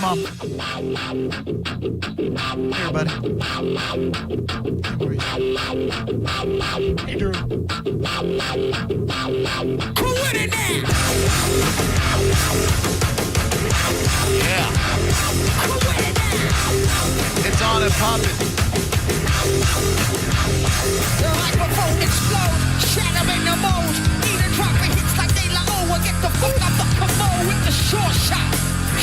Pump. Hey, everybody. Hey, Drew. Who with it now? Yeah. Who with it now? It's on and popping. The microphone explodes, shattering the mold. Either dropping hits like they la oh, or get the fuck up the commode with the short shot.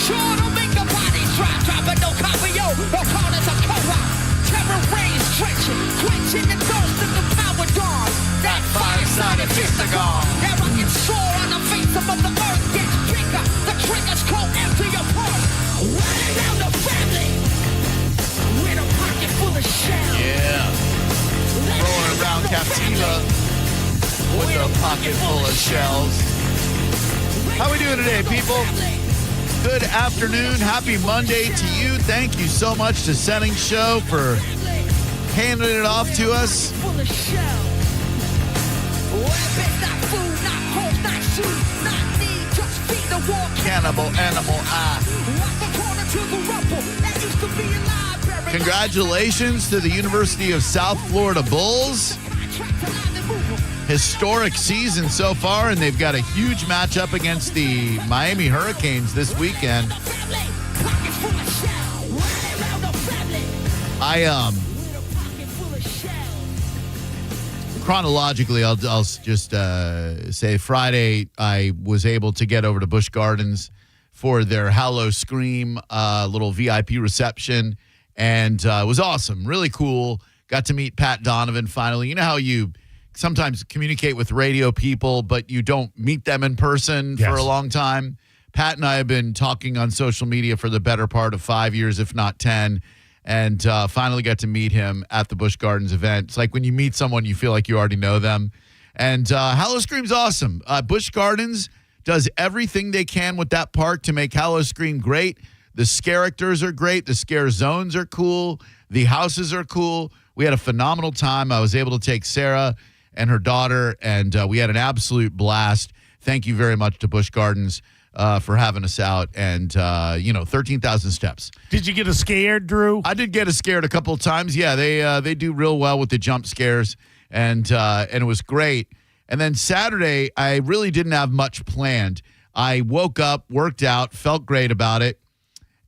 Sure to make the body drop, dropping no copio, or call as a co-op. Terror rays stretching, quenching the thirst of the power dawn. That fire-sided fist of gone. That rocket soar on the face of the earth gets bigger. The triggers go empty apart. Running around the family with a pocket full of shells. Yeah. Rolling around Captiva with a pocket full of shells. How we doing today, people? Good afternoon. Happy Monday to you. Thank you so much to Setting Show for handing it off to us. Cannibal animal eye. Congratulations to the University of South Florida Bulls. Historic season so far, and they've got a huge matchup against the Miami Hurricanes this weekend. Chronologically, I'll just say Friday I was able to get over to Busch Gardens for their Hallow Scream little VIP reception, and it was awesome, really cool. Got to meet Pat Donovan finally. You know how you sometimes communicate with radio people, but you don't meet them in person for a long time? Pat and I have been talking on social media for the better part of 5 years, if not 10, and finally got to meet him at the Busch Gardens event. It's like when you meet someone, you feel like you already know them. And Hallow Scream's awesome. Busch Gardens does everything they can with that park to make Hallow Scream great. The characters are great. The scare zones are cool. The houses are cool. We had a phenomenal time. I was able to take Sarah and her daughter, and we had an absolute blast. Thank you very much to Busch Gardens for having us out, and 13,000 steps. Did you get scared, Drew? I did get scared a couple of times. Yeah, they do real well with the jump scares, and it was great. And then Saturday, I really didn't have much planned. I woke up, worked out, felt great about it,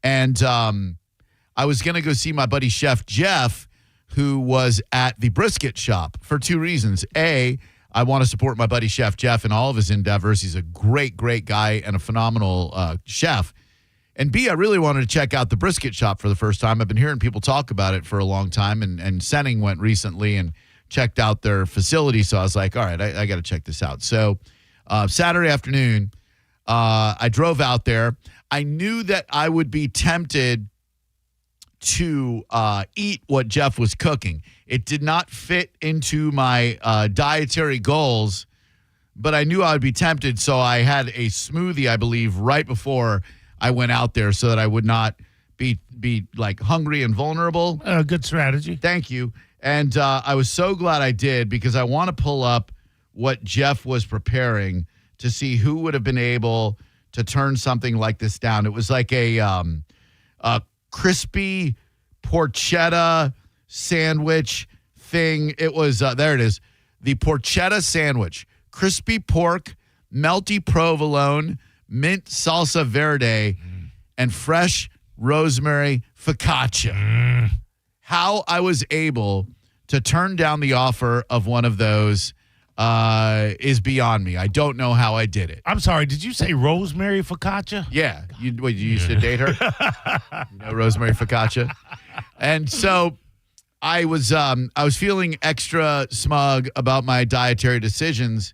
and I was going to go see my buddy Chef Jeff, who was at the Brisket Shop for two reasons. A, I want to support my buddy Chef Jeff in all of his endeavors. He's a great, great guy and a phenomenal chef. And B, I really wanted to check out the Brisket Shop for the first time. I've been hearing people talk about it for a long time, and Senning went recently and checked out their facility. So I was like, all right, I got to check this out. So Saturday afternoon, I drove out there. I knew that I would be tempted to eat what Jeff was cooking. It did not fit into my dietary goals, but I knew I would be tempted, so I had a smoothie, I believe, right before I went out there so that I would not be like hungry and vulnerable. Good strategy. Thank you. And I was so glad I did, because I want to pull up what Jeff was preparing to see who would have been able to turn something like this down. It was like a crispy porchetta sandwich thing. It was, there it is, the porchetta sandwich. Crispy pork, melty provolone, mint salsa verde, and fresh rosemary focaccia. How I was able to turn down the offer of one of those is beyond me. I don't know how I did it. I'm sorry, did you say rosemary focaccia? Yeah. You used to date her? You know rosemary focaccia? And so I was feeling extra smug about my dietary decisions,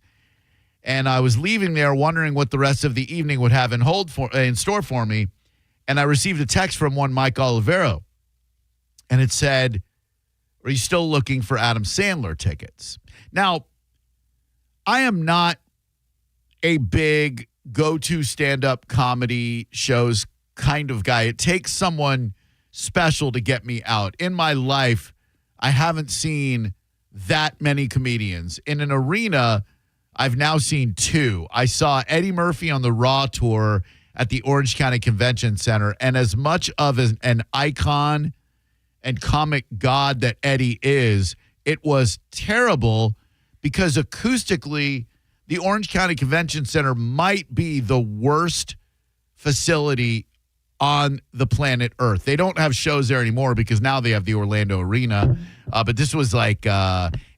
and I was leaving there wondering what the rest of the evening would have in store for me, and I received a text from one Mike Olivero, and it said, "Are you still looking for Adam Sandler tickets?" Now, I am not a big go-to stand-up comedy shows kind of guy. It takes someone special to get me out. In my life, I haven't seen that many comedians. In an arena, I've now seen two. I saw Eddie Murphy on the Raw tour at the Orange County Convention Center. And as much of an icon and comic god that Eddie is, it was terrible because acoustically, the Orange County Convention Center might be the worst facility on the planet Earth. They don't have shows there anymore because now they have the Orlando Arena. But this was like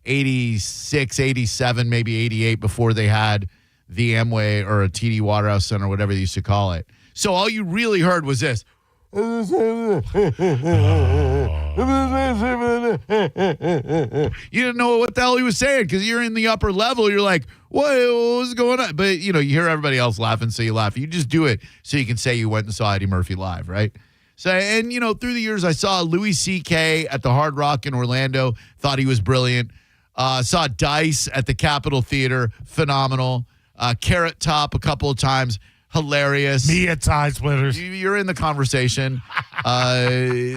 86, 87, maybe 88 before they had the Amway or a TD Waterhouse Center, whatever they used to call it. So all you really heard was this. You didn't know what the hell he was saying because you're in the upper level. You're like, what's going on? But, you hear everybody else laughing, so you laugh. You just do it so you can say you went and saw Eddie Murphy live, right? So, and, through the years, I saw Louis C.K. at the Hard Rock in Orlando. Thought he was brilliant. Saw Dice at the Capitol Theater. Phenomenal. Carrot Top a couple of times. Hilarious. Me at Side Splitters. You're in the conversation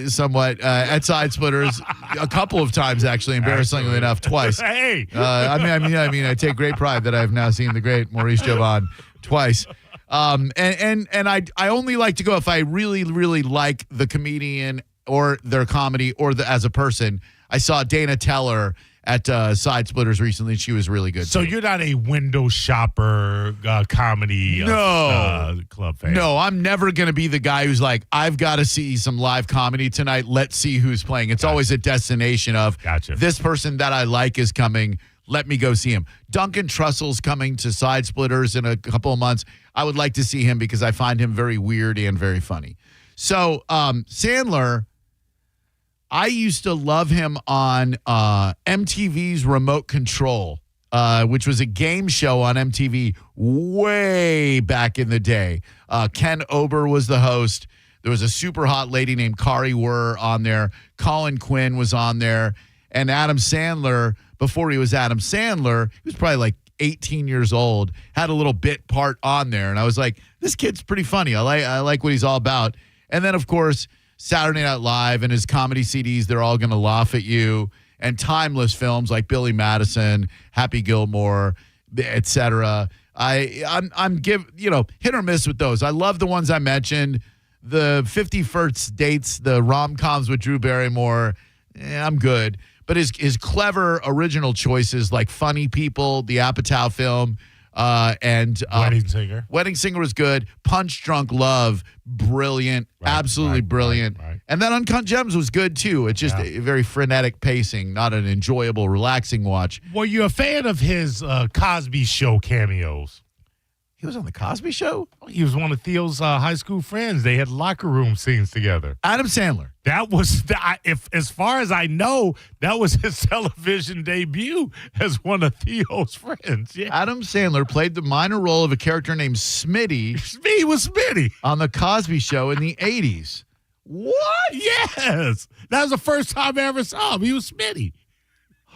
somewhat at Side Splitters a couple of times, actually, embarrassingly enough, twice. Hey. I take great pride that I've now seen the great Maurice Jovan twice. And I only like to go if I really, really like the comedian or their comedy or as a person. I saw Dana Teller at Side Splitters recently. She was really good. So too. You're not a window shopper comedy club fan? No, I'm never going to be the guy who's like, I've got to see some live comedy tonight. Let's see who's playing. It's always a destination of this person that I like is coming. Let me go see him. Duncan Trussell's coming to Side Splitters in a couple of months. I would like to see him because I find him very weird and very funny. So Sandler, I used to love him on MTV's Remote Control, which was a game show on MTV way back in the day. Ken Ober was the host. There was a super hot lady named Kari Wurr on there. Colin Quinn was on there. And Adam Sandler, before he was Adam Sandler, he was probably like 18 years old, had a little bit part on there. And I was like, this kid's pretty funny. I like what he's all about. And then, of course, Saturday Night Live and his comedy CDs, They're All Gonna Laugh at You, and timeless films like Billy Madison, Happy Gilmore, etc. I'm hit or miss with those. I love the ones I mentioned. The 50 First Dates, the rom-coms with Drew Barrymore, I'm good. But his clever original choices like Funny People, the Apatow film, and Wedding Singer was good. Punch Drunk Love, brilliant, absolutely brilliant. Right. And then Uncut Gems was good too. It's just a very frenetic pacing, not an enjoyable, relaxing watch. Were you a fan of his Cosby Show cameos? He was on the Cosby Show? He was one of Theo's high school friends. They had locker room scenes together. Adam Sandler. That was, as far as I know, that was his television debut as one of Theo's friends. Yeah. Adam Sandler played the minor role of a character named Smitty. He was Smitty. On the Cosby Show in the 80s. What? Yes. That was the first time I ever saw him. He was Smitty.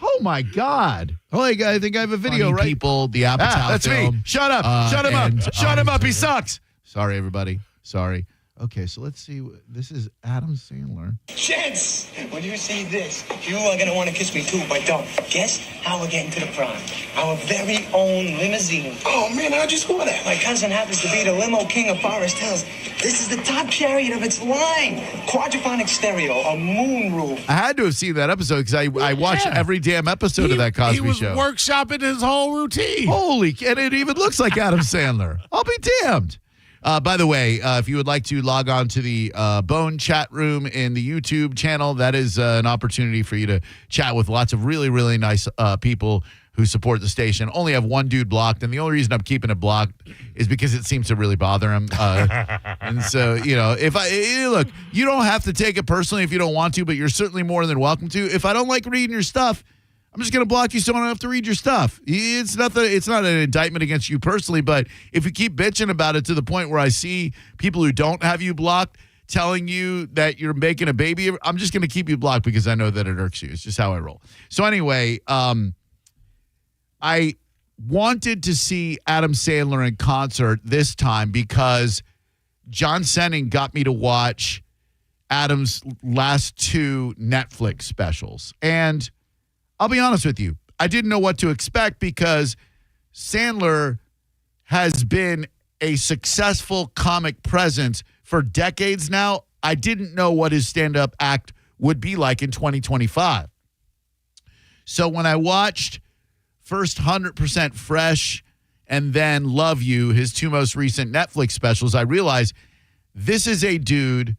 Oh, my God. I think I have a video, Funny right? People, the Apatow that's film. me. Shut up. Shut him up. Shut him up. He sucks. Sorry, everybody. Sorry. Okay, so let's see. This is Adam Sandler. Gents, when you see this, you are going to want to kiss me too, but don't. Guess how we're getting to the prom? Our very own limousine. Oh, man, how'd you score that? My cousin happens to be the limo king of Forest Hills. This is the top chariot of its line. Quadraphonic stereo, a moon roof. I had to have seen that episode because I watched every damn episode of that Cosby Show. He was workshopping his whole routine. Holy, and it even looks like Adam Sandler. I'll be damned. By the way, if you would like to log on to the Bone chat room in the YouTube channel, that is an opportunity for you to chat with lots of really, really nice people who support the station. Only have one dude blocked, and the only reason I'm keeping it blocked is because it seems to really bother him. And so, look, you don't have to take it personally if you don't want to, but you're certainly more than welcome to. If I don't like reading your stuff, I'm just going to block you so I don't have to read your stuff. It's not an indictment against you personally, but if you keep bitching about it to the point where I see people who don't have you blocked telling you that you're making a baby, I'm just going to keep you blocked because I know that it irks you. It's just how I roll. So anyway, I wanted to see Adam Sandler in concert this time because John Senning got me to watch Adam's last two Netflix specials. And I'll be honest with you, I didn't know what to expect because Sandler has been a successful comic presence for decades now, I didn't know what his stand-up act would be like in 2025. So when I watched first 100% Fresh and then Love You, his two most recent Netflix specials, I realized this is a dude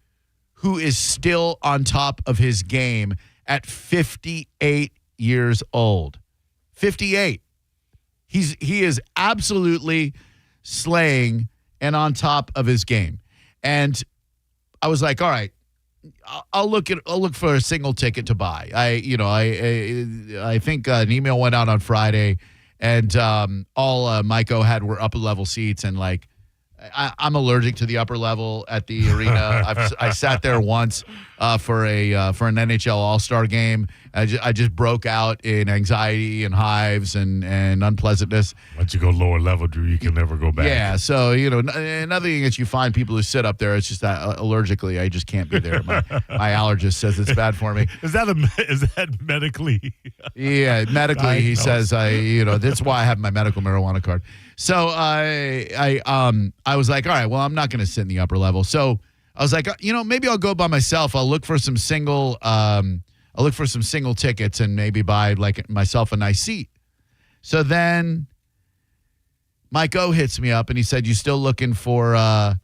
who is still on top of his game at 58 years old. 58. He is absolutely slaying and on top of his game. And I was like, all right, I'll look for a single ticket to buy. I think an email went out on Friday, and all Myco had were upper level seats, and like I'm allergic to the upper level at the arena. I sat there once for an NHL All-Star game. I just broke out in anxiety and hives and unpleasantness. Once you go lower level, Drew, you can never go back. Yeah, so another thing is you find people who sit up there. It's just that allergically, I just can't be there. My allergist says it's bad for me. Is that medically? Yeah, medically, he says that's why I have my medical marijuana card. So I was like, all right, well, I'm not going to sit in the upper level. So I was like, maybe I'll go by myself. I'll look for some single tickets and maybe buy like myself a nice seat. So then Mike O hits me up and he said, "You still looking for Adam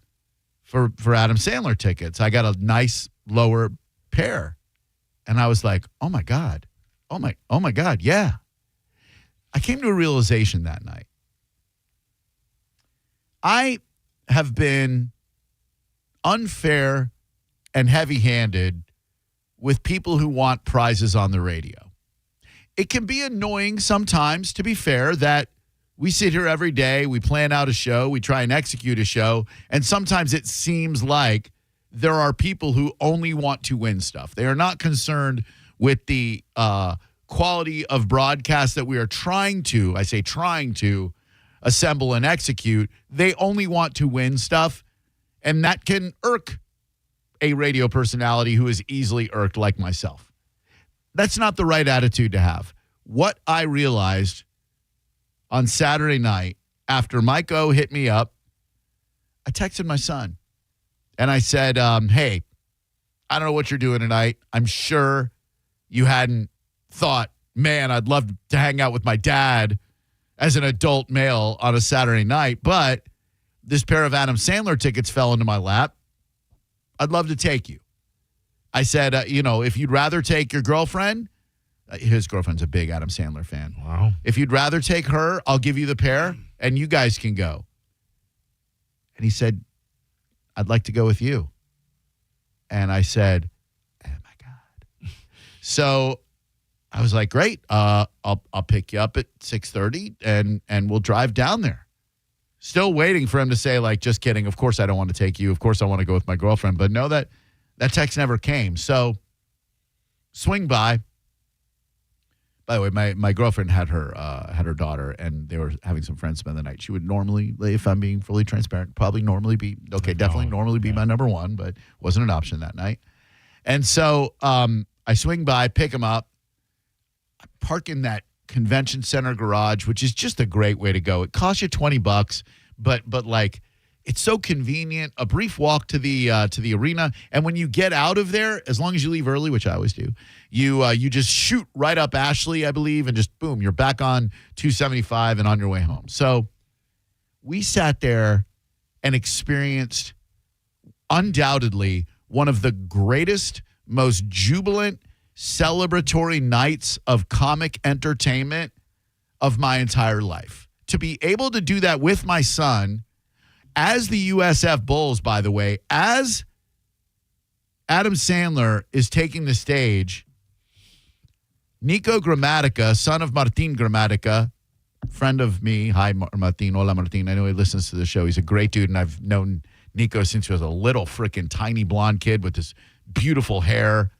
Sandler tickets? I got a nice lower pair." And I was like, "Oh my God. Oh my God, yeah." I came to a realization that night. I have been unfair and heavy-handed with people who want prizes on the radio. It can be annoying sometimes, to be fair, that we sit here every day, we plan out a show, we try and execute a show, and sometimes it seems like there are people who only want to win stuff. They are not concerned with the quality of broadcast that we are trying to assemble and execute. They only want to win stuff, and that can irk a radio personality who is easily irked like myself. That's not the right attitude to have. What I realized on Saturday night after Mike O hit me up, I texted my son, and I said, hey, I don't know what you're doing tonight. I'm sure you hadn't thought, man, I'd love to hang out with my dad as an adult male on a Saturday night, but this pair of Adam Sandler tickets fell into my lap. I'd love to take you. I said, if you'd rather take your girlfriend, his girlfriend's a big Adam Sandler fan. Wow. If you'd rather take her, I'll give you the pair and you guys can go. And he said, I'd like to go with you. And I said, oh my God. So I was like, great. I'll pick you up at 6:30 and we'll drive down there. Still waiting for him to say, like, just kidding. Of course I don't want to take you. Of course I want to go with my girlfriend. But no, that text never came. So swing by. By the way, my girlfriend had her daughter, and they were having some friends spend the night. She would normally, if I'm being fully transparent, definitely be my number one, but wasn't an option that night. And so I swing by, pick him up, I park in that convention center garage, which is just a great way to go. It costs you $20, but like it's so convenient. A brief walk to the arena, and when you get out of there, as long as you leave early, which I always do, you just shoot right up Ashley, I believe, and just boom, you're back on 275 and on your way home. So we sat there and experienced undoubtedly one of the greatest, most jubilant, celebratory nights of comic entertainment of my entire life. To be able to do that with my son as the USF Bulls, by the way, as Adam Sandler is taking the stage, Nico Gramatica, son of Martin Gramatica, friend of me. Hi, Martin. Hola, Martin. I know he listens to the show. He's a great dude, and I've known Nico since he was a little freaking tiny blonde kid with this beautiful hair.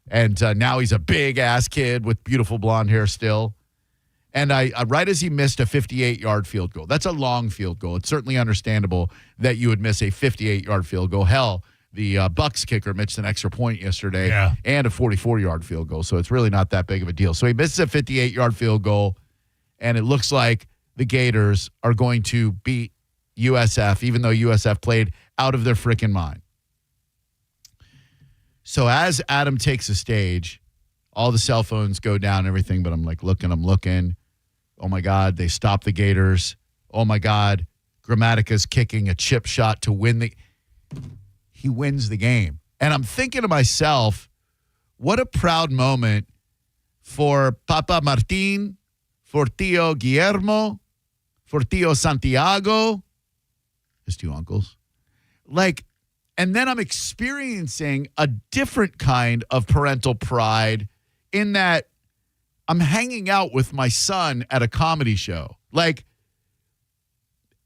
And now he's a big-ass kid with beautiful blonde hair still. And I right as he missed a 58-yard field goal. That's a long field goal. It's certainly understandable that you would miss a 58-yard field goal. Hell, the Bucks kicker missed an extra point yesterday and a 44-yard field goal. So it's really not that big of a deal. So he misses a 58-yard field goal, and it looks like the Gators are going to beat USF, even though USF played out of their freaking mind. So as Adam takes the stage, all the cell phones go down and everything, but I'm like I'm looking. Oh, my God, they stop the Gators. Oh, my God, Grammatica's kicking a chip shot to win he wins the game. And I'm thinking to myself, what a proud moment for Papa Martin, for Tio Guillermo, for Tio Santiago, his two uncles. And then I'm experiencing a different kind of parental pride in that I'm hanging out with my son at a comedy show.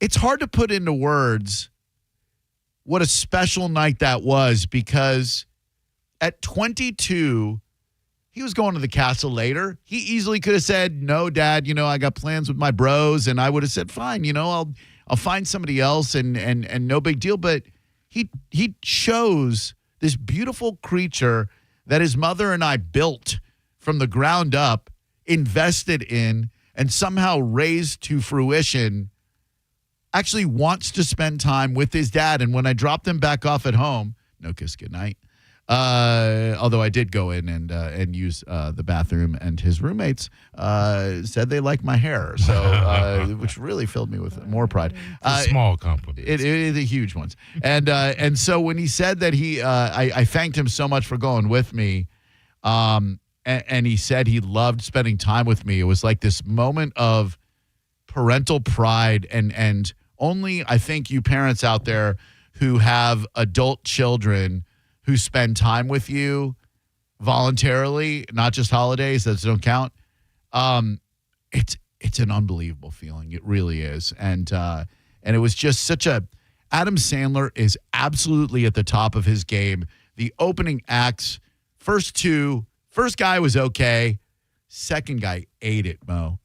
It's hard to put into words what a special night that was, because at 22, he was going to the castle later. He easily could have said, no, Dad, I got plans with my bros. And I would have said, fine, I'll find somebody else and no big deal. But he chose this beautiful creature that his mother and I built from the ground up, invested in, and somehow raised to fruition, actually wants to spend time with his dad. And when I dropped him back off at home, no kiss goodnight. Although I did go in and use the bathroom, and his roommates said they liked my hair, so which really filled me with more pride. Small compliment. It is a huge ones. And so when he said that I thanked him so much for going with me, and he said he loved spending time with me. It was like this moment of parental pride, and only I think you parents out there who have adult children who spend time with you voluntarily, not just holidays, that don't count. It's an unbelievable feeling. It really is. And it was just Adam Sandler is absolutely at the top of his game. The opening acts, first guy was okay. Second guy ate it, Mo.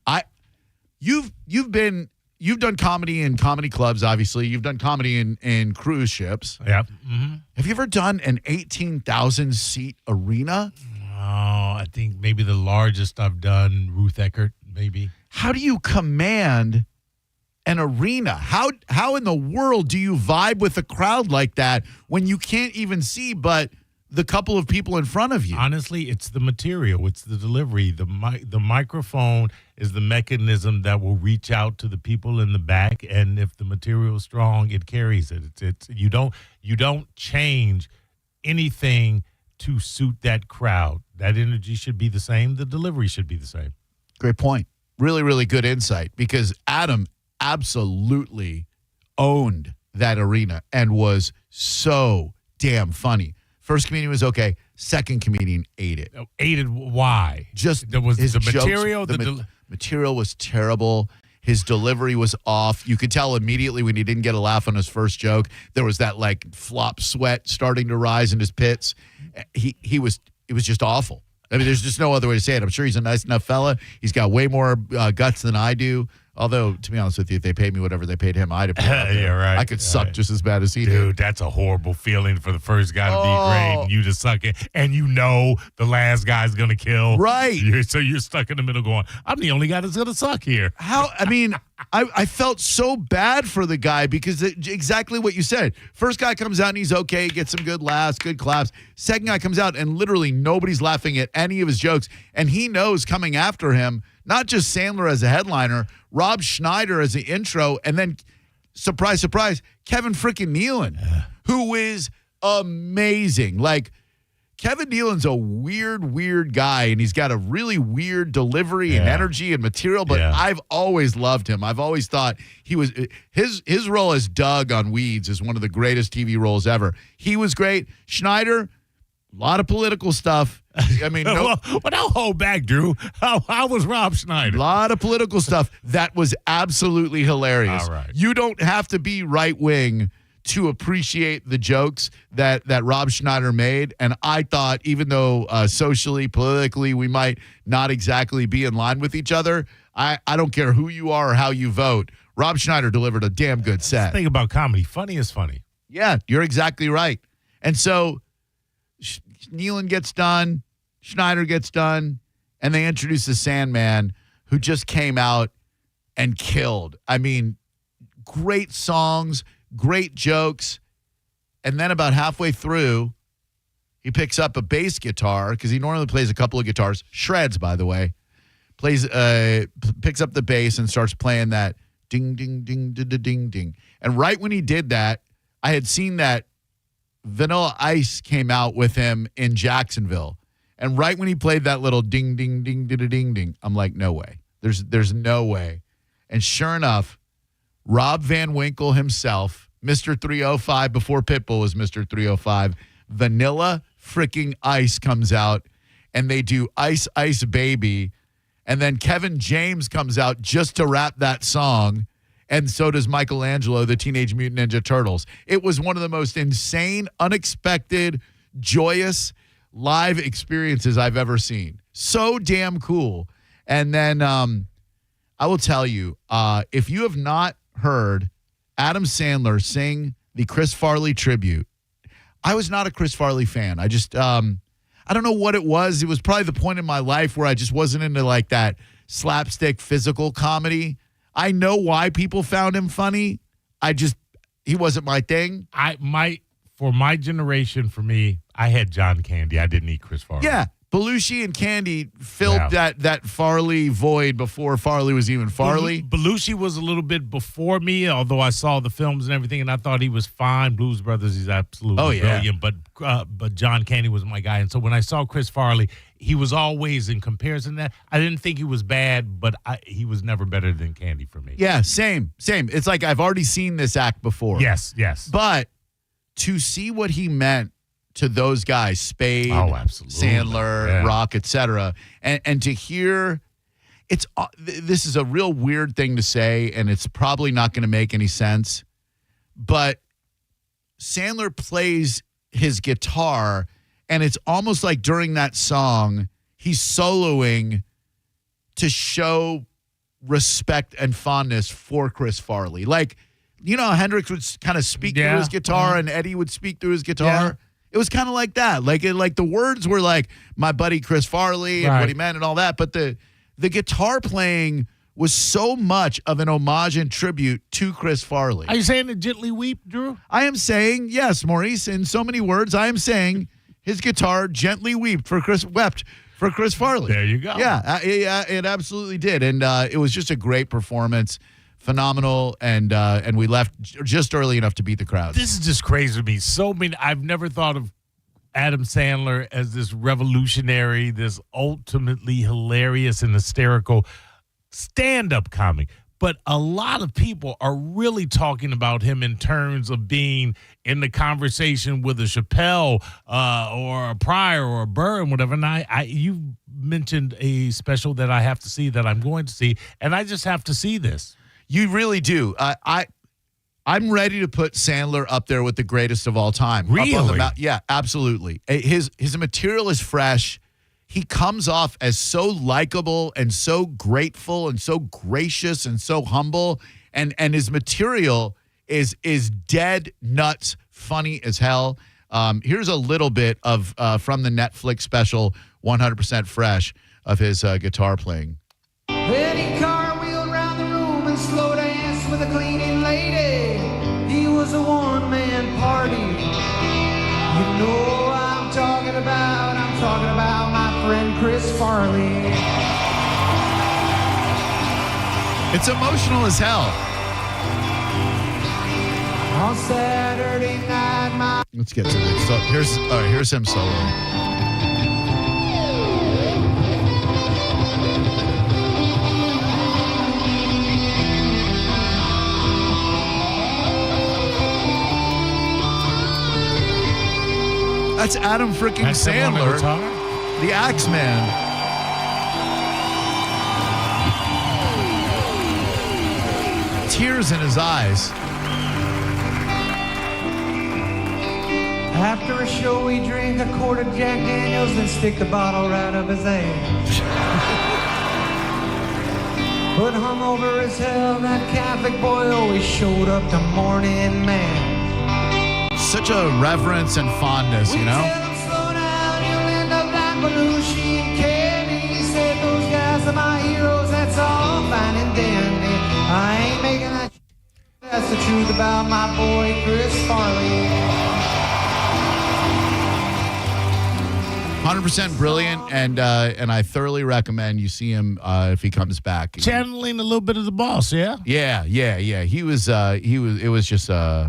You've done comedy in comedy clubs, obviously. You've done comedy in cruise ships. Yeah. Mm-hmm. Have you ever done an 18,000 seat arena? Oh, I think maybe the largest I've done, Ruth Eckert, maybe. How do you command an arena? How in the world do you vibe with a crowd like that when you can't even see but the couple of people in front of you? Honestly, it's the material. It's the delivery. The microphone is the mechanism that will reach out to the people in the back, and if the material is strong, it carries it. It's you don't change anything to suit that crowd. That energy should be the same. The delivery should be the same. Great point. Really, really good insight, because Adam absolutely owned that arena and was so damn funny. First comedian was okay. Second comedian ate it. Ate it? Why? Just there was his the jokes, material. Material was terrible. His delivery was off. You could tell immediately when he didn't get a laugh on his first joke. There was that flop sweat starting to rise in his pits. It was just awful. I mean, there's just no other way to say it. I'm sure he's a nice enough fella. He's got way more guts than I do. Although, to be honest with you, if they paid me whatever they paid him, I'd have yeah, right. I could suck just as bad as he did. Dude, that's a horrible feeling for the first guy to be great and you to suck it. And the last guy's going to kill. Right. So you're stuck in the middle going, I'm the only guy that's going to suck here. I felt so bad for the guy because exactly what you said. First guy comes out and he's okay, gets some good laughs, good claps. Second guy comes out and literally nobody's laughing at any of his jokes. And he knows coming after him, not just Sandler as a headliner, Rob Schneider as the intro, and then, surprise, surprise, Kevin freaking Nealon, who is amazing. Kevin Nealon's a weird guy, and he's got a really weird delivery and energy and material, but I've always loved him. I've always thought he was his role as Doug on Weeds is one of the greatest TV roles ever. He was great. Schneider, a lot of political stuff. I mean, well, don't hold back, Drew. How was Rob Schneider? A lot of political stuff that was absolutely hilarious. All right. You don't have to be right-wing to appreciate the jokes that Rob Schneider made. And I thought, even though socially, politically, we might not exactly be in line with each other, I don't care who you are or how you vote. Rob Schneider delivered a damn good set. Think about comedy. Funny is funny. Yeah, you're exactly right. And so Nealon gets done, Schneider gets done, and they introduce the Sandman, who just came out and killed. I mean, great songs, great jokes. And then about halfway through, he picks up a bass guitar because he normally plays a couple of guitars. Shreds, by the way. Picks up the bass and starts playing that ding, ding, ding, ding, ding, ding. And right when he did that, I had seen that Vanilla Ice came out with him in Jacksonville. And right when he played that little ding, ding, ding, ding, ding, ding, I'm like, no way. There's no way. And sure enough, Rob Van Winkle himself, Mr. 305, before Pitbull was Mr. 305, Vanilla freaking Ice comes out, and they do Ice Ice Baby. And then Kevin James comes out just to rap that song. And so does Michelangelo, the Teenage Mutant Ninja Turtles. It was one of the most insane, unexpected, joyous live experiences I've ever seen. So damn cool. And then I will tell you, if you have not heard Adam Sandler sing the Chris Farley tribute, I was not a Chris Farley fan. I just, I don't know what it was. It was probably the point in my life where I just wasn't into like that slapstick physical comedy. I know why people found him funny. He wasn't my thing. For my generation, for me, I had John Candy. I didn't need Chris Farley. Yeah. Belushi and Candy filled that Farley void before Farley was even Farley. Belushi was a little bit before me, although I saw the films and everything, and I thought he was fine. Blues Brothers, he's absolutely brilliant. But John Candy was my guy. And so when I saw Chris Farley, he was always in comparison to that. I didn't think he was bad, but he was never better than Candy for me. Yeah, same. It's like I've already seen this act before. Yes. But to see what he meant to those guys, Spade, Sandler, Rock, etc., and to hear, this is a real weird thing to say, and it's probably not going to make any sense, but Sandler plays his guitar, and it's almost like during that song, he's soloing to show respect and fondness for Chris Farley. Like, you know, Hendrix would kind of speak through his guitar, and Eddie would speak through his guitar. Yeah. It was kind of like that. Like the words were like my buddy Chris Farley and what he meant and all that. But the guitar playing was so much of an homage and tribute to Chris Farley. Are you saying to gently weep, Drew? I am saying, yes, Maurice, in so many words, I am saying his guitar gently wept for Chris Farley. There you go. Yeah, it absolutely did. And it was just a great performance. Phenomenal, and we left just early enough to beat the crowd. This is just crazy to me. I've never thought of Adam Sandler as this revolutionary, this ultimately hilarious and hysterical stand-up comic. But a lot of people are really talking about him in terms of being in the conversation with a Chappelle or a Pryor or a Burr and whatever. And you mentioned a special that I have to see, that I'm going to see, and I just have to see this. You really do. I'm ready to put Sandler up there with the greatest of all time. Really? Yeah, absolutely. His material is fresh. He comes off as so likable and so grateful and so gracious and so humble. And his material is dead nuts funny as hell. Here's a little bit of from the Netflix special 100% Fresh of his guitar playing. Then he cartwheeled around the room and slow danced with a cleaning lady. He was a one-man party. You know what I'm talking about. I'm talking about my friend Chris Farley. It's emotional as hell. On Saturday night, Let's get to this. So here's him soloing. That's Adam freaking Sandler, the Axeman. Tears in his eyes. after a show we drink a quart of Jack Daniels and stick the bottle right up his ass. But hungover as hell, that Catholic boy always showed up to morning mass. Such a reverence and fondness, you know? We tell him, slow down, you'll end up like Belushi and Candy. He said, those guys are my heroes, that's all fine and dandy. I ain't making that the truth about my boy Chris Farley. 100% brilliant, and I thoroughly recommend you see him if he comes back. Channeling a little bit of the boss, yeah? Yeah. He was. It was just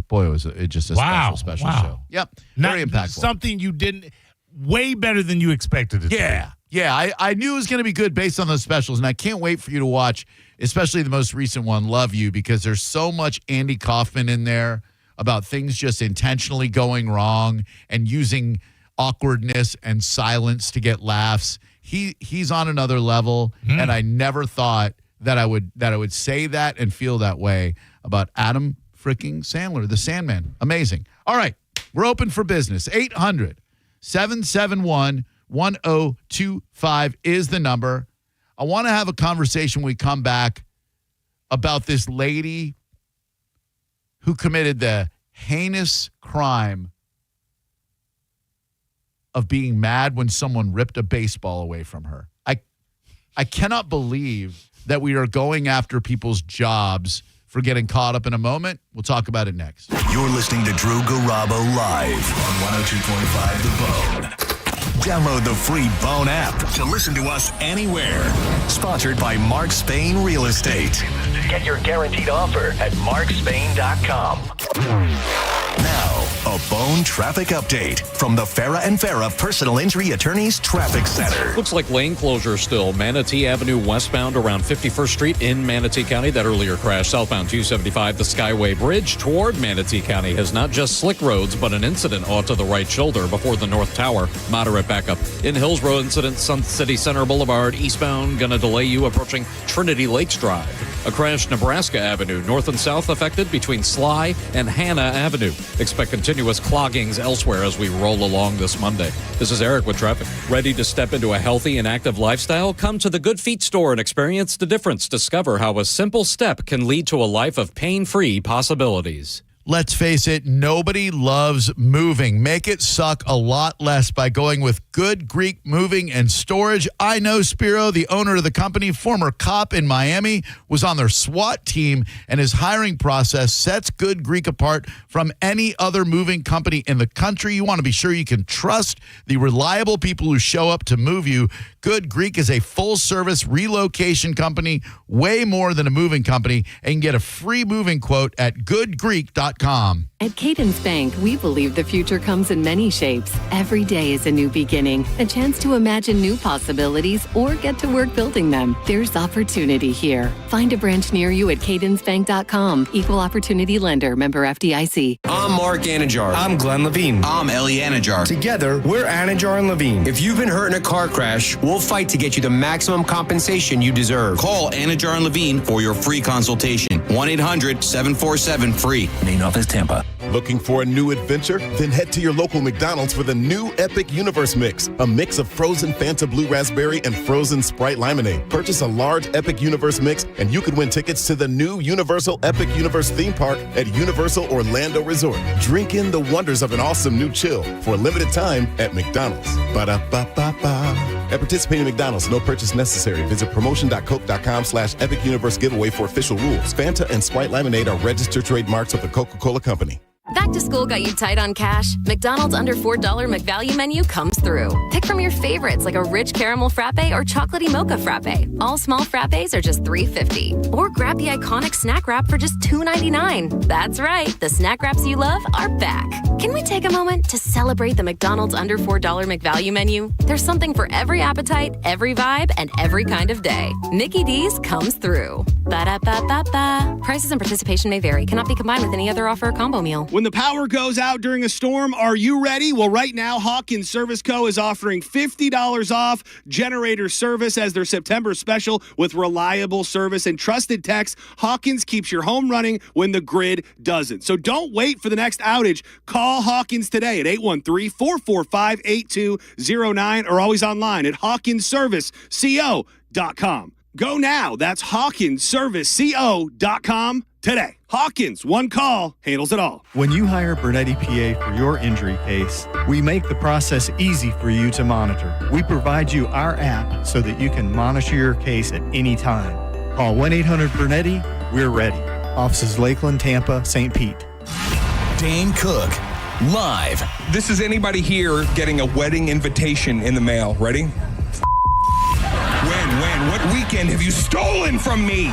boy. It was just a special show. Yep. Very impactful. Something you didn't. Way better than you expected it to be. Yeah. I knew it was going to be good based on those specials, and I can't wait for you to watch, especially the most recent one, Love You, because there's so much Andy Kaufman in there about things just intentionally going wrong and using awkwardness and silence to get laughs. He's on another level, and I never thought that I would say that and feel that way about Adam freaking Sandler, the Sandman. Amazing. All right, we're open for business. 800-771-1025 is the number. I want to have a conversation when we come back about this lady who committed the heinous crime of being mad when someone ripped a baseball away from her. I cannot believe that we are going after people's jobs for getting caught up in a moment. We'll talk about it next. You're listening to Drew Garabo live on 102.5 The Bone. Download the free Bone app to listen to us anywhere. Sponsored by Mark Spain Real Estate. Get your guaranteed offer at markspain.com. Now, a Bone traffic update from the Farah and Farah Personal Injury Attorneys Traffic Center. Looks like lane closure still. Manatee Avenue westbound around 51st Street in Manatee County. That earlier crash southbound 275, the Skyway Bridge toward Manatee County has not just slick roads, but an incident off to the right shoulder before the North Tower. Moderate backup. In Hillsborough incident, Sun City Center Boulevard eastbound, gonna delay you approaching Trinity Lakes Drive. A crash Nebraska Avenue, north and south affected between Sly and Hannah Avenue. Expect continuous cloggings elsewhere as we roll along this Monday. This is Eric with traffic. Ready to step into a healthy and active lifestyle? Come to the Good Feet store and experience the difference. Discover how a simple step can lead to a life of pain-free possibilities. Let's face it, nobody loves moving. Make it suck a lot less by going with Good Greek Moving and Storage. I know Spiro, the owner of the company, former cop in Miami, was on their SWAT team, and his hiring process sets Good Greek apart from any other moving company in the country. You want to be sure you can trust the reliable people who show up to move you. Good Greek is a full-service relocation company, way more than a moving company, and you can get a free moving quote at goodgreek.com. At Cadence Bank, we believe the future comes in many shapes. Every day is a new beginning, a chance to imagine new possibilities or get to work building them. There's opportunity here. Find a branch near you at cadencebank.com. Equal opportunity lender, member FDIC. I'm Mark Anajar. I'm Glenn Levine. I'm Ellie Anajar. Together, we're Anajar and Levine. If you've been hurt in a car crash, we'll fight to get you the maximum compensation you deserve. Call Anajar and Levine for your free consultation. 1-800-747-FREE. Main office, Tampa. Looking for a new adventure? Then head to your local McDonald's for the new Epic Universe Mix, a mix of frozen Fanta Blue Raspberry and frozen Sprite Lemonade. Purchase a large Epic Universe Mix and you could win tickets to the new Universal Epic Universe theme park at Universal Orlando Resort. Drink in the wonders of an awesome new chill for a limited time at McDonald's. Ba-da-ba-ba-ba. At participating McDonald's, no purchase necessary. Visit promotion.coke.com/Epic Universe giveaway for official rules. Fanta and Sprite Lemonade are registered trademarks of the Coca-Cola Company. Back to school got you tight on cash? McDonald's under $4 McValue menu comes through. Pick from your favorites like a rich caramel frappe or chocolatey mocha frappe. All small frappes are just $3.50. Or grab the iconic snack wrap for just $2.99. That's right, the snack wraps you love are back. Can we take a moment to celebrate the McDonald's under $4 McValue menu? There's something for every appetite, every vibe, and every kind of day. Mickey D's comes through. Ba-da-ba-ba-ba. Prices and participation may vary. Cannot be combined with any other offer or combo meal. When the power goes out during a storm, are you ready? Well, right now, Hawkins Service Co. is offering $50 off generator service as their September special with reliable service and trusted techs. Hawkins keeps your home running when the grid doesn't. So don't wait for the next outage. Call Hawkins today at 813-445-8209 or always online at hawkinsserviceco.com. Go now. That's hawkinsserviceco.com today. Hawkins, one call, handles it all. When you hire Bernetti PA for your injury case, we make the process easy for you to monitor. We provide you our app so that you can monitor your case at any time. Call 1-800-BERNETTI. We're ready. Offices Lakeland, Tampa, St. Pete. Dane Cook, live. This is anybody here getting a wedding invitation in the mail. Ready? When? What weekend have you stolen from me?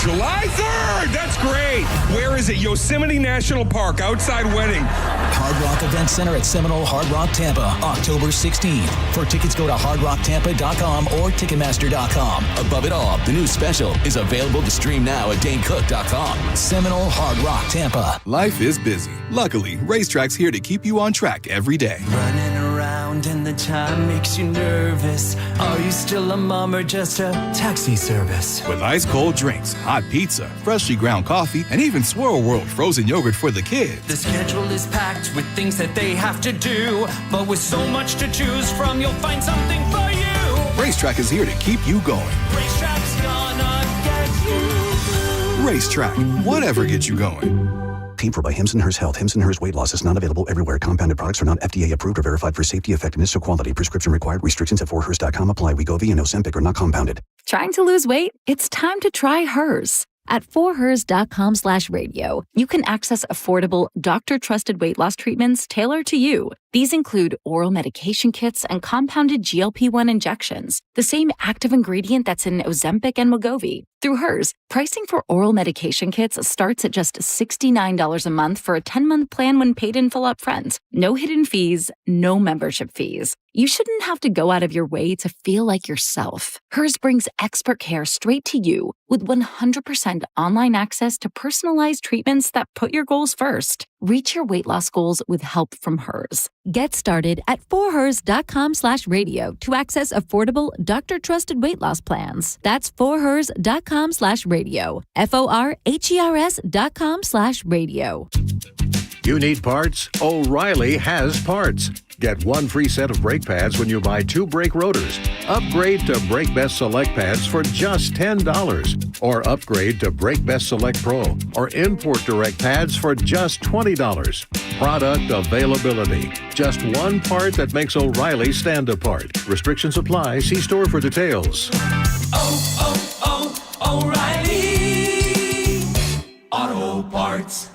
July 3rd! That's great! Where is it? Yosemite National Park, outside wedding. Hard Rock Event Center at Seminole Hard Rock Tampa, October 16th. For tickets, go to hardrocktampa.com or ticketmaster.com. Above it all, the new special is available to stream now at danecook.com. Seminole Hard Rock Tampa. Life is busy. Luckily, Racetrack's here to keep you on track every day. Running around and the time makes you nervous. Are you still a mom or just a taxi service? With ice cold drinks, hot pizza, freshly ground coffee, and even Swirl World frozen yogurt for the kids. The schedule is packed with things that they have to do, but with so much to choose from, you'll find something for you. Racetrack is here to keep you going. Racetrack's gonna get you. Racetrack, whatever gets you going. Paid for by Hims & Hers Health. Hims & Hers Weight Loss is not available everywhere. Compounded products are not FDA approved or verified for safety, effectiveness, or quality. Prescription required. Restrictions at 4hers.com apply. Wegovy and Ozempic are not compounded. Trying to lose weight? It's time to try Hers. At 4hers.com/radio, you can access affordable, doctor-trusted weight loss treatments tailored to you. These include oral medication kits and compounded GLP-1 injections, the same active ingredient that's in Ozempic and Wegovy. Through Hers, pricing for oral medication kits starts at just $69 a month for a 10-month plan when paid in full upfront. No hidden fees, no membership fees. You shouldn't have to go out of your way to feel like yourself. Hers brings expert care straight to you with 100% online access to personalized treatments that put your goals first. Reach your weight loss goals with help from Hers. Get started at 4hers.com/radio to access affordable, doctor-trusted weight loss plans. That's 4hers.com/radio. FORHERS.com/radio. You need parts? O'Reilly has parts. Get one free set of brake pads when you buy 2 brake rotors. Upgrade to Brake Best Select pads for just $10. Or upgrade to Brake Best Select Pro or Import Direct pads for just $20. Product availability. Just one part that makes O'Reilly stand apart. Restrictions apply. See store for details. O'Reilly Auto Parts.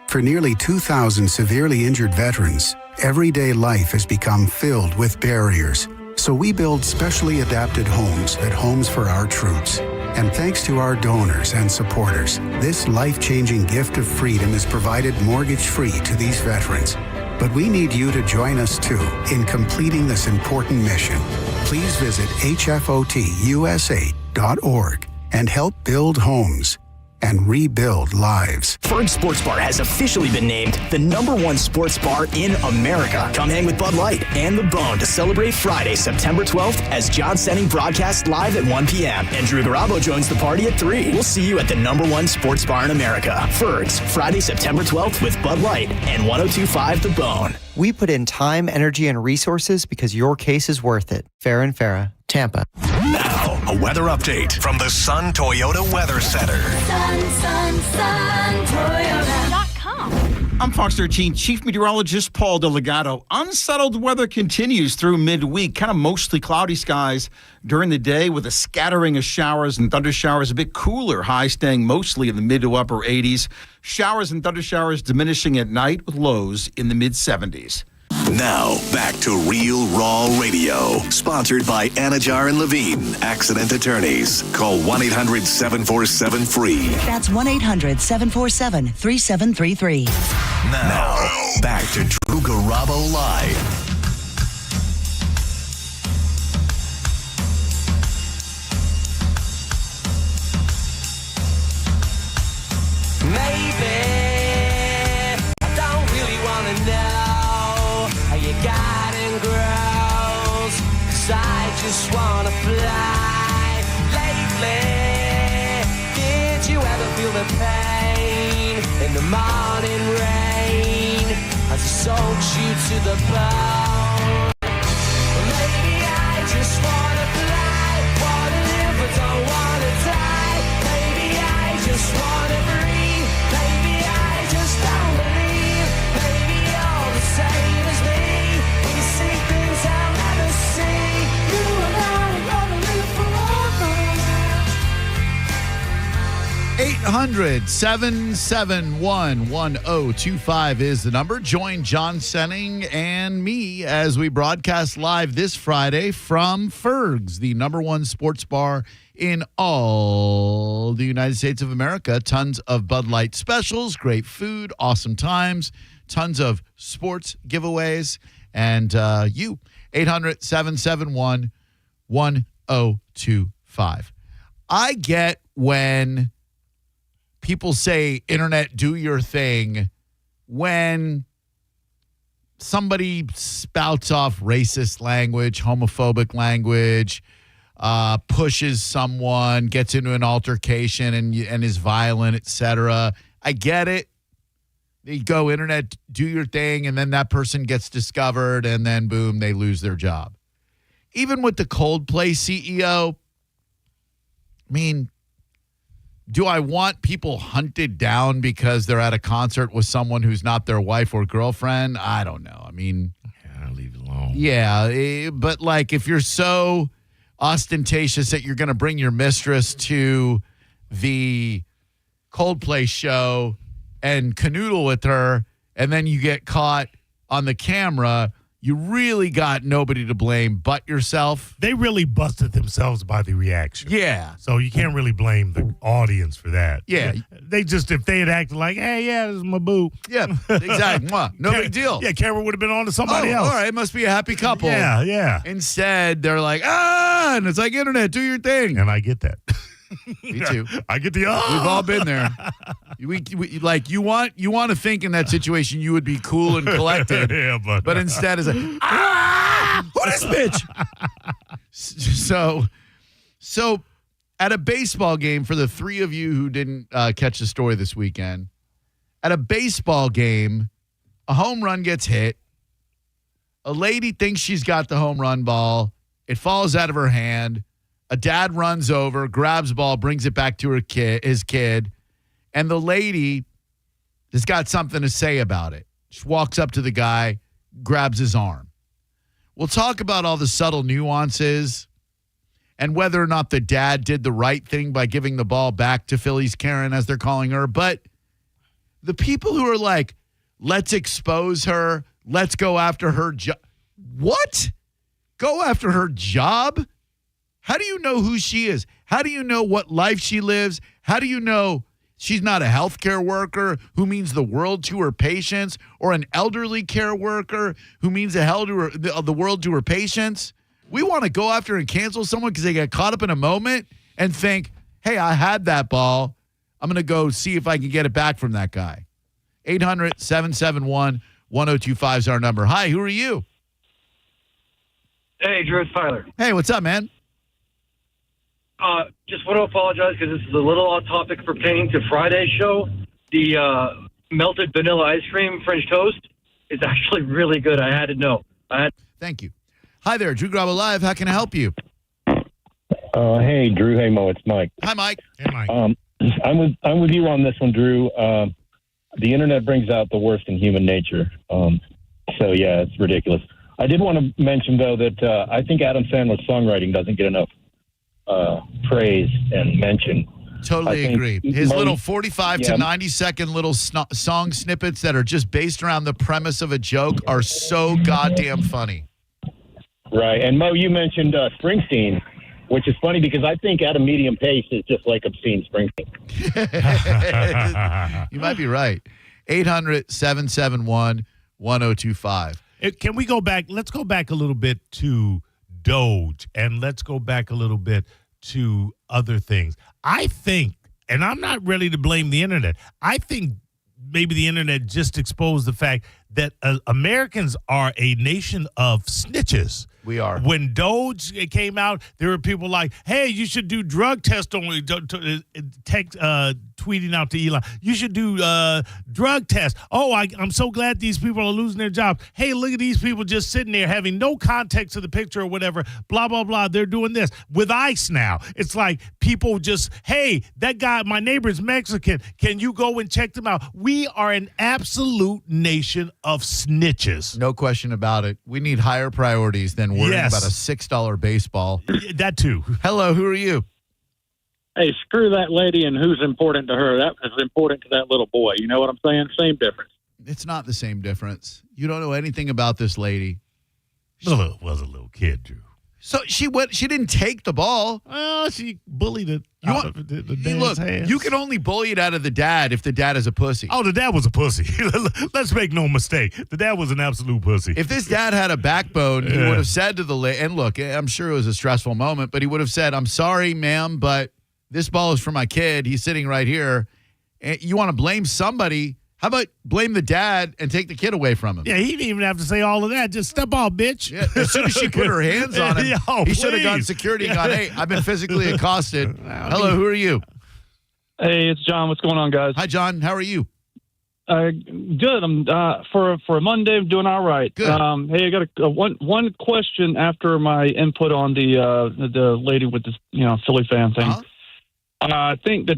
For nearly 2,000 severely injured veterans, everyday life has become filled with barriers. So we build specially adapted homes at Homes for Our Troops. And thanks to our donors and supporters, this life-changing gift of freedom is provided mortgage-free to these veterans. But we need you to join us too in completing this important mission. Please visit hfotusa.org and help build homes and rebuild lives. Ferg Sports Bar has officially been named the #1 sports bar in America. Come hang with Bud Light and The Bone to celebrate Friday, September 12th as John Senning broadcasts live at 1 p.m. and Drew Garabo joins the party at 3. We'll see you at the #1 sports bar in America. Ferg's, Friday, September 12th with Bud Light and 102.5 The Bone. We put in time, energy, and resources because your case is worth it. Farrah and Farrah, Tampa. Now, a weather update from the Sun Toyota Weather Center. Toyota.com. I'm Fox 13 Chief Meteorologist Paul DeLegato. Unsettled weather continues through midweek, kind of mostly cloudy skies during the day with a scattering of showers and thunder showers, a bit cooler, high staying mostly in the mid to upper 80s. Showers and thunder showers diminishing at night with lows in the mid 70s. Now, back to Real Raw Radio, sponsored by Anajar and Levine, accident attorneys. Call 1-800-747-FREE. That's 1-800-747-3733. Now, back to Drew Garabo Live. Maybe I don't really want to know how you got and grows, 'cause I just want to fly. Lately, did you ever feel the pain in the morning rain as it soaks you to the bone? Maybe I just want to fly, want to live but don't want to die. Maybe I just want to breathe. Maybe I just don't believe. Maybe you're the same as me. We see things I'll never see. You and I are gonna live forever. 800-771-1025 is the number. Join John Senning and me as we broadcast live this Friday from Ferg's, the number one sports bar in all the United States of America. Tons of Bud Light specials, great food, awesome times, tons of sports giveaways, and you, 800-771-1025. I get when people say, internet, do your thing, when somebody spouts off racist language, homophobic language, pushes someone, gets into an altercation and is violent, etc. I get it. They go, internet, do your thing, and then that person gets discovered, and then boom, they lose their job. Even with the Coldplay CEO, I mean, do I want people hunted down because they're at a concert with someone who's not their wife or girlfriend? I don't know. I mean, yeah, leave it alone. Yeah, but like if you're so ostentatious that you're going to bring your mistress to the Coldplay show and canoodle with her, and then you get caught on the camera, you really got nobody to blame but yourself. They really busted themselves by the reaction. Yeah. So you can't really blame the audience for that. Yeah. They just, if they had acted like, hey, yeah, this is my boo. Yeah, exactly. No big deal. Yeah, camera would have been on to somebody else. All right, must be a happy couple. Yeah. Instead, they're like, and it's like, internet, do your thing. And I get that. Me too. I get the We've all been there. We like you want to think in that situation you would be cool and collected. Yeah, but instead it's like, who this bitch? So at a baseball game, for the three of you who didn't catch the story this weekend, at a baseball game, a home run gets hit. A lady thinks she's got the home run ball. It falls out of her hand. A dad runs over, grabs the ball, brings it back to his kid, and the lady has got something to say about it. She walks up to the guy, grabs his arm. We'll talk about all the subtle nuances and whether or not the dad did the right thing by giving the ball back to Philly's Karen, as they're calling her. But the people who are like, let's expose her, let's go after her job. What? Go after her job? How do you know who she is? How do you know what life she lives? How do you know she's not a healthcare worker who means the world to her patients, or an elderly care worker who means the world to her patients? We want to go after and cancel someone because they get caught up in a moment and think, hey, I had that ball. I'm going to go see if I can get it back from that guy. 800-771-1025 is our number. Hi, who are you? Hey, Drew, it's Tyler. Hey, what's up, man? Just want to apologize because this is a little off topic pertaining to Friday's show. The melted vanilla ice cream French toast is actually really good. I had to know. Thank you. Hi there, Drew Garabo Live. How can I help you? Hey, Drew. Hey, Mo. It's Mike. Hi, Mike. Hey, Mike. I'm with you on this one, Drew. The internet brings out the worst in human nature. So yeah, it's ridiculous. I did want to mention though that I think Adam Sandler's songwriting doesn't get enough praise and mention. Totally agree. His little 45 to 90 second little song snippets that are just based around the premise of a joke are so goddamn funny. Right. And Mo, you mentioned Springsteen, which is funny because I think at a medium pace is just like obscene Springsteen. You might be right. 800-771-1025. Can we go back? Let's go back a little bit to Doge, and let's go back a little bit to other things. I think, and I'm not ready to blame the internet, I think maybe the internet just exposed the fact that Americans are a nation of snitches. We are. When Doge came out, there were people like, hey, you should do drug test only, tweeting out to Elon, you should do drug tests. Oh, I'm so glad these people are losing their jobs. Hey, look at these people just sitting there having no context to the picture or whatever, blah, blah, blah. They're doing this. With ICE now, it's like people just, hey, that guy, my neighbor's Mexican. Can you go and check them out? We are an absolute nation of snitches. No question about it. We need higher priorities than worrying about a $6 baseball. That too. Hello, who are you? hey, screw that lady and who's important to her. That is important to that little boy. You know what I'm saying? Same difference. It's not the same difference. You don't know anything about this lady. Was a little kid, Drew. So she didn't take the ball. Well, she bullied it out of the dad's hands. You can only bully it out of the dad if the dad is a pussy. Oh, the dad was a pussy. Let's make no mistake. The dad was an absolute pussy. If this dad had a backbone, he would have said to the lady, and look, I'm sure it was a stressful moment, but he would have said, I'm sorry, ma'am, but this ball is for my kid. He's sitting right here. And you want to blame somebody? How about blame the dad and take the kid away from him? Yeah, he didn't even have to say all of that. Just step off, bitch. Yeah, as soon as she put her hands on him, he should have gone security and gone, hey, I've been physically accosted. Hello, who are you? Hey, it's John. What's going on, guys? Hi, John. How are you? Good. I'm for a Monday. I'm doing all right. Good. Hey, I got one question after my input on the lady with the Philly fan thing. I think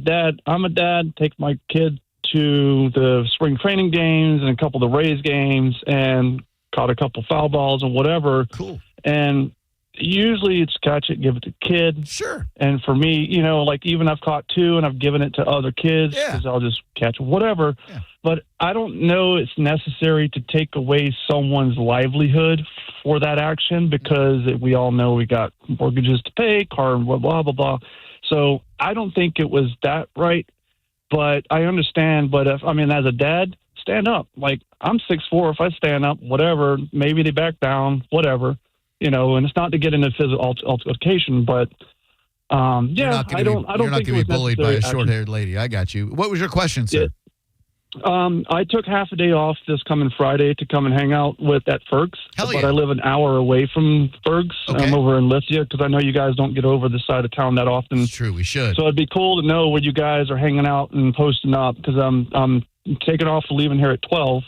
I'm a dad. Take my kid to the spring training games and a couple of the Rays games and caught a couple foul balls and whatever. Cool. And usually it's catch it, give it to kid. Sure. And for me, like even I've caught two and I've given it to other kids because I'll just catch whatever. Yeah. But I don't know it's necessary to take away someone's livelihood for that action because we all know we got mortgages to pay, car and blah, blah, blah, blah. So I don't think it was that right. But I understand. But as a dad, stand up. Like, I'm 6'4". If I stand up, whatever, maybe they back down, whatever, and it's not to get into physical altercation, but I don't You're not think going to be bullied by a necessary short-haired lady. I got you. What was your question, sir? Yeah. I took half a day off this coming Friday to come and hang out at Ferg's. Hell but yeah. I live an hour away from Ferg's. Okay. I'm over in Lithia because I know you guys don't get over this side of town that often. It's true. We should. So it'd be cool to know where you guys are hanging out and posting up because I'm taking off leaving here at 12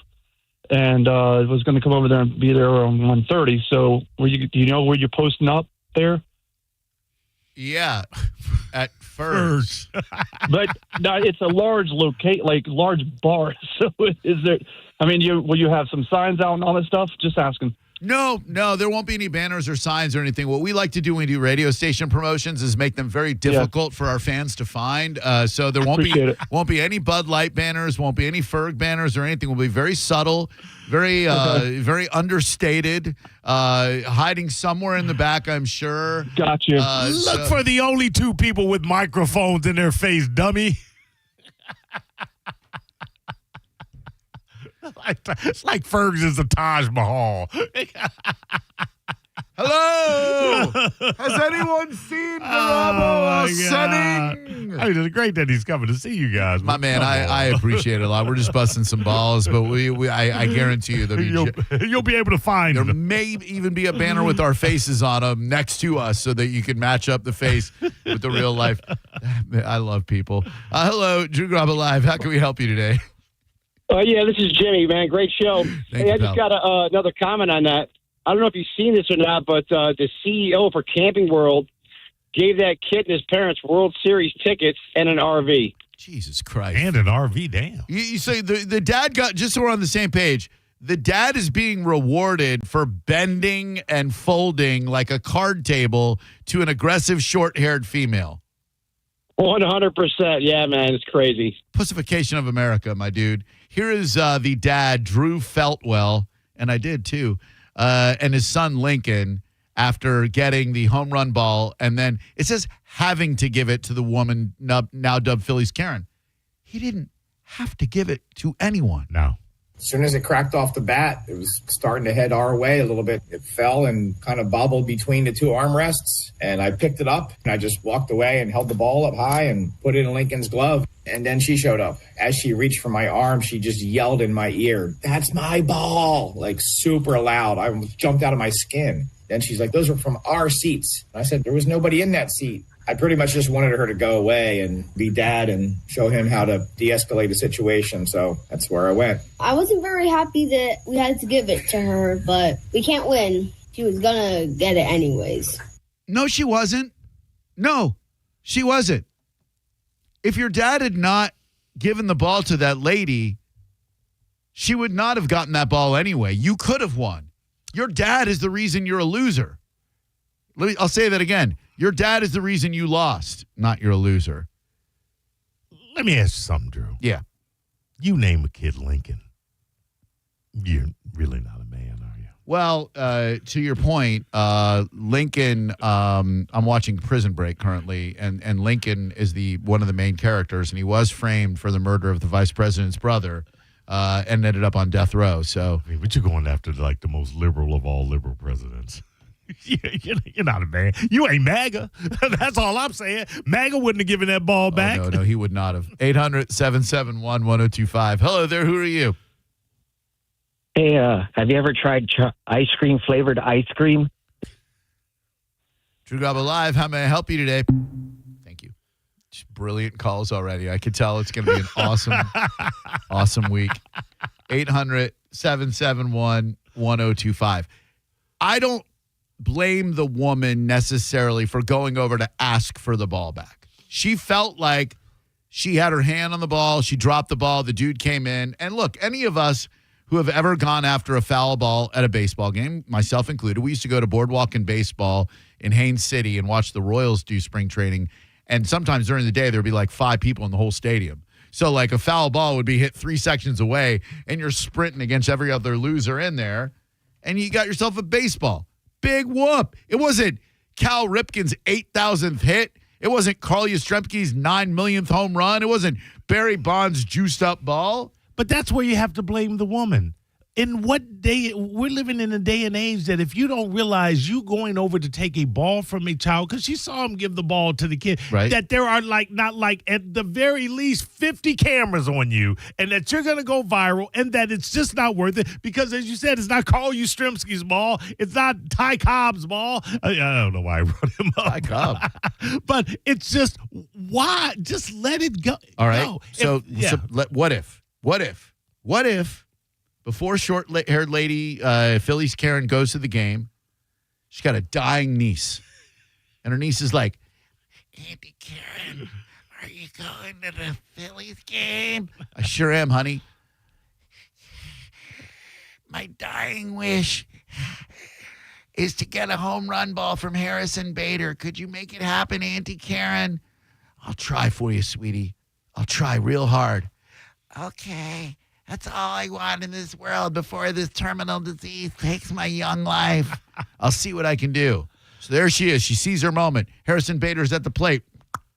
and I was going to come over there and be there around 1:30. So do you know where you're posting up there? Yeah, at Ferg's. But no, it's a large large bar. So is there? Will you have some signs out and all that stuff? Just asking. No, there won't be any banners or signs or anything. What we like to do when we do radio station promotions is make them very difficult for our fans to find. So there won't be any Bud Light banners, won't be any Ferg banners or anything. Will be very subtle, very very understated, hiding somewhere in the back, I'm sure. Got you. Look for the only two people with microphones in their face, dummy. It's like Ferg's is the Taj Mahal. Hello! Has anyone seen Garabo setting? It's great that he's coming to see you guys. My man, I appreciate it a lot. We're just busting some balls, but I guarantee you you'll be able to find there them. may even be a banner with our faces on them next to us so that you can match up the face with the real life. I love people. Hello, Drew Garabo Live. How can we help you today? Yeah, this is Jimmy, man. Great show. I just got another comment on that. I don't know if you've seen this or not, but the CEO for Camping World gave that kid and his parents World Series tickets and an RV. Jesus Christ. And an RV, damn. You say the dad got, just so we're on the same page, the dad is being rewarded for bending and folding like a card table to an aggressive short-haired female. 100%. Yeah, man. It's crazy. Pussification of America, my dude. Here is the dad, Drew Feltwell, and I did too, and his son, Lincoln, after getting the home run ball. And then it says having to give it to the woman now dubbed Philly's Karen. He didn't have to give it to anyone. No. As soon as it cracked off the bat, it was starting to head our way a little bit. It fell and kind of bobbled between the two armrests, and I picked it up, and I just walked away and held the ball up high and put it in Lincoln's glove. And then she showed up. As she reached for my arm, she just yelled in my ear, "That's my ball!" Like super loud. I jumped out of my skin. Then she's like, "Those were from our seats." And I said, "There was nobody in that seat." I pretty much just wanted her to go away and be dad and show him how to de-escalate the situation. So that's where I went. I wasn't very happy that we had to give it to her, but we can't win. She was going to get it anyways. No, she wasn't. No, she wasn't. If your dad had not given the ball to that lady, she would not have gotten that ball anyway. You could have won. Your dad is the reason you're a loser. I'll say that again. Your dad is the reason you lost, not you're a loser. Let me ask you something, Drew. Yeah. You name a kid Lincoln. You're really not a man, are you? Well, to your point, Lincoln, I'm watching Prison Break currently, and Lincoln is one of the main characters, and he was framed for the murder of the vice president's brother and ended up on death row. So, but you're going after like the most liberal of all liberal presidents. You're not a man. You ain't MAGA. That's all I'm saying. MAGA wouldn't have given that ball back. No, he would not have. 800-771-1025. Hello there. Who are you? Hey, have you ever tried ice cream flavored ice cream? Drew Garabo Live. How may I help you today? Thank you. Just brilliant calls already. I could tell it's going to be an awesome week. 800-771-1025. I don't blame the woman necessarily for going over to ask for the ball back. She felt like she had her hand on the ball. She dropped the ball. The dude came in. And look, any of us who have ever gone after a foul ball at a baseball game, myself included, we used to go to Boardwalk and Baseball in Haines City and watch the Royals do spring training. And sometimes during the day, there would be like 5 people in the whole stadium. So like a foul ball would be hit 3 sections away, and you're sprinting against every other loser in there, and you got yourself a baseball. Big whoop. It wasn't Cal Ripken's 8,000th hit. It wasn't Carl Yastrzemski's 9 millionth home run. It wasn't Barry Bonds' juiced up ball. But that's where you have to blame the woman. In what day we're living in a day and age that if you don't realize you going over to take a ball from a child, because she saw him give the ball to the kid, right, that there are not at the very least 50 cameras on you, and that you're going to go viral, and that it's just not worth it because, as you said, it's not Carl Yastrzemski's ball, it's not Ty Cobb's ball. I don't know why I brought him up. Ty Cobb. But it's just, why? Just let it go. All right. No. What if before short-haired lady Philly's Karen goes to the game, she's got a dying niece, and her niece is like, Auntie Karen, are you going to the Phillies game? I sure am, honey. My dying wish is to get a home run ball from Harrison Bader. Could you make it happen, Auntie Karen? I'll try for you, sweetie. I'll try real hard. Okay. That's all I want in this world before this terminal disease takes my young life. I'll see what I can do. So there she is. She sees her moment. Harrison Bader's at the plate.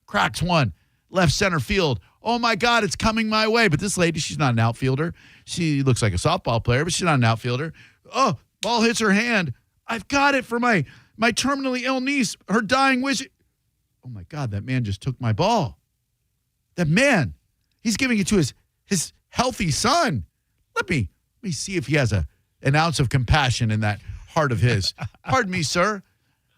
Cracks one. Left center field. Oh, my God, it's coming my way. But this lady, she's not an outfielder. She looks like a softball player, but she's not an outfielder. Oh, ball hits her hand. I've got it for my terminally ill niece. Her dying wish. Oh, my God, that man just took my ball. That man, he's giving it to his healthy son. Let me see if he has an ounce of compassion in that heart of his. Pardon me, sir.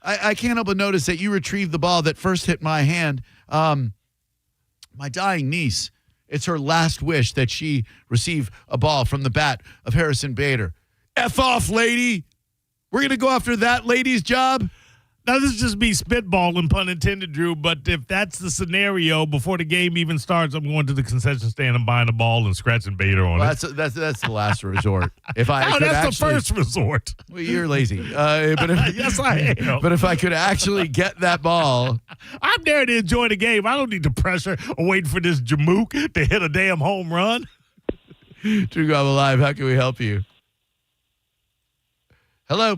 I can't help but notice that you retrieved the ball that first hit my hand. My dying niece, it's her last wish that she receive a ball from the bat of Harrison Bader. F off, lady. We're going to go after that lady's job. Now, this is just me spitballing, pun intended, Drew, but if that's the scenario, before the game even starts, I'm going to the concession stand and buying a ball and scratching Bader on it. That's the last resort. If I could that's the first resort. Well, you're lazy. Yes, I am. But if I could actually get that ball. I'm there to enjoy the game. I don't need the pressure of waiting for this Jamook to hit a damn home run. Drew Garabo Live, how can we help you? Hello.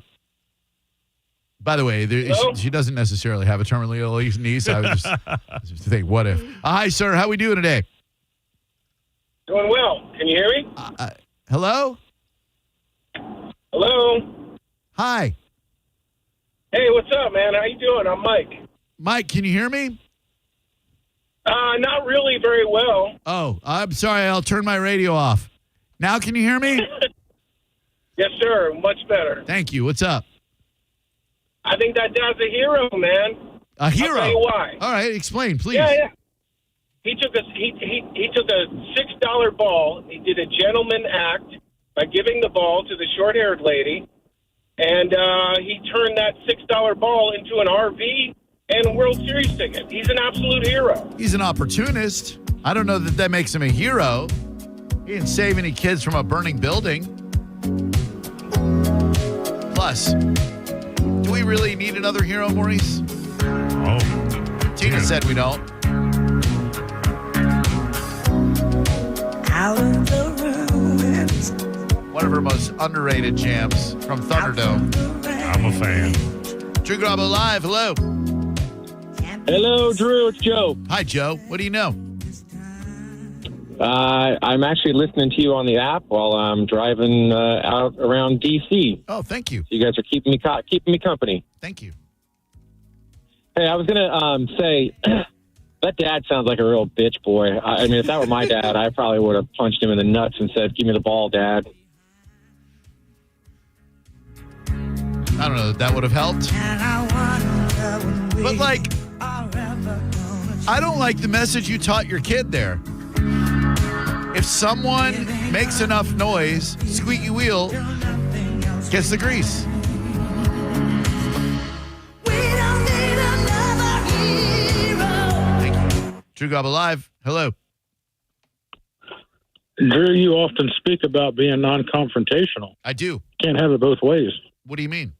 By the way, she doesn't necessarily have a terminally ill niece. I was just think, what if? Hi, sir. How we doing today? Doing well. Can you hear me? Hello? Hello? Hi. Hey, what's up, man? How you doing? I'm Mike. Mike, can you hear me? Not really very well. Oh, I'm sorry. I'll turn my radio off. Now can you hear me? Yes, sir. Much better. Thank you. What's up? I think that dad's a hero, man. A hero? I'll tell you why. All right, explain, please. Yeah. He took a $6 ball. He did a gentleman act by giving the ball to the short-haired lady, and he turned that $6 ball into an RV and a World Series ticket. He's an absolute hero. He's an opportunist. I don't know that makes him a hero. He didn't save any kids from a burning building. Plus, do we really need another hero, Maurice? Oh. Tina said we don't. Out of the ruins. One of her most underrated jams from Thunderdome. I'm a fan. Drew Garabo Live. Hello. Hello, Drew. It's Joe. Hi, Joe. What do you know? I'm actually listening to you on the app while I'm driving out around D.C. Oh, thank you. You guys are keeping me company. Thank you. Hey, I was gonna say that dad sounds like a real bitch boy. I mean, if that were my dad, I probably would have punched him in the nuts and said, "Give me the ball, Dad." I don't know that would have helped. But, like, I don't like the message you taught your kid there. If someone makes enough noise, squeaky wheel gets the grease. Thank you. Drew Garabo Live. Hello. Drew, you often speak about being non-confrontational. I do. Can't have it both ways. What do you mean?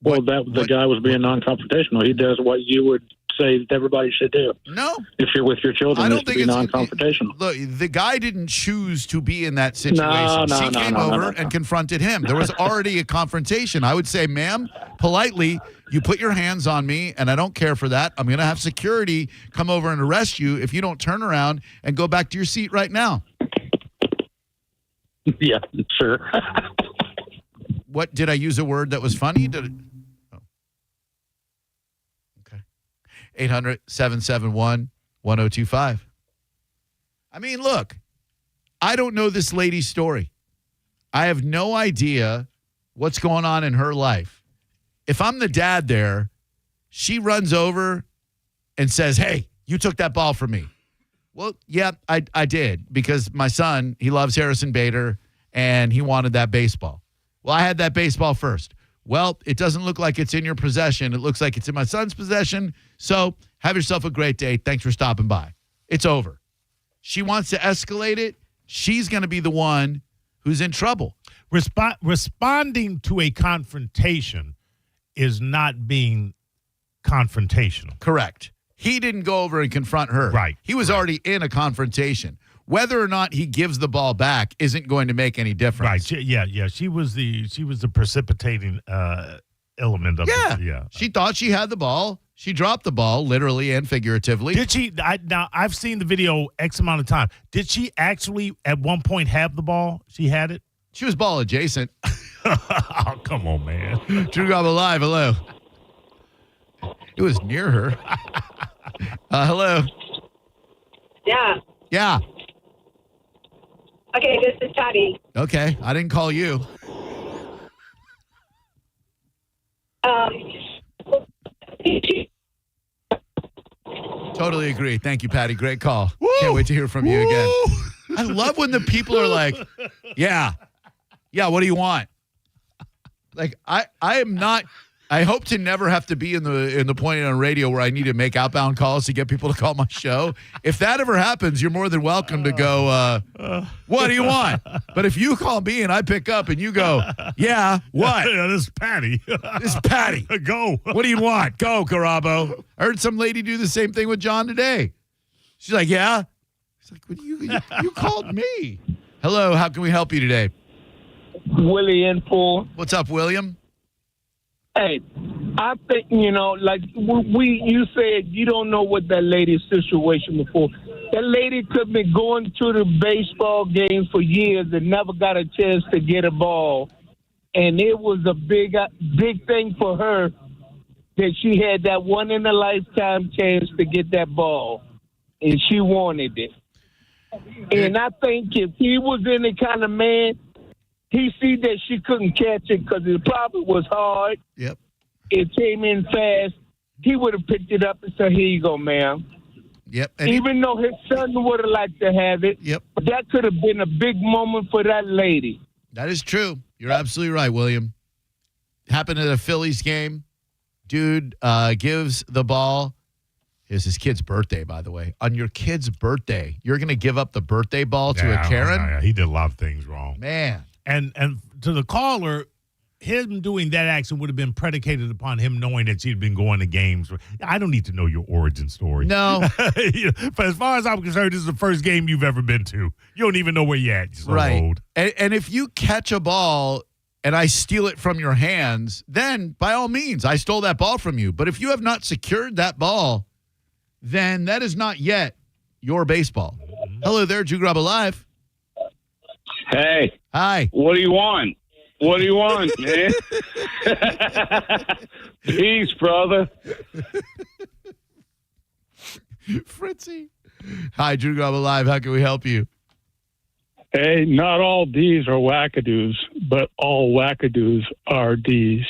Well, the guy was being non-confrontational. He does what you would say that everybody should do. No. If you're with your children, I don't is to think be it's non-confrontational. Look, the guy didn't choose to be in that situation. She came over and confronted him. There was already a confrontation. I would say, ma'am, politely, you put your hands on me, and I don't care for that. I'm going to have security come over and arrest you if you don't turn around and go back to your seat right now. Yeah, sure. What, did I use a word that was funny? Did it? 800-771-1025. I mean, look, I don't know this lady's story. I have no idea what's going on in her life. If I'm the dad there, she runs over and says, hey, you took that ball from me. Well, yeah, I did, because my son, he loves Harrison Bader, and he wanted that baseball. Well, I had that baseball first. Well, it doesn't look like it's in your possession. It looks like it's in my son's possession. So have yourself a great day. Thanks for stopping by. It's over. She wants to escalate it. She's going to be the one who's in trouble. Responding to a confrontation is not being confrontational. Correct. He didn't go over and confront her. Right. He was already in a confrontation. Whether or not he gives the ball back isn't going to make any difference. Right. Yeah. She was the precipitating element of it. Yeah. She thought she had the ball. She dropped the ball, literally and figuratively. Did she? Now, I've seen the video X amount of time. Did she actually at one point have the ball? She had it? She was ball adjacent. Oh, come on, man. Drew Garabo Live. Hello. It was near her. Hello. Yeah. Yeah. Okay, this is Patty. Okay, I didn't call you. Totally agree. Thank you, Patty. Great call. Woo! Can't wait to hear from you again. I love when the people are like, yeah, what do you want? Like, I am not... I hope to never have to be in the point on radio where I need to make outbound calls to get people to call my show. If that ever happens, you're more than welcome to go, what do you want? But if you call me and I pick up and you go, yeah, what? Yeah, this is Patty. This is Patty. Go. What do you want? Go, Garabo. I heard some lady do the same thing with John today. She's like, yeah. He's like, well, you called me. Hello, how can we help you today? Willie in Pool. What's up, William? Hey, I think, like you said, you don't know what that lady's situation before. That lady could have been going to the baseball games for years and never got a chance to get a ball. And it was a big thing for her that she had that one in a lifetime chance to get that ball. And she wanted it. And I think if he was any kind of man, he see that she couldn't catch it because it probably was hard. Yep. It came in fast. He would have picked it up and said, here you go, ma'am. Yep. Even though his son would have liked to have it. Yep. But that could have been a big moment for that lady. That is true. You're absolutely right, William. Happened at a Phillies game. Dude gives the ball. It's his kid's birthday, by the way. On your kid's birthday, you're going to give up the birthday ball to a Karen? Yeah, he did a lot of things wrong. Man. And to the caller, him doing that action would have been predicated upon him knowing that she'd been going to games. I don't need to know your origin story. No. But as far as I'm concerned, this is the first game you've ever been to. You don't even know where you're at. You're so old. And if you catch a ball and I steal it from your hands, then by all means, I stole that ball from you. But if you have not secured that ball, then that is not yet your baseball. Hello there, Drew Garabo Live. Hey. Hi. What do you want? What do you want, man? Peace, brother. Fritzy. Hi, Drew Garabo Live. How can we help you? Hey, not all D's are wackadoos, but all wackadoos are D's.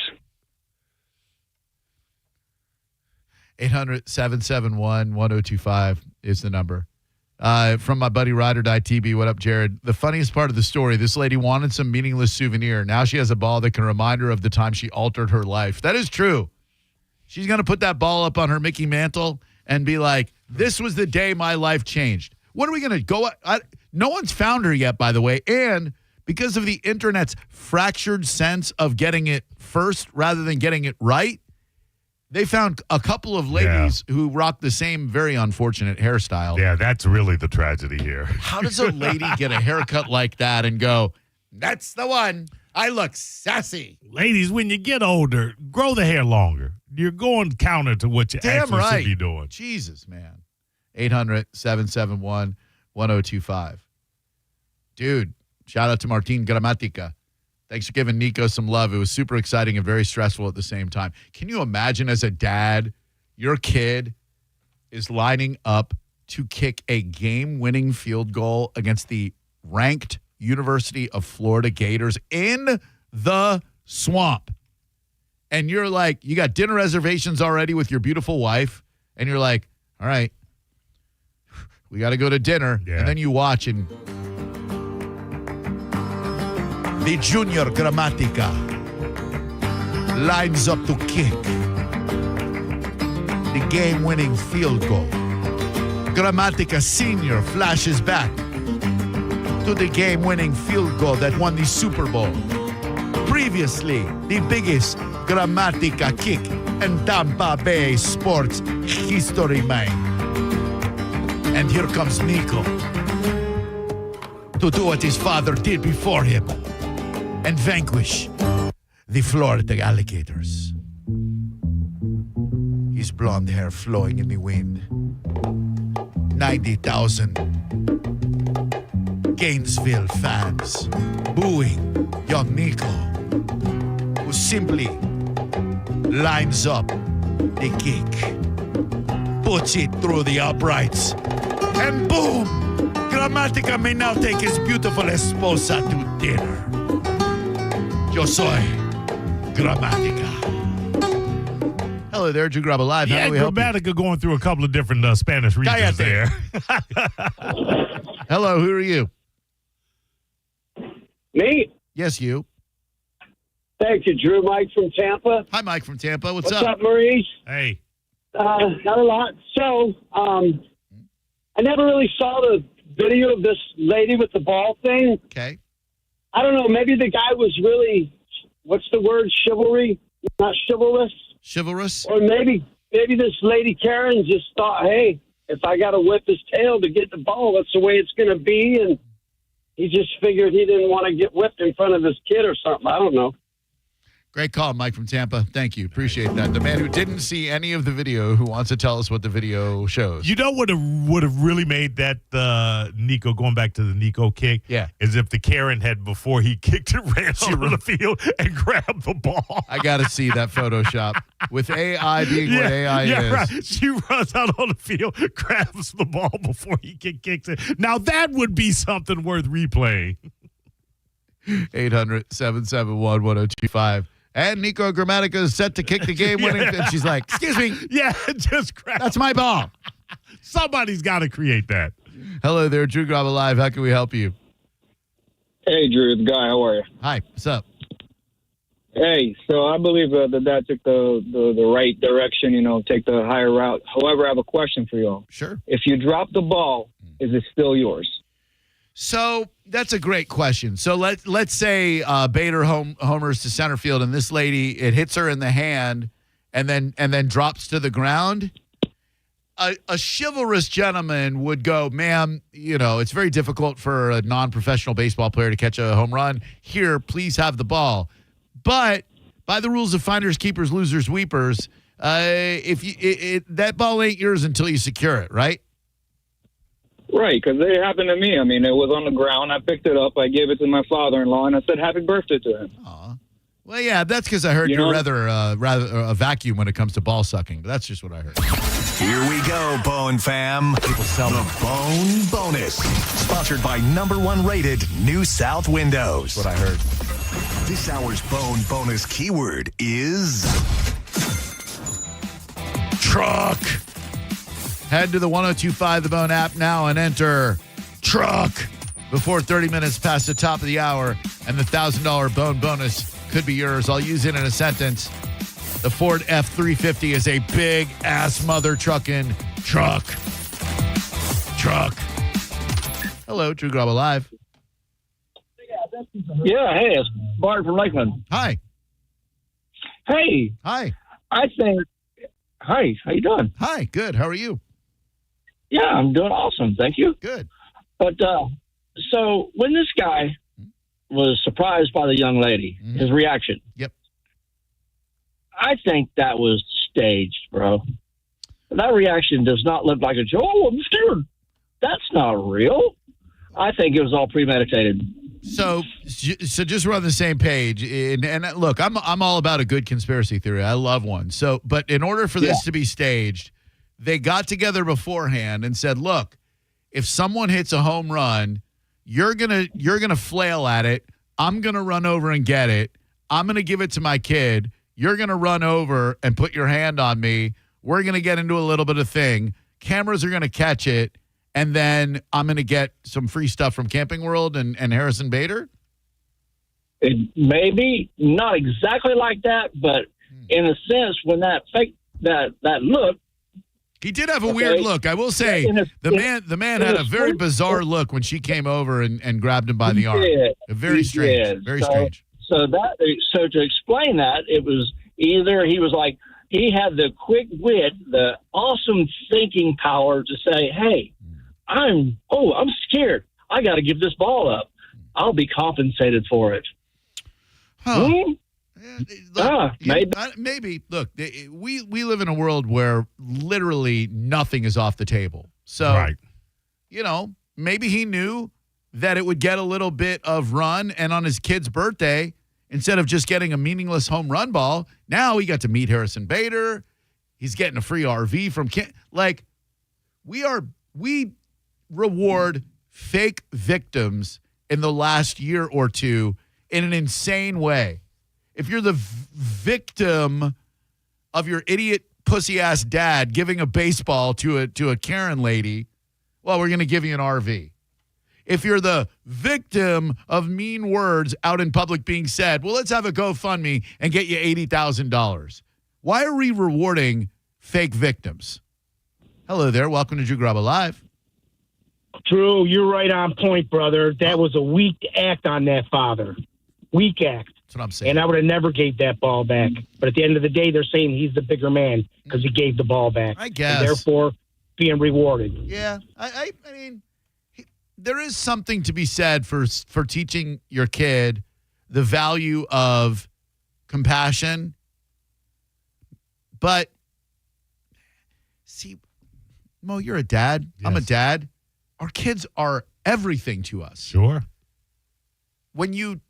800-771-1025 is the number. From my buddy Ride or Die TB. What up, Jared? The funniest part of the story, this lady wanted some meaningless souvenir. Now she has a ball that can remind her of the time she altered her life. That is true. She's going to put that ball up on her Mickey mantle and be like, this was the day my life changed. When are we going to go? No one's found her yet, by the way. And because of the internet's fractured sense of getting it first rather than getting it right, they found a couple of ladies who rock the same very unfortunate hairstyle. Yeah, that's really the tragedy here. How does a lady get a haircut like that and go, that's the one? I look sassy. Ladies, when you get older, grow the hair longer. You're going counter to what you actually should be doing. Jesus, man. 800-771-1025. Dude, shout out to Martin Gramatica. Thanks for giving Nico some love. It was super exciting and very stressful at the same time. Can you imagine as a dad, your kid is lining up to kick a game-winning field goal against the ranked University of Florida Gators in the swamp? And you're like, you got dinner reservations already with your beautiful wife, and you're like, all right, we got to go to dinner. Yeah. And then you watch and the junior Gramatica lines up to kick the game-winning field goal. Gramatica Sr. flashes back to the game-winning field goal that won the Super Bowl. Previously, the biggest Gramatica kick in Tampa Bay sports history, man. And here comes Nico to do what his father did before him and vanquish the Florida alligators. His blonde hair flowing in the wind. 90,000 Gainesville fans booing young Nico, who simply lines up the kick, puts it through the uprights, and boom! Gramatica may now take his beautiful esposa to dinner. Yo soy Gramatica. Hello there, Drew Garabo Live. How Yeah, do we help you? Gramatica going through a couple of different Spanish regions there. Hello, who are you? Me? Yes, you. Thank you, Drew. Mike from Tampa. Hi, Mike from Tampa. What's What's up? up, Maurice? Hey. Not a lot. So, I never really saw the video of this lady with the ball thing. Okay. I don't know. Maybe the guy was really, what's the word? Chivalry? Not chivalrous? Chivalrous? Or maybe this lady Karen just thought, hey, if I got to whip his tail to get the ball, that's the way it's going to be. And he just figured he didn't want to get whipped in front of his kid or something. I don't know. Great call, Mike from Tampa. Thank you. Appreciate that. The man who didn't see any of the video who wants to tell us what the video shows. You know what would have really made that Nico, going back to the Nico kick? Yeah. Is if the Karen had, before he kicked it, ran onto the field and grabbed the ball. I got to see that Photoshop. With AI being what AI is. Right. She runs out on the field, grabs the ball before he kicks it. Now that would be something worth replaying. 800-771-1025. And Nico Gramatica is set to kick the game-winning. And she's like, excuse me. Yeah, just grab. That's my ball. Somebody's got to create that. Hello there, Drew Garabo Live. How can we help you? Hey, Drew, the guy. How are you? Hi. What's up? Hey, so I believe that took the right direction, take the higher route. However, I have a question for you all. Sure. If you drop the ball, is it still yours? So that's a great question. So let's say Bader homers to center field, and this lady, it hits her in the hand, and then drops to the ground. A chivalrous gentleman would go, ma'am, it's very difficult for a non-professional baseball player to catch a home run. Here, please have the ball. But by the rules of finders, keepers, losers, weepers, that ball ain't yours until you secure it, right? Right, because it happened to me. I mean, it was on the ground. I picked it up. I gave it to my father-in-law, and I said, happy birthday to him. Well, yeah, that's because I heard you're rather a vacuum when it comes to ball sucking. But that's just what I heard. Here we go, Bone fam. People sell the Bone Bonus. Sponsored by #1 rated New South Windows. That's what I heard. This hour's Bone Bonus keyword is truck. Head to the 102.5 The Bone app now and enter truck before 30 minutes past the top of the hour, and the $1,000 Bone Bonus could be yours. I'll use it in a sentence. The Ford F-350 is a big-ass mother trucking truck. Truck. Hello, Drew Garabo Live. Yeah, hey, it's Bart from Lakeland. Hi. Hey. Hi. Hi, how you doing? Hi, good. How are you? Yeah, I'm doing awesome. Thank you. Good. But so when this guy was surprised by the young lady, his reaction. Yep. I think that was staged, bro. That reaction does not look like a joke. Oh, I'm scared. That's not real. I think it was all premeditated. So just we're on the same page. And look, I'm all about a good conspiracy theory. I love one. So, but in order for this to be staged, they got together beforehand and said, look, if someone hits a home run, you're gonna flail at it. I'm gonna run over and get it. I'm gonna give it to my kid. You're gonna run over and put your hand on me. We're gonna get into a little bit of thing. Cameras are gonna catch it, and then I'm gonna get some free stuff from Camping World and Harrison Bader. It maybe not exactly like that, but in a sense, when that look. He did have a weird look. I will say the man had a very bizarre look when she came over and grabbed him by the arm. Very strange. Very strange. So to explain that, it was either he was like, he had the quick wit, the awesome thinking power to say, hey, I'm scared. I got to give this ball up. I'll be compensated for it. Huh. Look, maybe. Look, we live in a world where literally nothing is off the table. So, maybe he knew that it would get a little bit of run, and on his kid's birthday, instead of just getting a meaningless home run ball, now he got to meet Harrison Bader. He's getting a free RV from we reward fake victims in the last year or two in an insane way. If you're the victim of your idiot pussy-ass dad giving a baseball to a Karen lady, well, we're going to give you an RV. If you're the victim of mean words out in public being said, well, let's have a GoFundMe and get you $80,000. Why are we rewarding fake victims? Hello there. Welcome to Drew Garabo Live. Drew, you're right on point, brother. That was a weak act on that father. Weak act. That's what I'm saying. And I would have never gave that ball back. But at the end of the day, they're saying he's the bigger man because he gave the ball back. I guess. And therefore, being rewarded. Yeah. I mean, there is something to be said for teaching your kid the value of compassion. But, see, Mo, you're a dad. Yes. I'm a dad. Our kids are everything to us. Sure. When you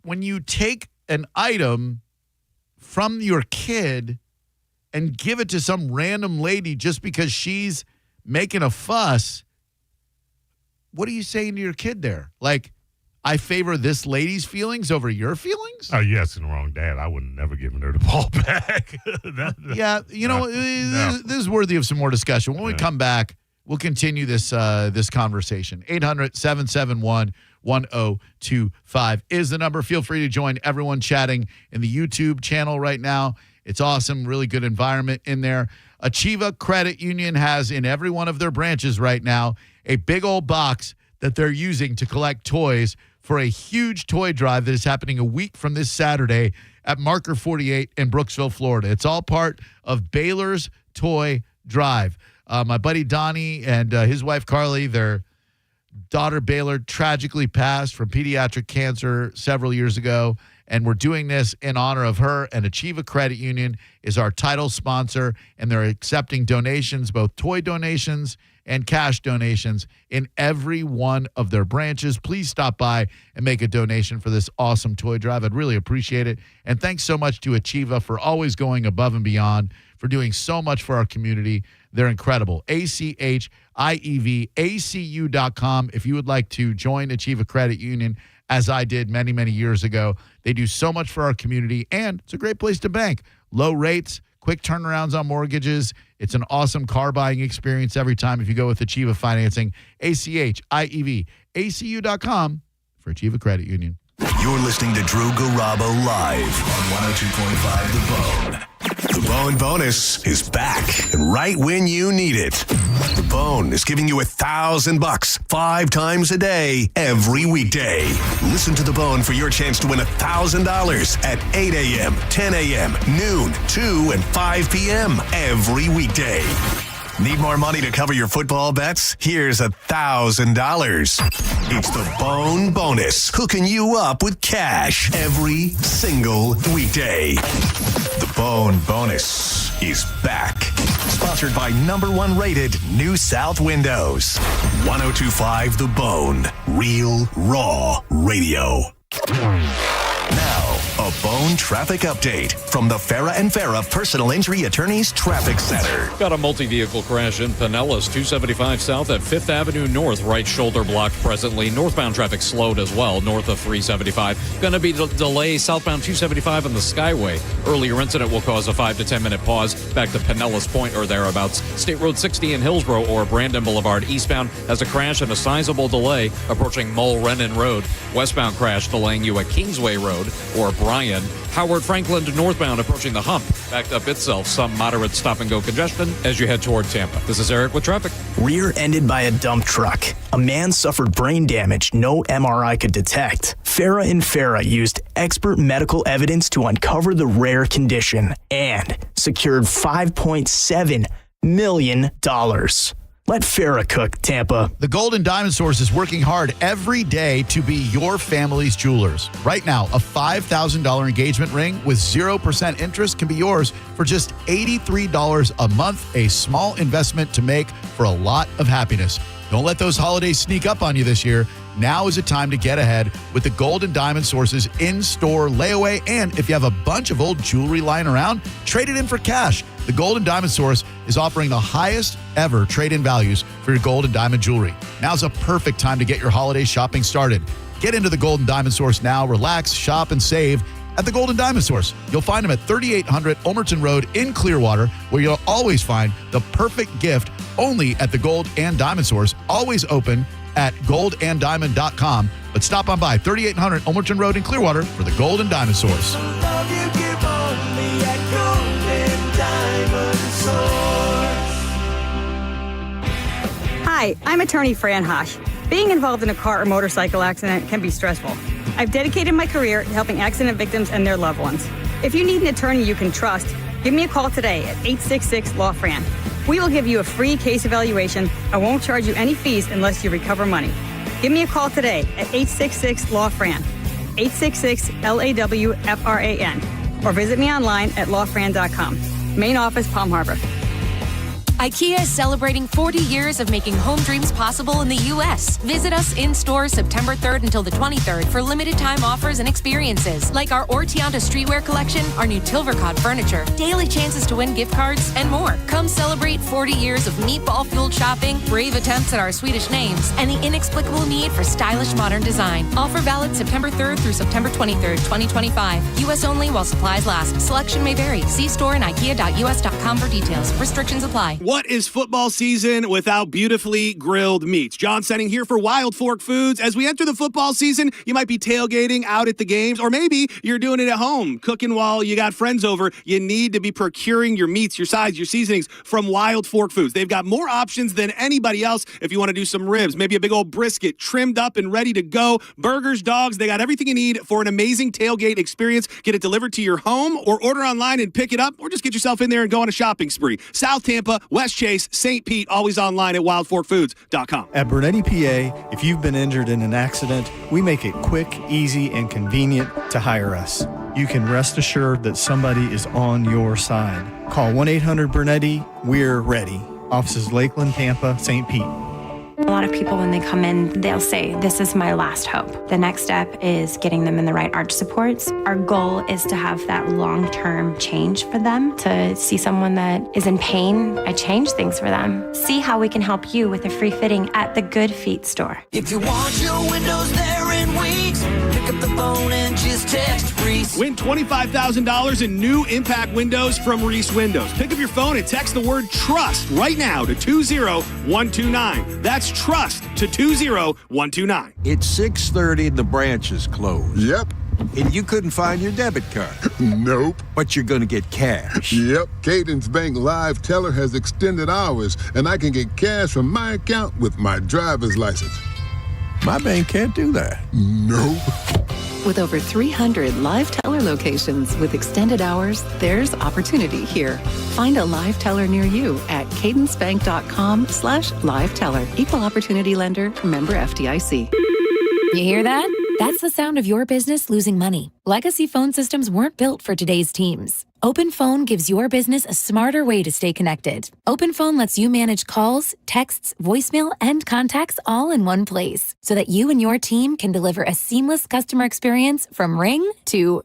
take an item from your kid and give it to some random lady just because she's making a fuss, what are you saying to your kid there? Like, I favor this lady's feelings over your feelings? Oh, yes, and the wrong dad. I would never given her the ball back. Yeah, this is worthy of some more discussion. When we come back, we'll continue this conversation. 800-771-1025 is the number. Feel free to join everyone chatting in the YouTube channel right now. It's awesome, really good environment in there. Achieva Credit Union has in every one of their branches right now a big old box that they're using to collect toys for a huge toy drive that is happening a week from this Saturday at Marker 48 in Brooksville, Florida. It's all part of Baylor's Toy Drive. My buddy Donnie and his wife Carly, their daughter Baylor tragically passed from pediatric cancer several years ago, and we're doing this in honor of her. And Achieva Credit Union is our title sponsor, and they're accepting donations, both toy donations and cash donations, in every one of their branches. Please stop by and make a donation for this awesome toy drive. I'd really appreciate it. And thanks so much to Achieva for always going above and beyond, for doing so much for our community. They're incredible. ACHIEVACU.com if you would like to join Achieva Credit Union, as I did many, many years ago. They do so much for our community, and it's a great place to bank. Low rates, quick turnarounds on mortgages. It's an awesome car buying experience every time if you go with Achieva Financing. ACHIEVACU.com for Achieva Credit Union. You're listening to Drew Garabo live on 102.5 The Bone. The Bone Bonus is back, and right when you need it. The Bone is giving you $1,000 5 times a day, every weekday. Listen to The Bone for your chance to win $1,000 at 8 a.m., 10 a.m., noon, 2, and 5 p.m. every weekday. Need more money to cover your football bets? Here's $1,000. It's the Bone Bonus, hooking you up with cash every single weekday. The Bone Bonus is back. Sponsored by #1 rated New South Windows. 102.5 The Bone. Real, raw radio. Now, a Bone traffic update from the Farah and Farah Personal Injury Attorneys Traffic Center. Got a multi-vehicle crash in Pinellas, 275 south at 5th Avenue North. Right shoulder blocked presently. Northbound traffic slowed as well, north of 375. Going to be delay southbound 275 on the Skyway. Earlier incident will cause a 5 to 10 minute pause back to Pinellas Point or thereabouts. State Road 60 in Hillsborough or Brandon Boulevard eastbound has a crash and a sizable delay approaching Mulrennan Road. Westbound crash delaying you at Kingsway Road or Bryan. Howard Franklin to northbound approaching the hump. Backed up itself. Some moderate stop-and-go congestion as you head toward Tampa. This is Eric with traffic. Rear-ended by a dump truck. A man suffered brain damage no MRI could detect. Farah and Farah used expert medical evidence to uncover the rare condition and secured $5.7 million. Let Farah cook, Tampa. The Golden Diamond Source is working hard every day to be your family's jewelers. Right now, a $5,000 engagement ring with 0% interest can be yours for just $83 a month, a small investment to make for a lot of happiness. Don't let those holidays sneak up on you this year. Now is the time to get ahead with the Golden Diamond Source's in-store layaway. And if you have a bunch of old jewelry lying around, trade it in for cash. The Golden Diamond Source is offering the highest ever trade-in values for your gold and diamond jewelry. Now's a perfect time to get your holiday shopping started. Get into the Golden Diamond Source now. Relax, shop, and save at the Golden Diamond Source. You'll find them at 3800 Ulmerton Road in Clearwater, where you'll always find the perfect gift only at the Gold and Diamond Source. Always open at goldanddiamond.com. But stop on by 3800 Ulmerton Road in Clearwater for the Gold and Diamond Source. Hi, I'm attorney Fran Hosh. Being involved in a car or motorcycle accident can be stressful. I've dedicated my career to helping accident victims and their loved ones. If you need an attorney you can trust, give me a call today at 866-LAW-FRAN. We will give you a free case evaluation and won't charge you any fees unless you recover money. Give me a call today at 866-LAW-FRAN, 866-LAWFRAN, or visit me online at lawfran.com. Main office, Palm Harbor. IKEA is celebrating 40 years of making home dreams possible in the U.S. Visit us in-store September 3rd until the 23rd for limited-time offers and experiences, like our Ortianta streetwear collection, our new Tilvercott furniture, daily chances to win gift cards, and more. Come celebrate 40 years of meatball-fueled shopping, brave attempts at our Swedish names, and the inexplicable need for stylish modern design. Offer valid September 3rd through September 23rd, 2025. U.S. only while supplies last. Selection may vary. See store and ikea.us.com for details. Restrictions apply. What is football season without beautifully grilled meats? John Senning here for Wild Fork Foods. As we enter the football season, you might be tailgating out at the games, or maybe you're doing it at home, cooking while you got friends over. You need to be procuring your meats, your sides, your seasonings from Wild Fork Foods. They've got more options than anybody else if you want to do some ribs, maybe a big old brisket trimmed up and ready to go. Burgers, dogs, they got everything you need for an amazing tailgate experience. Get it delivered to your home or order online and pick it up, or just get yourself in there and go on a shopping spree. South Tampa, West Chase, St. Pete, always online at wildforkfoods.com. At Brunetti, PA, if you've been injured in an accident, we make it quick, easy, and convenient to hire us. You can rest assured that somebody is on your side. Call 1-800-BRUNETTI. We're ready. Offices Lakeland, Tampa, St. Pete. A lot of people, when they come in, they'll say, this is my last hope. The next step is getting them in the right arch supports. Our goal is to have that long-term change for them, to see someone that is in pain. I change things for them. See how we can help you with a free fitting at the Good Feet store. If you want your windows there in weeks, pick up the phone and just text Reese. Win $25,000 in new impact windows from Reese Windows. Pick up your phone and text the word TRUST right now to 20129. That's TRUST to 20129. It's 6:30 and the branch is closed. Yep. And you couldn't find your debit card. Nope. But you're going to get cash. Yep. Cadence Bank Live Teller has extended hours, and I can get cash from my account with my driver's license. My bank can't do that. Nope. With over 300 Live Teller locations with extended hours, there's opportunity here. Find a Live Teller near you at cadencebank.com/Live Teller. Equal opportunity lender, member FDIC. You hear that? That's the sound of your business losing money. Legacy phone systems weren't built for today's teams. OpenPhone gives your business a smarter way to stay connected. OpenPhone lets you manage calls, texts, voicemail, and contacts all in one place so that you and your team can deliver a seamless customer experience from ring to...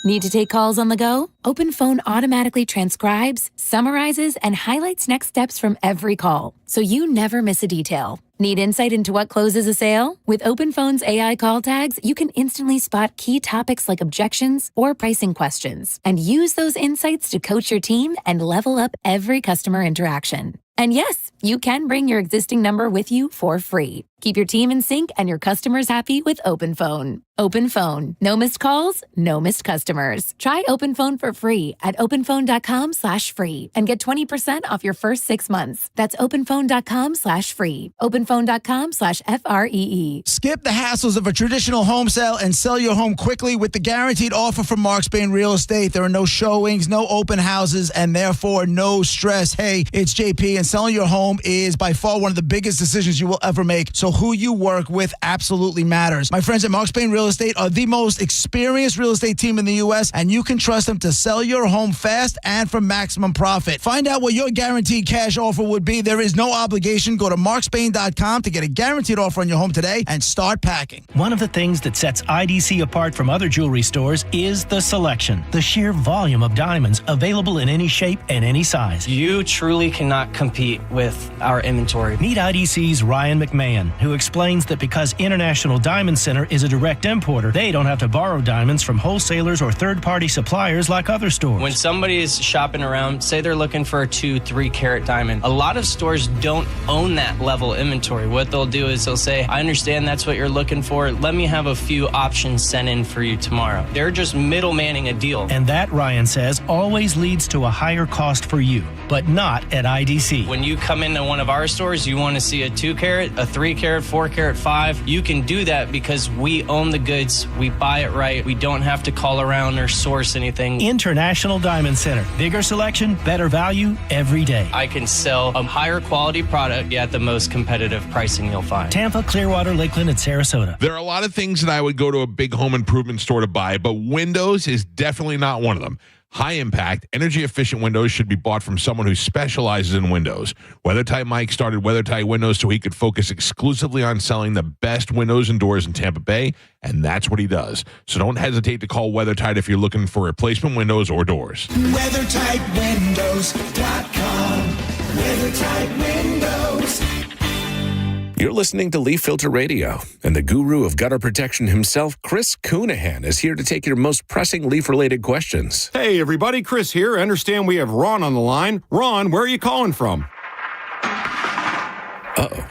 Need to take calls on the go? OpenPhone automatically transcribes, summarizes, and highlights next steps from every call, so you never miss a detail. Need insight into what closes a sale? With OpenPhone's AI call tags, you can instantly spot key topics like objections or pricing questions, and use those insights to coach your team and level up every customer interaction. And yes, you can bring your existing number with you for free. Keep your team in sync and your customers happy with OpenPhone. OpenPhone. No missed calls, no missed customers. Try OpenPhone for free at openphone.com/free and get 20% off your first 6 months. That's openphone.com/free. openphone.com/FREE. Skip the hassles of a traditional home sale and sell your home quickly with the guaranteed offer from Mark Spain Real Estate. There are no showings, no open houses, and therefore no stress. Hey, it's JP, and selling your home is by far one of the biggest decisions you will ever make. So who you work with absolutely matters. My friends at Mark Spain Real Estate are the most experienced real estate team in the U.S., and you can trust them to sell your home fast and for maximum profit. Find out what your guaranteed cash offer would be. There is no obligation. Go to markspain.com to get a guaranteed offer on your home today and start packing. One of the things that sets IDC apart from other jewelry stores is the selection, the sheer volume of diamonds available in any shape and any size. You truly cannot compete with our inventory. Meet IDC's Ryan McMahon, who explains that because International Diamond Center is a direct importer, they don't have to borrow diamonds from wholesalers or third-party suppliers like other stores. When somebody is shopping around, say they're looking for a 2-3 carat diamond, a lot of stores don't own that level inventory. What they'll do is they'll say, I understand that's what you're looking for. Let me have a few options sent in for you tomorrow. They're just middlemaning a deal. And that, Ryan says, always leads to a higher cost for you, but not at IDC. When you come into one of our stores, you want to see a 2 carat, a 3 carat, 4 carat, 5. You can do that because we own the goods. We buy it right. We don't have to call around or source anything. International Diamond Center. Bigger selection, better value every day. I can sell a higher quality product at the most competitive pricing you'll find. Tampa, Clearwater, Lakeland, and Sarasota. There are a lot of things that I would go to a big home improvement store to buy, but windows is definitely not one of them. High impact, energy efficient windows should be bought from someone who specializes in windows. WeatherTight Mike started WeatherTight Windows so he could focus exclusively on selling the best windows and doors in Tampa Bay, and that's what he does. So don't hesitate to call WeatherTight if you're looking for replacement windows or doors. WeatherTightWindows.com. WeatherTight Windows. You're listening to Leaf Filter Radio, and the guru of gutter protection himself, Chris Coonahan, is here to take your most pressing leaf-related questions. Hey, everybody, Chris here. I understand we have Ron on the line. Ron, where are you calling from? Uh-oh.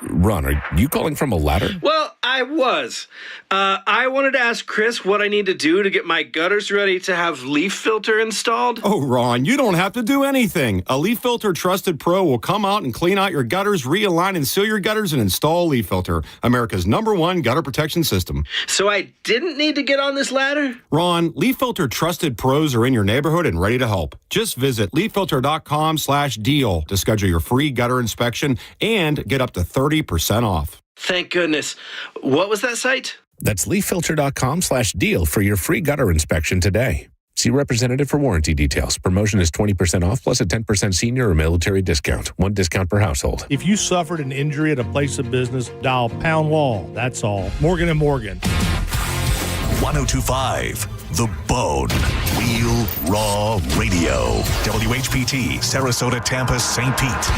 Ron, are you calling from a ladder? Well, I was. I wanted to ask Chris what I need to do to get my gutters ready to have Leaf Filter installed. Oh, Ron, you don't have to do anything. A Leaf Filter Trusted Pro will come out and clean out your gutters, realign and seal your gutters, and install Leaf Filter, America's #1 gutter protection system. So I didn't need to get on this ladder? Ron, Leaf Filter Trusted Pros are in your neighborhood and ready to help. Just visit leaffilter.com/deal to schedule your free gutter inspection and get up to 30% off. Thank goodness. What was that site? That's leaffilter.com/deal for your free gutter inspection today. See representative for warranty details. Promotion is 20% off plus a 10% senior or military discount. One discount per household. If you suffered an injury at a place of business, dial pound wall. That's all. Morgan & Morgan. 1025 The Bone. Real Raw Radio. WHPT, Sarasota, Tampa, St. Pete.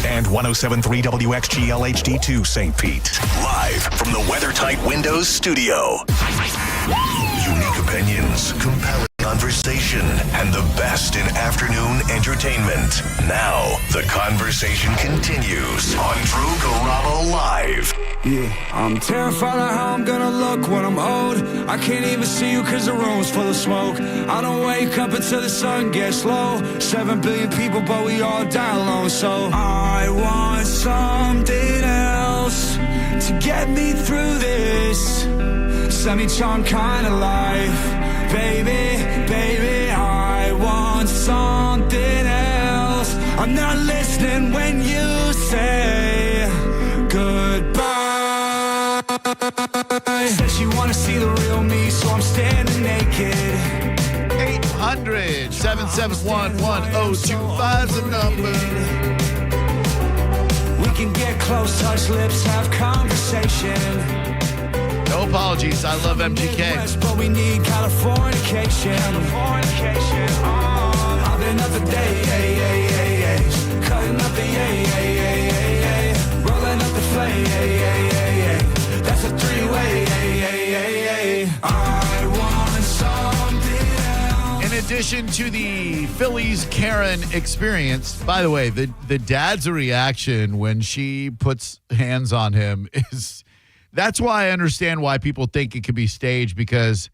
And 107.3 WXGL HD2 St. Pete. Live from the WeatherTight Windows studio. Unique opinions, compelling conversation, and the best in afternoon entertainment. Now, the conversation continues on Drew Garabo Live. Yeah, I'm terrified of how I'm gonna look when I'm old. I can't even see you cause the room's full of smoke. I don't wake up until the sun gets low. 7 billion people, but we all die alone. So I want something else to get me through this semi-charmed kind of life. Baby, baby, I want something else. I'm not listening when you say goodbye. Says she wanna see the real me, so I'm standing naked. 800-771-1025 is the number. We can get close, touch lips, have conversation. No apologies. I love MGK. But we need Californication. I've been up the day, cutting up the rolling up the flame, that's a three-way, I want something else. In addition to the Phillies Karen experience, by the way, the dad's reaction when she puts hands on him is... That's why I understand why people think it could be staged, because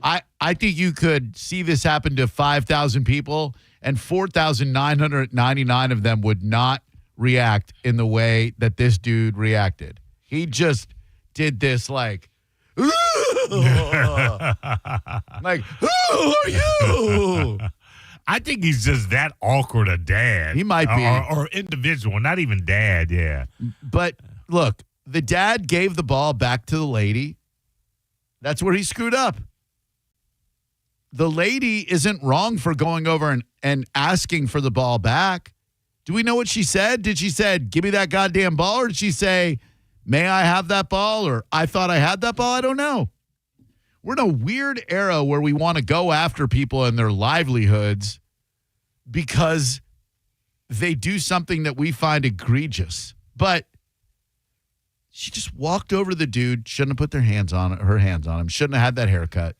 I think you could see this happen to 5,000 people and 4,999 of them would not react in the way that this dude reacted. He just did this like, like, who are you? I think he's just that awkward a dad. He might be. Or individual, not even dad, yeah. But look, the dad gave the ball back to the lady. That's where he screwed up. The lady isn't wrong for going over and asking for the ball back. Do we know what she said? Did she say, give me that goddamn ball? Or did she say, may I have that ball? Or I thought I had that ball? I don't know. We're in a weird era where we want to go after people and their livelihoods because they do something that we find egregious. But she just walked over to the dude, shouldn't have put her hands on him, shouldn't have had that haircut.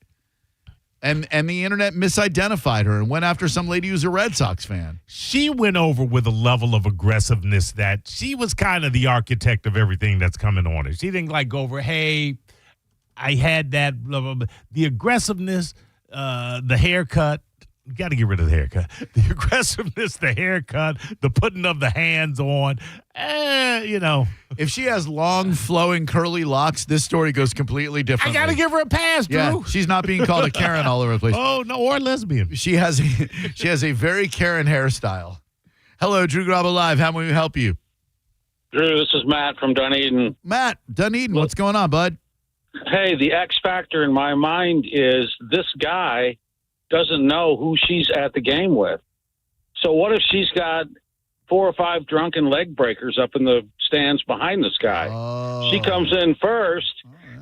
And the internet misidentified her and went after some lady who's a Red Sox fan. She went over with a level of aggressiveness that she was kind of the architect of everything that's coming on her. She didn't like go over, hey, I had that, blah, blah, blah. The aggressiveness, the haircut. You got to get rid of the haircut. The aggressiveness, the haircut, the putting of the hands on. If she has long, flowing, curly locks, this story goes completely differently. I got to give her a pass, Drew. Yeah, she's not being called a Karen all over the place. Oh, no, or a lesbian. She has a very Karen hairstyle. Hello, Drew Garabo Live. How may we help you? Drew, this is Matt from Dunedin. Matt, Dunedin, what's going on, bud? Hey, the X factor in my mind is this guy doesn't know who she's at the game with. So what if she's got 4 or 5 drunken leg breakers up in the stands behind this guy? She comes in first.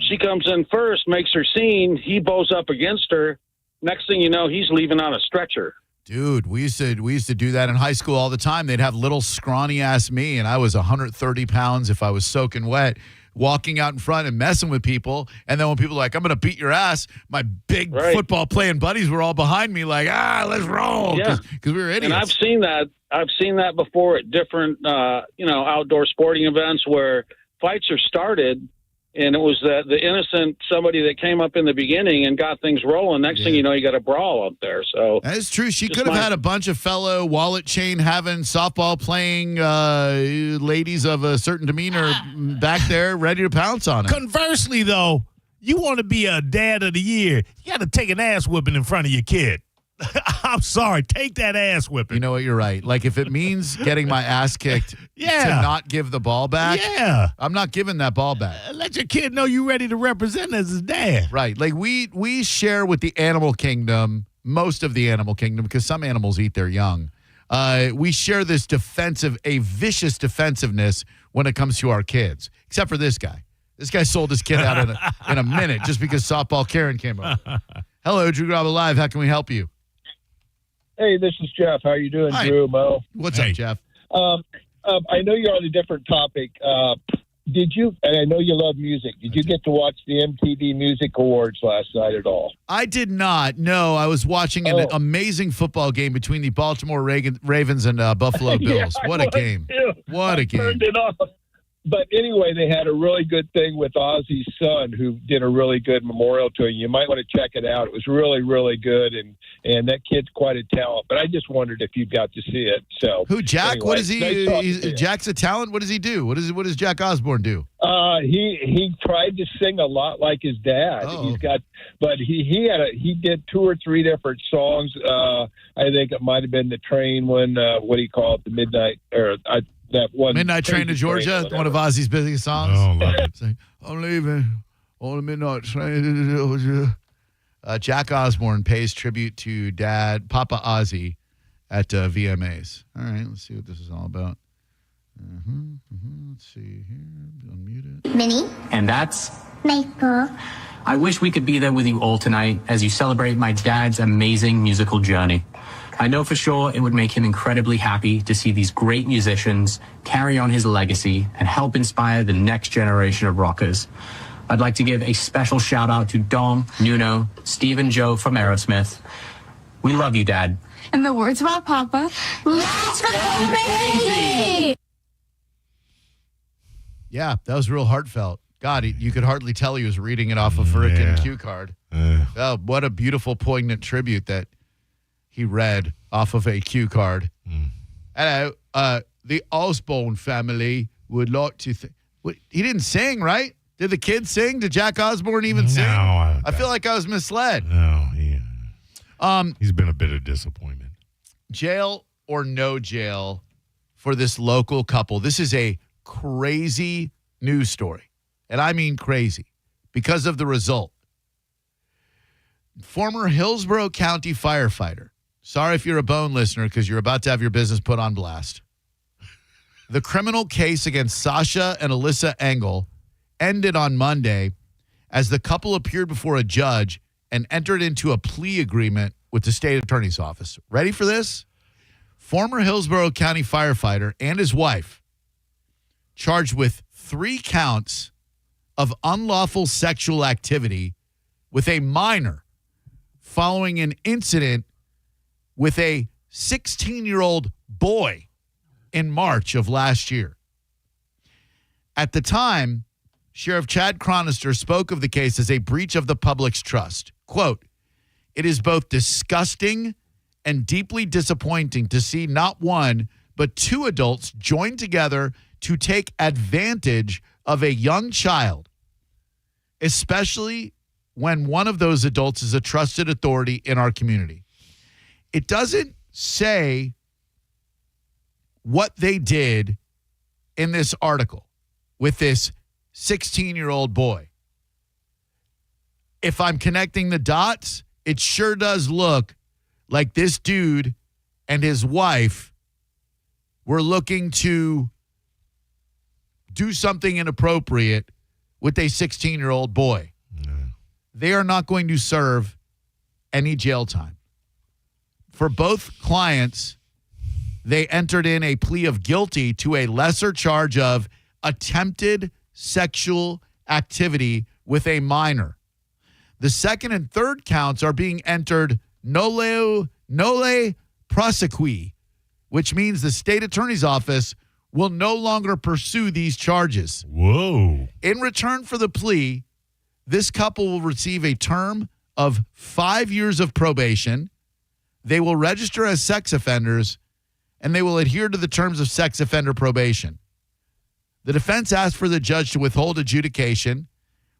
She comes in first, makes her scene. He bows up against her. Next thing you know, he's leaving on a stretcher. Dude, we used to do that in high school all the time. They'd have little scrawny ass me, and I was 130 pounds if I was soaking wet, walking out in front and messing with people. And then when people were like, I'm going to beat your ass, my big football playing buddies were all behind me like, let's roll. Because we were idiots. And I've seen that before at different, outdoor sporting events where fights are started. And it was the innocent somebody that came up in the beginning and got things rolling. Next thing you know, you got a brawl up there. So that is true. She could have had a bunch of fellow wallet chain having softball playing ladies of a certain demeanor back there ready to pounce on it. Conversely, though, you want to be a dad of the year, you got to take an ass whipping in front of your kid. I'm sorry. Take that ass whipping. You know what? You're right. Like, if it means getting my ass kicked to not give the ball back, I'm not giving that ball back. Let your kid know you're ready to represent as his dad. Right. Like, we share with the animal kingdom, most of the animal kingdom, because some animals eat their young. We share this vicious defensiveness when it comes to our kids, except for this guy. This guy sold his kid out in a minute just because softball Karen came over. Hello, Drew Garabo Live. How can we help you? Hey, this is Jeff. How you doing, Hi. Drew, Mo? What's up, Jeff? I know you're on a different topic. Did you, and I know you love music, did you get to watch the MTV Music Awards last night at all? I did not. No, I was watching an amazing football game between the Baltimore Ravens and Buffalo Bills. What a game. What a game. Turned it off. But anyway, they had a really good thing with Ozzy's son, who did a really good memorial to him. You might want to check it out. It was really, really good, and that kid's quite a talent. But I just wondered if you got to see it. So who, Jack? Anyway, what is he? Jack's a talent. What does he do? What does Jack Osborne do? He tried to sing a lot like his dad. He did 2 or 3 different songs. I think it might have been the train one. What do you call it? The midnight that one. Midnight Train to Georgia, one of Ozzy's biggest songs. Oh, love it. I'm leaving on the midnight train to Georgia. Jack Osborne pays tribute to Papa Ozzy at VMAs. All right, let's see what this is all about. Let's see here. Unmute it. Minnie. And that's Michael. I wish we could be there with you all tonight as you celebrate my dad's amazing musical journey. I know for sure it would make him incredibly happy to see these great musicians carry on his legacy and help inspire the next generation of rockers. I'd like to give a special shout out to Dom, Nuno, Steve and Joe from Aerosmith. We love you, Dad. In the words of our Papa, let's go, baby! Yeah, that was real heartfelt. God, you could hardly tell he was reading it off a freaking cue card. Oh, what a beautiful, poignant tribute that he read off of a cue card. Hello, the Osborne family would like to he didn't sing, right? Did the kids sing? Did Jack Osborne even sing? I feel like I was misled. No, he's been a bit of disappointment. Jail or no jail for this local couple. This is a crazy news story. And I mean crazy because of the result. Former Hillsborough County firefighter. Sorry if you're a Bone listener because you're about to have your business put on blast. The criminal case against Sasha and Alyssa Engel ended on Monday as the couple appeared before a judge and entered into a plea agreement with the state attorney's office. Ready for this? Former Hillsborough County firefighter and his wife charged with 3 counts of unlawful sexual activity with a minor following an incident with a 16-year-old boy in March of last year. At the time, Sheriff Chad Chronister spoke of the case as a breach of the public's trust. Quote, "It is both disgusting and deeply disappointing to see not one, but 2 adults join together to take advantage of a young child, especially when one of those adults is a trusted authority in our community." It doesn't say what they did in this article with this 16-year-old boy. If I'm connecting the dots, it sure does look like this dude and his wife were looking to do something inappropriate with a 16-year-old boy. They are not going to serve any jail time. For both clients, they entered in a plea of guilty to a lesser charge of attempted sexual activity with a minor. The second and third counts are being entered nolle prosequi, which means the state attorney's office will no longer pursue these charges. Whoa. In return for the plea, this couple will receive a term of 5 years of probation. They will register as sex offenders, and they will adhere to the terms of sex offender probation. The defense asked for the judge to withhold adjudication,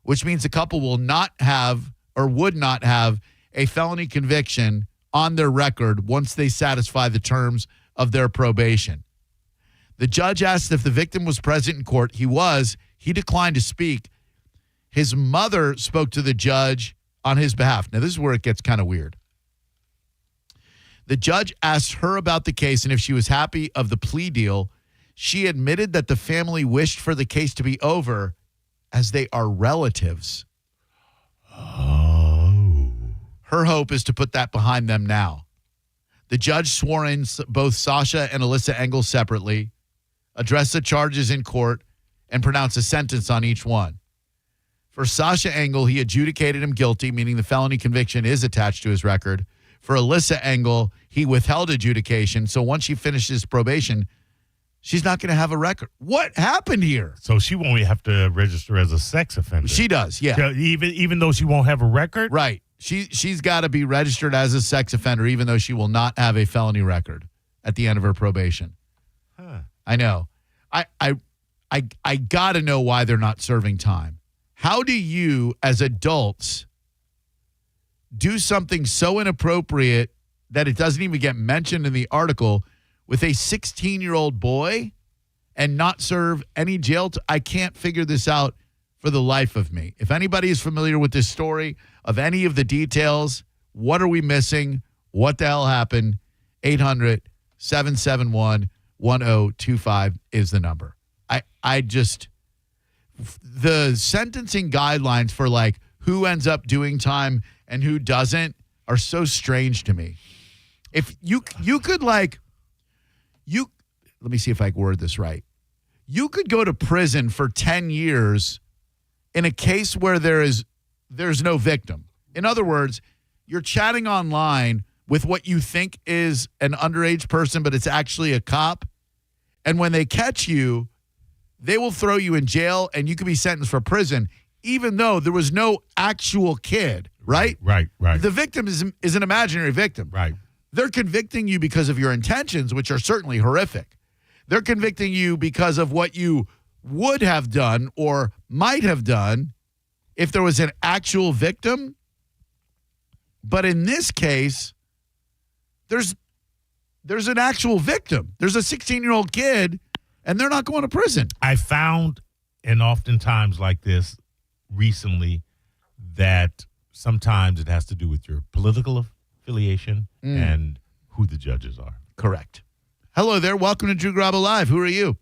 which means the couple will not have or would not have a felony conviction on their record once they satisfy the terms of their probation. The judge asked if the victim was present in court. He was. He declined to speak. His mother spoke to the judge on his behalf. Now, this is where it gets kind of weird. The judge asked her about the case and if she was happy of the plea deal. She admitted that the family wished for the case to be over as they are relatives. Oh. Her hope is to put that behind them now. The judge swore in both Sasha and Alyssa Engel separately, addressed the charges in court, and pronounced a sentence on each one. For Sasha Engel, he adjudicated him guilty, meaning the felony conviction is attached to his record. For Alyssa Engel, he withheld adjudication, so once she finishes probation, she's not going to have a record. What happened here? So she won't have to register as a sex offender. She does, yeah. So even though she won't have a record? Right. She's got to be registered as a sex offender, even though she will not have a felony record at the end of her probation. Huh. I know. I got to know why they're not serving time. How do you, as adults, do something so inappropriate that it doesn't even get mentioned in the article with a 16-year-old boy and not serve any jail? I can't figure this out for the life of me. If anybody is familiar with this story, of any of the details, what are we missing? What the hell happened? 800-771-1025 is the number. I just, the sentencing guidelines for like who ends up doing time and who doesn't are so strange to me. If you could like, let me see if I can word this right. You could go to prison for 10 years in a case where there's no victim. In other words, you're chatting online with what you think is an underage person, but it's actually a cop. And when they catch you, they will throw you in jail and you could be sentenced for prison, even though there was no actual kid, right? Right. The victim is an imaginary victim. Right. They're convicting you because of your intentions, which are certainly horrific. They're convicting you because of what you would have done or might have done if there was an actual victim. But in this case, there's an actual victim. There's a 16-year-old kid, and they're not going to prison. I found, and oftentimes like this recently, that sometimes it has to do with your political affiliation and who the judges are. Correct. Hello there. Welcome to Drew Garabo Live. Who are you?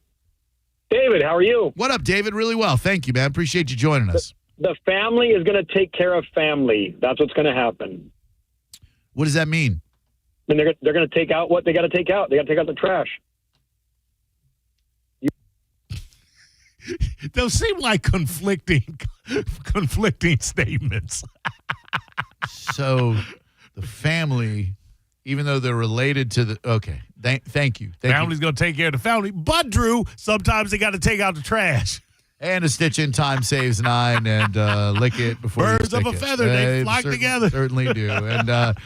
David, how are you? What up, David? Really well. Thank you, man. Appreciate you joining us. The family is going to take care of family. That's what's going to happen. What does that mean? And they're going to take out what they got to take out. They got to take out the trash. Those seem like conflicting statements. So the family, even though they're related to the, okay, thank you. Family's going to take care of the family. But, Drew, sometimes they got to take out the trash. And a stitch in time saves 9, and lick it before Birds you of a stick it. feather, they flock together. Certainly do. And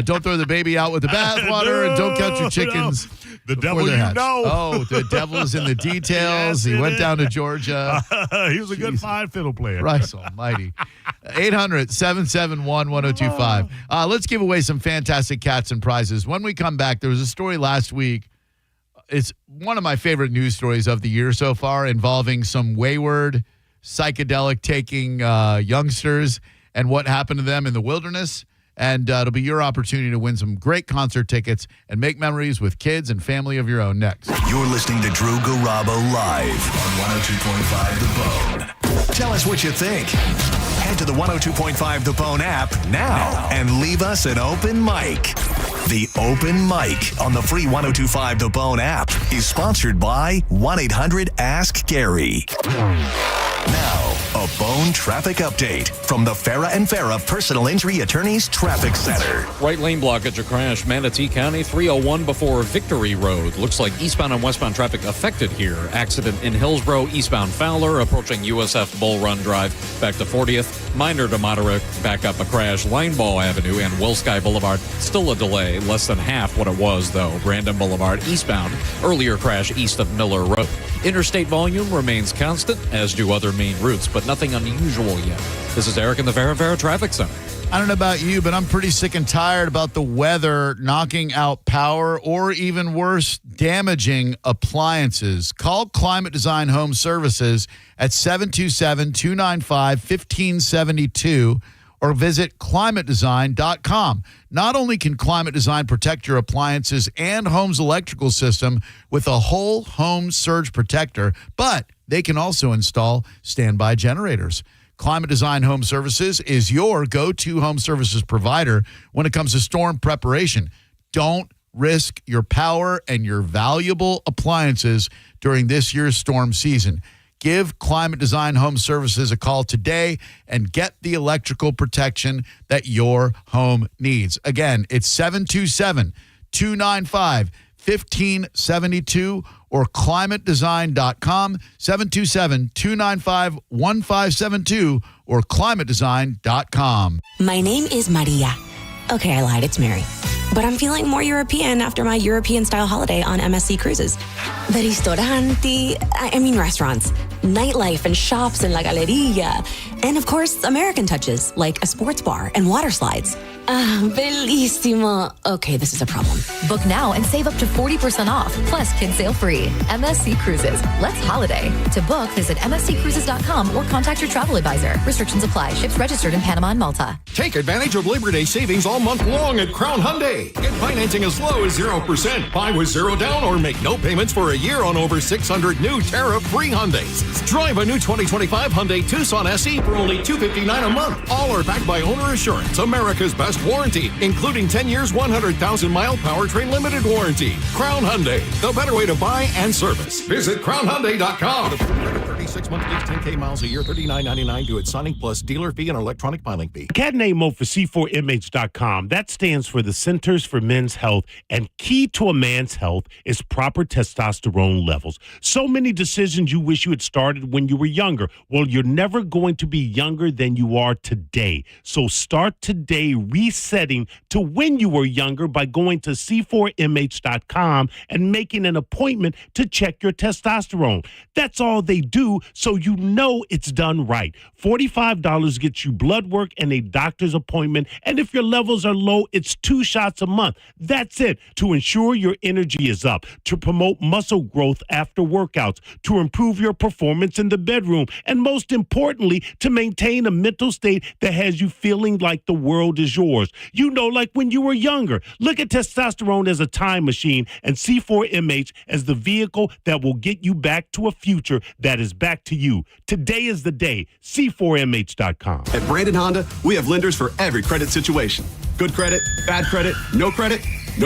don't throw the baby out with the bathwater, and don't count your chickens. The devil you hatched. know. Oh, the devil's in the details. Yes, he went is. down to Georgia. He was a good fine fiddle player. Christ almighty. 800-771-1025. Let's give away some fantastic cats and prizes. When we come back, there was a story last week. It's one of my favorite news stories of the year so far, involving some wayward, psychedelic taking youngsters and what happened to them in the wilderness. And it'll be your opportunity to win some great concert tickets and make memories with kids and family of your own next. You're listening to Drew Garabo live on 102.5 The Bone. Tell us what you think. Head to the 102.5 The Bone app now and leave us an open mic. The Open Mic on the free 102.5 The Bone app is sponsored by 1-800-ASK-GARY. Now, a Bone traffic update from the Farah and Farah Personal Injury Attorneys Traffic Center. Right lane blockage, a crash, Manatee County, 301 before Victory Road. Looks like eastbound and westbound traffic affected here. Accident in Hillsborough, eastbound Fowler, approaching USF Bull Run Drive, back to 40th. Minor to moderate, back up a crash, Lineball Avenue and Willsky Boulevard. Still a delay, less than half what it was, though. Brandon Boulevard, eastbound. Earlier crash east of Miller Road. Interstate volume remains constant, as do other main routes, but nothing unusual yet. This is Eric in the Farah Traffic Center. I don't know about you, but I'm pretty sick and tired about the weather knocking out power or even worse, damaging appliances. Call Climate Design Home Services at 727-295-1572 or visit climatedesign.com. Not only can Climate Design protect your appliances and home's electrical system with a whole home surge protector, but they can also install standby generators. Climate Design Home Services is your go-to home services provider when it comes to storm preparation. Don't risk your power and your valuable appliances during this year's storm season. Give Climate Design Home Services a call today and get the electrical protection that your home needs. Again, it's 727-295-1572 or climatedesign.com, 727-295-1572 or climatedesign.com. My name is Maria. Okay, I lied. It's Mary. But I'm feeling more European after my European-style holiday on MSC Cruises. The restaurants, nightlife and shops in La Galleria. And, of course, American touches, like a sports bar and water slides. Bellissimo. Okay, this is a problem. Book now and save up to 40% off, plus kids sail free. MSC Cruises. Let's holiday. To book, visit msccruises.com or contact your travel advisor. Restrictions apply. Ships registered in Panama and Malta. Take advantage of Labor Day savings all month long at Crown Hyundai. Get financing as low as 0%. Buy with zero down or make no payments for a year on over 600 new tariff-free Hyundais. Drive a new 2025 Hyundai Tucson SE for only $259 a month. All are backed by Owner Assurance, America's best warranty, including 10 years, 100,000-mile powertrain limited warranty. Crown Hyundai, the better way to buy and service. Visit crownhyundai.com. 36-month lease, 10K miles a year, $39.99 due at signing plus dealer fee and electronic filing fee. CAD name mode for C4MH.com. That stands for the Centers for Men's Health, and key to a man's health is proper testosterone levels. So many decisions you wish you had started when you were younger. Well, you're never going to be younger than you are today. So start today resetting to when you were younger by going to C4MH.com and making an appointment to check your testosterone. That's all they do, so you know it's done right. $45 gets you blood work and a doctor's appointment, and if your levels are low, it's 2 shots a month. That's it, to ensure your energy is up, to promote muscle growth after workouts, to improve your performance in the bedroom, and most importantly, to maintain a mental state that has you feeling like the world is yours. You know, like when you were younger. Look at testosterone as a time machine and C4MH as the vehicle that will get you back to a future that is back to you. Today is the day. C4MH.com. At Brandon Honda, we have lenders for every credit situation. Good credit, bad credit, no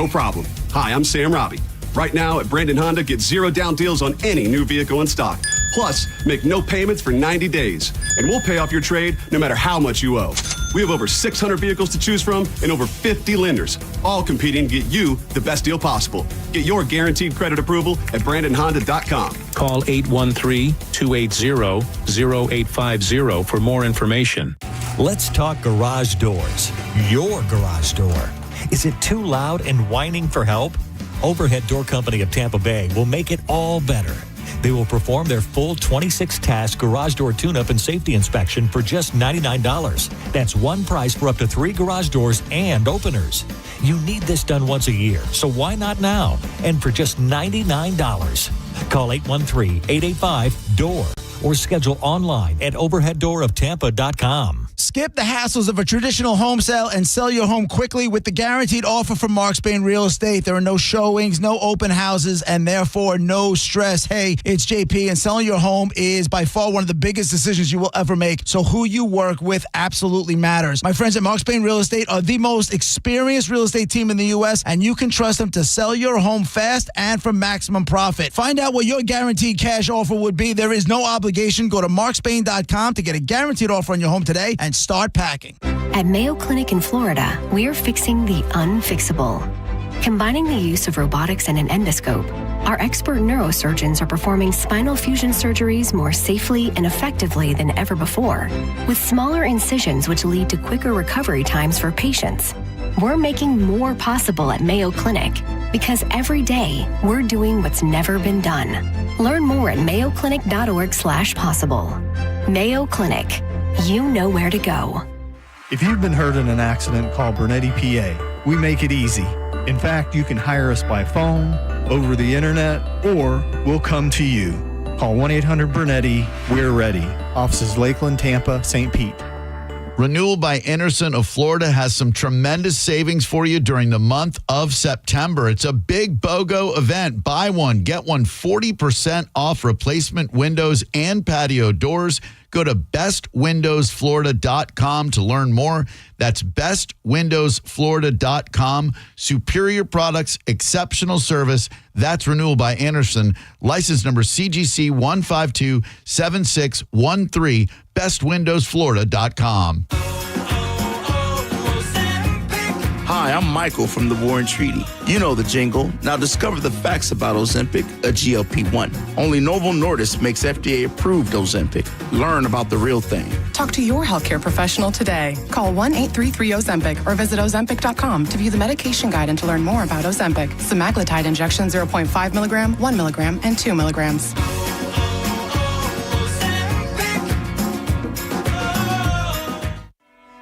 problem. Hi, I'm Sam Robbie. Right now at Brandon Honda, get zero down deals on any new vehicle in stock. Plus, make no payments for 90 days. And we'll pay off your trade no matter how much you owe. We have over 600 vehicles to choose from and over 50 lenders, all competing to get you the best deal possible. Get your guaranteed credit approval at BrandonHonda.com. Call 813-280-0850 for more information. Let's talk garage doors. Your garage door. Is it too loud and whining for help? Overhead Door Company of Tampa Bay will make it all better. They will perform their full 26-task garage door tune-up and safety inspection for just $99. That's one price for up to 3 garage doors and openers. You need this done once a year, so why not now? And for just $99. Call 813-885-DOOR or schedule online at overheaddooroftampa.com. Skip the hassles of a traditional home sale and sell your home quickly with the guaranteed offer from Mark Spain Real Estate. There are no showings, no open houses, and therefore no stress. Hey, it's JP, and selling your home is by far one of the biggest decisions you will ever make. So who you work with absolutely matters. My friends at Mark Spain Real Estate are the most experienced real estate team in the U.S., and you can trust them to sell your home fast and for maximum profit. Find out what your guaranteed cash offer would be. There is no obligation. Go to markspain.com to get a guaranteed offer on your home today and start packing. At Mayo Clinic in Florida, we are fixing the unfixable. Combining the use of robotics and an endoscope, our expert neurosurgeons are performing spinal fusion surgeries more safely and effectively than ever before, with smaller incisions which lead to quicker recovery times for patients. We're making more possible at Mayo Clinic because every day we're doing what's never been done. Learn more at mayoclinic.org/possible. Mayo Clinic. You know where to go. If you've been hurt in an accident, call Bernetti PA. We make it easy. In fact, you can hire us by phone, over the internet, or we'll come to you. Call 1-800-BERNETTI. We're ready. Offices Lakeland, Tampa, St. Pete. Renewal by Anderson of Florida has some tremendous savings for you during the month of September. It's a big BOGO event. Buy one, get one 40% off replacement windows and patio doors. Go to bestwindowsflorida.com to learn more. That's bestwindowsflorida.com. Superior products, exceptional service. That's Renewal by Anderson. License number CGC 1527613. bestwindowsflorida.com. Hi, I'm Michael from the War and Treaty. You know the jingle. Now discover the facts about Ozempic, a GLP-1. Only Novo Nordisk makes FDA-approved Ozempic. Learn about the real thing. Talk to your healthcare professional today. Call 1-833-OZEMPIC or visit Ozempic.com to view the medication guide and to learn more about Ozempic. Semaglutide injection 0.5 milligram, 1 milligram, and 2 milligrams.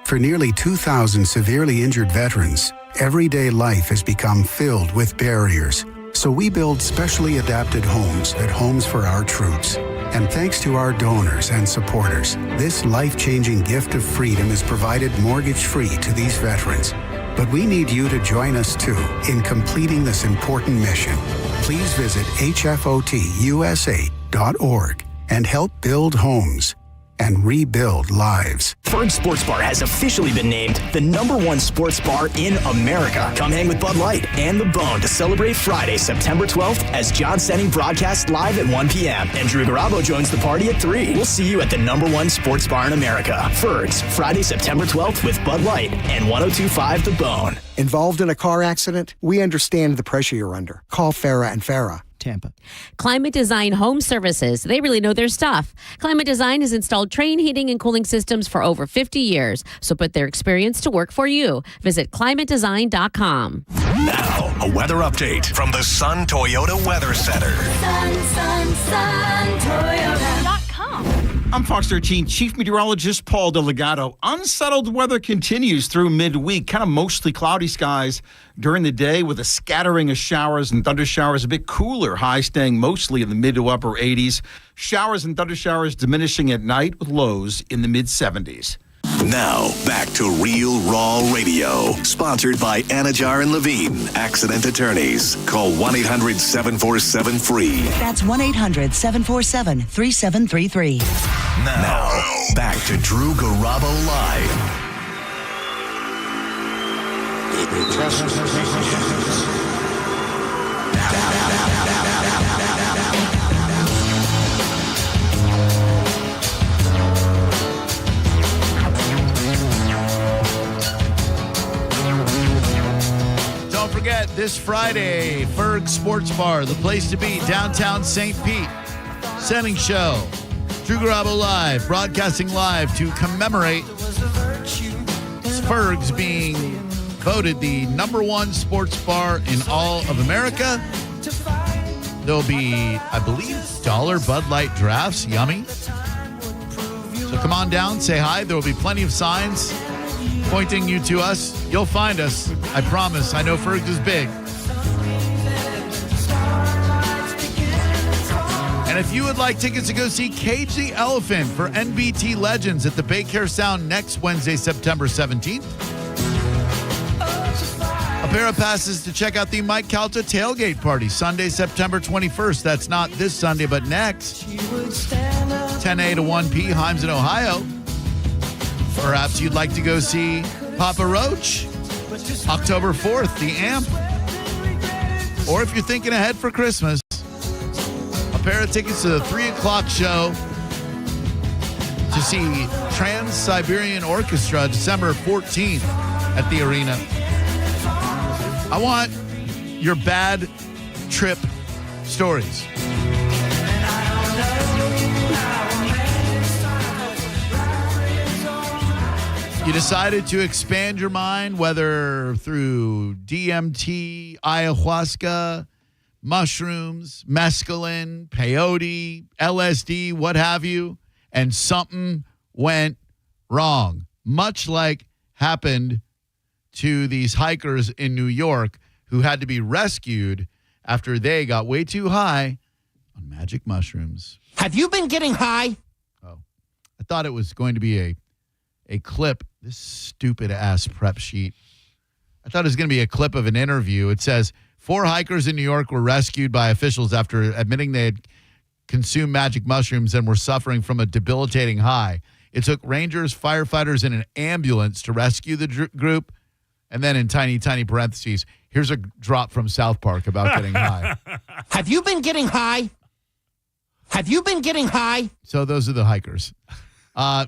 For nearly 2,000 severely injured veterans, everyday life has become filled with barriers. So we build specially adapted homes at Homes for Our Troops. And thanks to our donors and supporters, this life-changing gift of freedom is provided mortgage-free to these veterans. But we need you to join us, too, in completing this important mission. Please visit hfotusa.org and help build homes and rebuild lives. Ferg Sports Bar has officially been named the #1 sports bar in America. Come hang with Bud Light and The Bone to celebrate Friday, September 12th as John Senning broadcasts live at 1 p.m. and Drew Garabo joins the party at 3. We'll see you at the #1 sports bar in America. Ferg's, Friday, September 12th with Bud Light and 102.5 The Bone. Involved in a car accident? We understand the pressure you're under. Call Farah and Farah. Tampa. Climate Design Home Services. They really know their stuff. Climate Design has installed Trane heating and cooling systems for over 50 years. So put their experience to work for you. Visit climatedesign.com. Now, a weather update from the Sun Toyota Weather Center. Sun, Toyota.com. I'm Fox 13 Chief Meteorologist Paul Delgado. Unsettled weather continues through midweek, kind of mostly cloudy skies during the day with a scattering of showers and thunder showers, a bit cooler, high staying mostly in the mid to upper 80s. Showers and thunder showers diminishing at night with lows in the mid 70s. Now, back to Real Raw Radio, sponsored by Anajar and Levine, accident attorneys. Call 1-800-747-FREE. That's 1-800-747-3733. Now, back to Drew Garabo Live. Don't forget, this Friday, Ferg Sports Bar, the place to be, downtown St. Pete. Senning Show. Drew Garabo Live, broadcasting live to commemorate Ferg's being voted the #1 sports bar in all of America. There'll be, I believe, $1 Bud Light drafts. Yummy. So come on down, say hi. There will be plenty of signs pointing you to us. You'll find us. I promise. I know Ferg's is big. And if you would like tickets to go see Cage the Elephant for NBT Legends at the Bay Care Sound next Wednesday, September 17th. A pair of passes to check out the Mike Calta Tailgate Party, Sunday, September 21st. That's not this Sunday, but next. 10 a to 1 p, Hymes in Ohio. Perhaps you'd like to go see Papa Roach, October 4th, the AMP. Or if you're thinking ahead for Christmas, a pair of tickets to the 3 o'clock show to see Trans-Siberian Orchestra, December 14th at the arena. I want your bad trip stories. You decided to expand your mind, whether through DMT, ayahuasca, mushrooms, mescaline, peyote, LSD, what have you, and something went wrong. Much like happened to these hikers in New York who had to be rescued after they got way too high on magic mushrooms. Have you been getting high? Oh, I thought it was going to be a clip. This stupid ass prep sheet. I thought it was going to be a clip of an interview. It says 4 hikers in New York were rescued by officials after admitting they had consumed magic mushrooms and were suffering from a debilitating high. It took rangers, firefighters, and an ambulance to rescue the group. And then in tiny, tiny parentheses, here's a drop from South Park about getting high. Have you been getting high? Have you been getting high? So those are the hikers.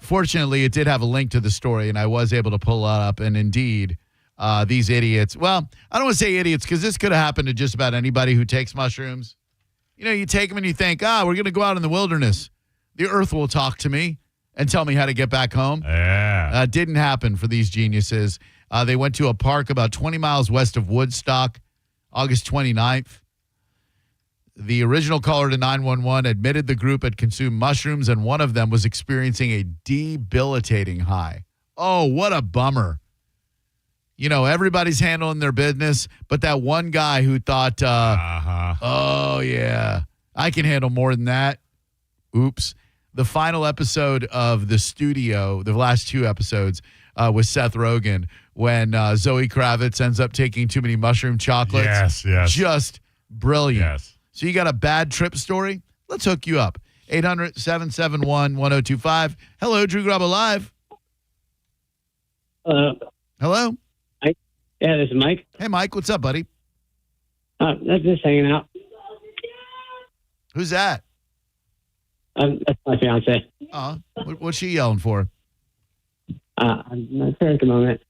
Fortunately, it did have a link to the story, and I was able to pull it up. And indeed, these idiots, well, I don't want to say idiots because this could have happened to just about anybody who takes mushrooms. You know, you take them and you think, we're going to go out in the wilderness. The earth will talk to me and tell me how to get back home. Yeah. Didn't happen for these geniuses. They went to a park about 20 miles west of Woodstock, August 29th. The original caller to 911 admitted the group had consumed mushrooms, and one of them was experiencing a debilitating high. Oh, what a bummer. You know, everybody's handling their business, but that one guy who thought, oh, yeah, I can handle more than that. Oops. The final episode of The Studio, the last 2 episodes, with Seth Rogen, when Zoe Kravitz ends up taking too many mushroom chocolates. Yes. Just brilliant. Yes. So you got a bad trip story? Let's hook you up. 800-771-1025. Hello, Drew Garabo Live. Hello? Mike? Yeah, this is Mike. Hey, Mike. What's up, buddy? I'm just hanging out. Who's that? That's my fiance. What's she yelling for? I'm not sure at the moment.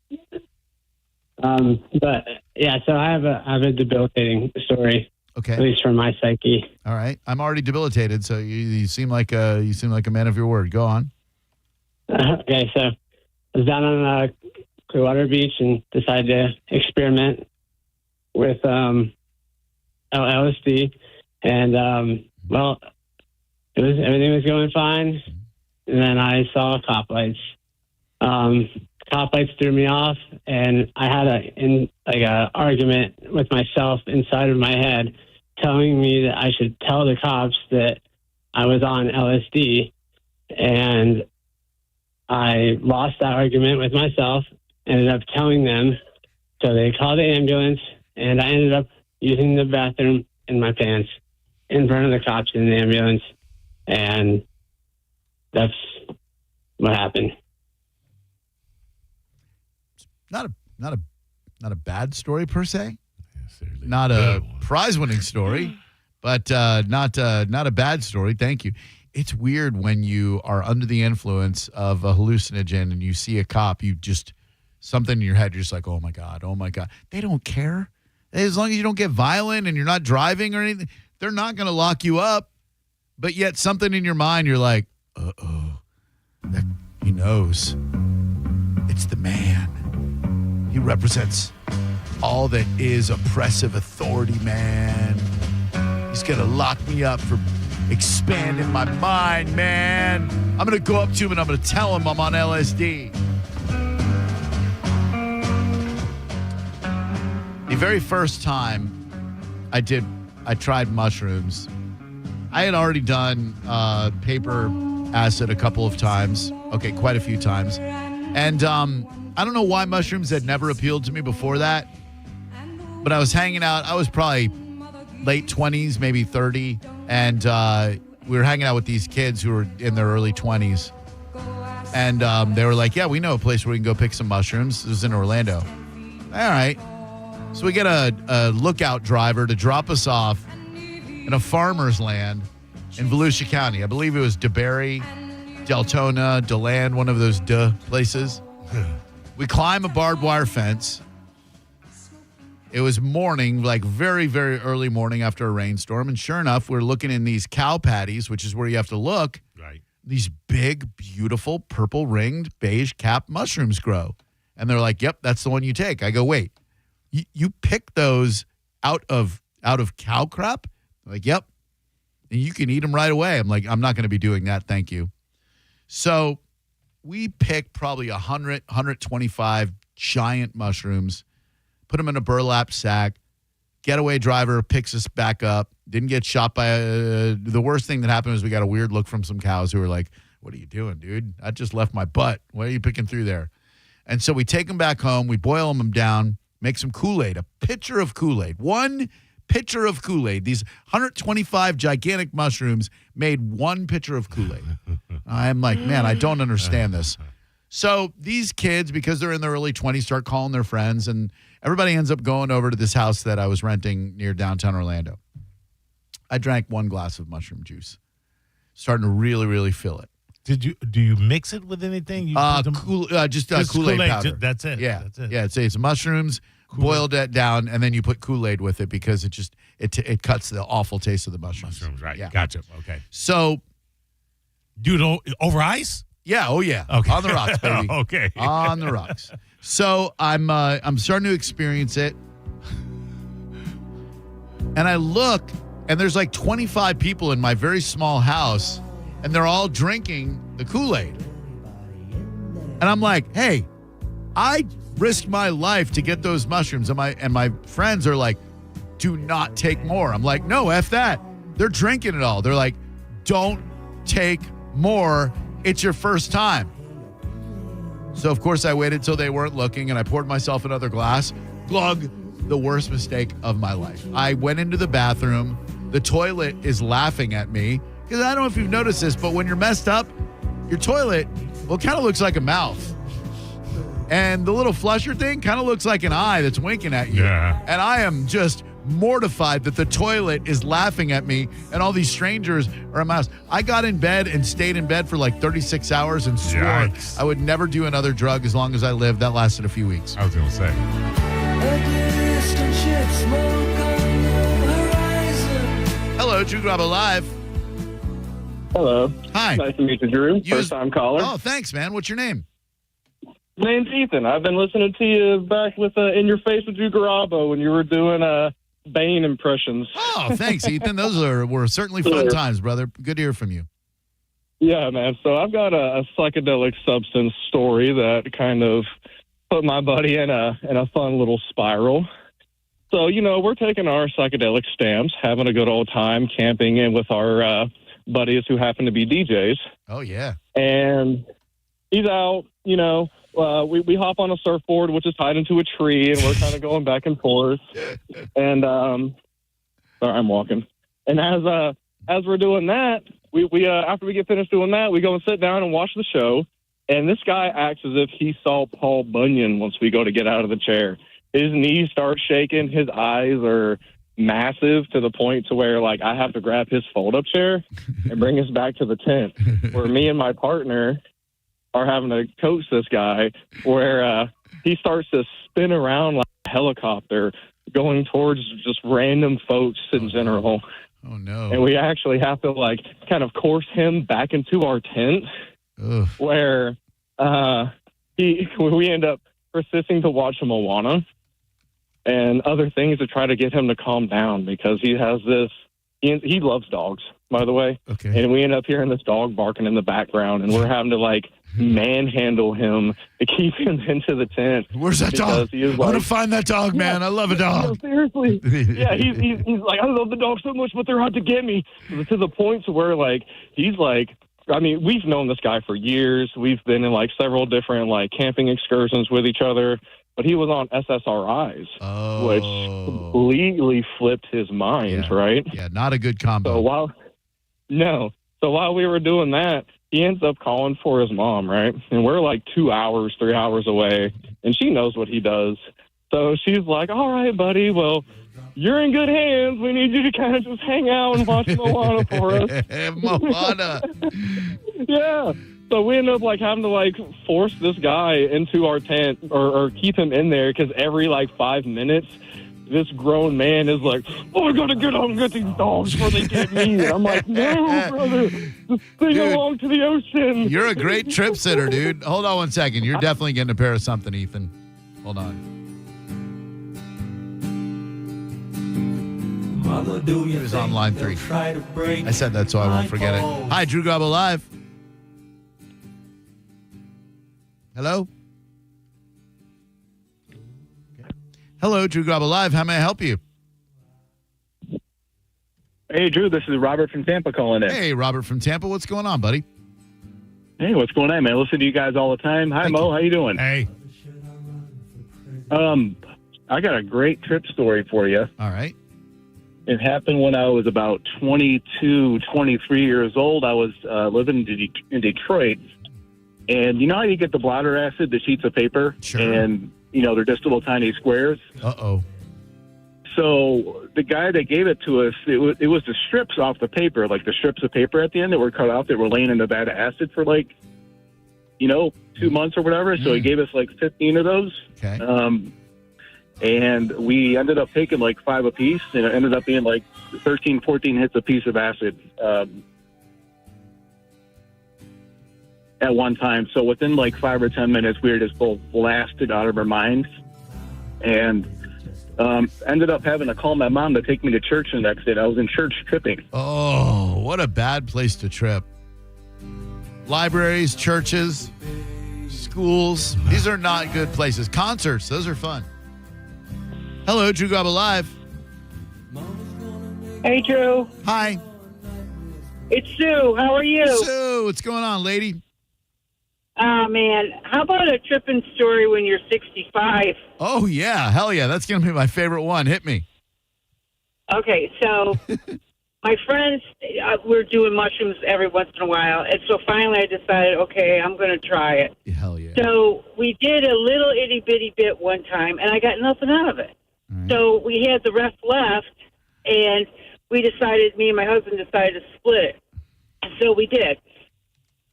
But, yeah, so I have a debilitating story. Okay. At least for my psyche. All right. I'm already debilitated, so you seem like a man of your word. Go on. Okay, so I was down on Clearwater Beach and decided to experiment with LSD, and everything was going fine, and then I saw cop lights. Cop lights threw me off, and I had an argument with myself inside of my head, telling me that I should tell the cops that I was on LSD, and I lost that argument with myself, ended up telling them, so they called the ambulance, and I ended up using the bathroom in my pants in front of the cops in the ambulance, and that's what happened. Not a bad story per se. Not a prize-winning story, but not a bad story. Thank you. It's weird when you are under the influence of a hallucinogen and you see a cop. You just something in your head. You're just like, oh my god. They don't care as long as you don't get violent and you're not driving or anything. They're not going to lock you up. But yet, something in your mind, you're like, he knows. It's the man. He represents all that is oppressive authority, man. He's going to lock me up for expanding my mind, man. I'm going to go up to him and I'm going to tell him I'm on LSD. The very first time I tried mushrooms, I had already done paper acid a couple of times. Okay, quite a few times. And I don't know why mushrooms had never appealed to me before that. But I was hanging out. I was probably late 20s, maybe 30. And we were hanging out with these kids who were in their early 20s. And they were like, yeah, we know a place where we can go pick some mushrooms. This was in Orlando. All right. So we get a lookout driver to drop us off in a farmer's land in Volusia County. I believe it was DeBerry, Deltona, DeLand, one of those places. We climb a barbed wire fence. It was morning, like very, very early morning after a rainstorm. And sure enough, we're looking in these cow patties, which is where you have to look. Right. These big, beautiful, purple-ringed, beige-capped mushrooms grow. And they're like, yep, that's the one you take. I go, wait, you pick those out of cow crap? They're like, yep. And you can eat them right away. I'm like, I'm not going to be doing that, thank you. So we picked probably 100, 125 giant mushrooms, put them in a burlap sack. Getaway driver picks us back up. Didn't get shot by the worst thing that happened was we got a weird look from some cows who were like, what are you doing, dude? I just left my butt. What are you picking through there? And so we take them back home. We boil them down, make some Kool-Aid, a pitcher of Kool-Aid. One pitcher of Kool-Aid. These 125 gigantic mushrooms made one pitcher of Kool-Aid. I'm like, man, I don't understand this. So these kids, because they're in their early 20s, start calling their friends, and everybody ends up going over to this house that I was renting near downtown Orlando. I drank one glass of mushroom juice, starting to really, really feel it. Do you mix it with anything? Just Kool-Aid powder. That's it. Yeah, That's it. yeah. It's mushrooms, boiled it down, and then you put Kool-Aid with it because it cuts the awful taste of the mushrooms. Right. Yeah. Gotcha. Okay. So, do it over ice? Yeah. Oh yeah. Okay. On the rocks, baby. Okay. On the rocks. So I'm starting to experience it, and I look, and there's like 25 people in my very small house, and they're all drinking the Kool-Aid. And I'm like, hey, I risked my life to get those mushrooms, and my friends are like, do not take more. I'm like, no, F that. They're drinking it all. They're like, don't take more. It's your first time. So, of course, I waited till they weren't looking, and I poured myself another glass. Glug, the worst mistake of my life. I went into the bathroom. The toilet is laughing at me. Because I don't know if you've noticed this, but when you're messed up, your toilet, well, kind of looks like a mouth. And the little flusher thing kind of looks like an eye that's winking at you. Yeah. And I am just mortified that the toilet is laughing at me and all these strangers are a mouse. I got in bed and stayed in bed for like 36 hours and swore Yikes. I would never do another drug as long as I lived. That lasted a few weeks. I was going to say. Hello, Drew Garabo Live. Hello. Hi. Nice to meet you, Drew. First-time caller. Oh, thanks, man. What's your name? Name's Ethan. I've been listening to you back with In Your Face with Drew Garabo when you were doing Bane impressions. Oh, thanks, Ethan. Those were certainly fun times, brother. Good to hear from you. Yeah, man. So I've got a psychedelic substance story that kind of put my buddy in a fun little spiral. So, we're taking our psychedelic stamps, having a good old time camping in with our buddies who happen to be DJs. Oh, yeah. And he's out, we hop on a surfboard, which is tied into a tree, and we're kind of going back and forth. And sorry, I'm walking. And as we're doing that, we after we get finished doing that, we go and sit down and watch the show. And this guy acts as if he saw Paul Bunyan once we go to get out of the chair. His knees start shaking. His eyes are massive to the point to where, like, I have to grab his fold-up chair and bring us back to the tent, where me and my partner are having to coach this guy, where he starts to spin around like a helicopter going towards just random folks in general. Oh, no. And we actually have to, like, kind of course him back into our tent. Ugh. Where we end up persisting to watch Moana and other things to try to get him to calm down, because he has this, he loves dogs, by the way. Okay. And we end up hearing this dog barking in the background, and we're having to, like, manhandle him to keep him into the tent. Where's that dog? I want to find that dog, man. I love a dog. Seriously. Yeah, he's like, I love the dog so much, but they're out to get me. To the point to where, like, he's like, I mean, we've known this guy for years. We've been in, like, several different, like, camping excursions with each other. But he was on SSRIs, which completely flipped his mind, right? Yeah, not a good combo. So while we were doing that, he ends up calling for his mom, right? And we're like 2 hours, 3 hours away, and she knows what he does. So she's like, all right, buddy, well, you're in good hands. We need you to kind of just hang out and watch Moana for us. Moana. Yeah. So we end up like having to like force this guy into our tent or keep him in there because every like 5 minutes, this grown man is like, oh, I gotta get out and get these dogs before they get me. And I'm like, no, brother, just sing along to the ocean. You're a great trip sitter, dude. Hold on one second. You're definitely getting a pair of something, Ethan. Hold on. He was on line 3. I said that so I won't forget it. Hi, Drew Garabo Live. Hello? Okay. Hello, Drew Garabo Live. How may I help you? Hey, Drew, this is Robert from Tampa calling in. Hey, Robert from Tampa. What's going on, buddy? Hey, what's going on, man? I listen to you guys all the time. Hi, Mo. How you doing? Hey. I got a great trip story for you. All right. It happened when I was about 22, 23 years old. I was living in Detroit. And you know how you get the blotter acid, the sheets of paper? Sure. And, you know, they're just little tiny squares. Uh-oh. So the guy that gave it to us, it was the strips off the paper, like the strips of paper at the end that were cut off that were laying in the vat of acid for like, you know, 2 months or whatever. So he gave us like 15 of those. Okay. And we ended up taking like 5 apiece, and it ended up being like 13, 14 hits a piece of acid at one time. So within like 5 or 10 minutes, we were just both blasted out of our minds, and ended up having to call my mom to take me to church the next day. I was in church tripping. Oh, what a bad place to trip. Libraries, churches, schools. These are not good places. Concerts, those are fun. Hello, Drew Garabo Live. Hey, Drew. Hi. It's Sue. How are you? Sue, what's going on, lady? Oh, man. How about a tripping story when you're 65? Oh, yeah. Hell yeah. That's going to be my favorite one. Hit me. Okay, so my friends, we're doing mushrooms every once in a while. And so finally I decided, okay, I'm going to try it. Hell yeah. So we did a little itty-bitty bit one time, and I got nothing out of it. Right. So we had the rest left, and me and my husband decided to split it. So we did.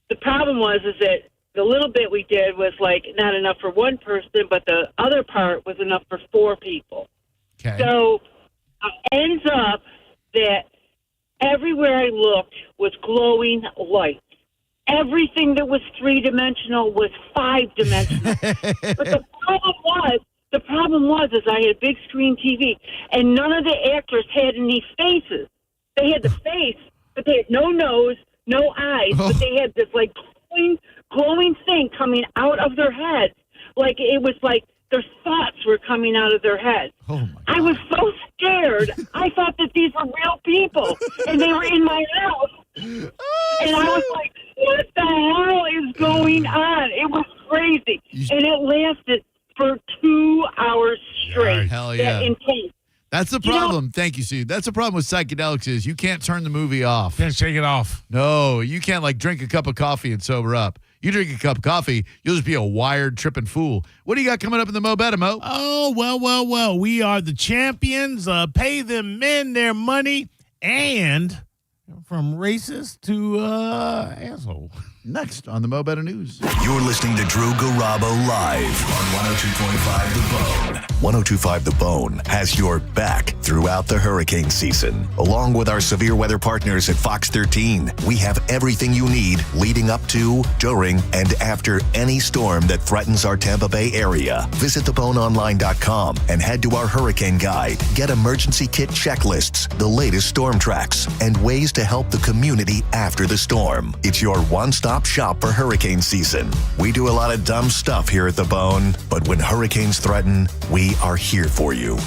The problem was that the little bit we did was like not enough for one person, but the other part was enough for 4 people. Okay. So it ends up that everywhere I looked was glowing lights. Everything that was 3-dimensional was 5-dimensional. But the problem was I had a big screen TV, and none of the actors had any faces. They had the face, but they had no nose, no eyes, but they had this like glowing thing coming out of their heads. Like it was like their thoughts were coming out of their heads. I was so scared. I thought that these were real people, and they were in my house. And I was like, what the hell is going on? It was crazy. And it lasted for 2 hours straight. Hell yeah. That intense. That's the problem. Thank you, Sue. That's the problem with psychedelics is you can't turn the movie off. Can't shake it off. No, you can't like drink a cup of coffee and sober up. You drink a cup of coffee, you'll just be a wired, tripping fool. What do you got coming up in the Mo Better, Mo? Oh, well. We are the champions. Pay them men their money. And from racist to asshole. Next on the Mo Better News. You're listening to Drew Garabo live on 102.5 The Bone. 102.5 The Bone has your back throughout the hurricane season. Along with our severe weather partners at Fox 13, we have everything you need leading up to, during, and after any storm that threatens our Tampa Bay area. Visit theboneonline.com and head to our hurricane guide. Get emergency kit checklists, the latest storm tracks, and ways to help the community after the storm. It's your one-stop one-stop shop for hurricane season. We do a lot of dumb stuff here at The Bone, but when hurricanes threaten, we are here for you.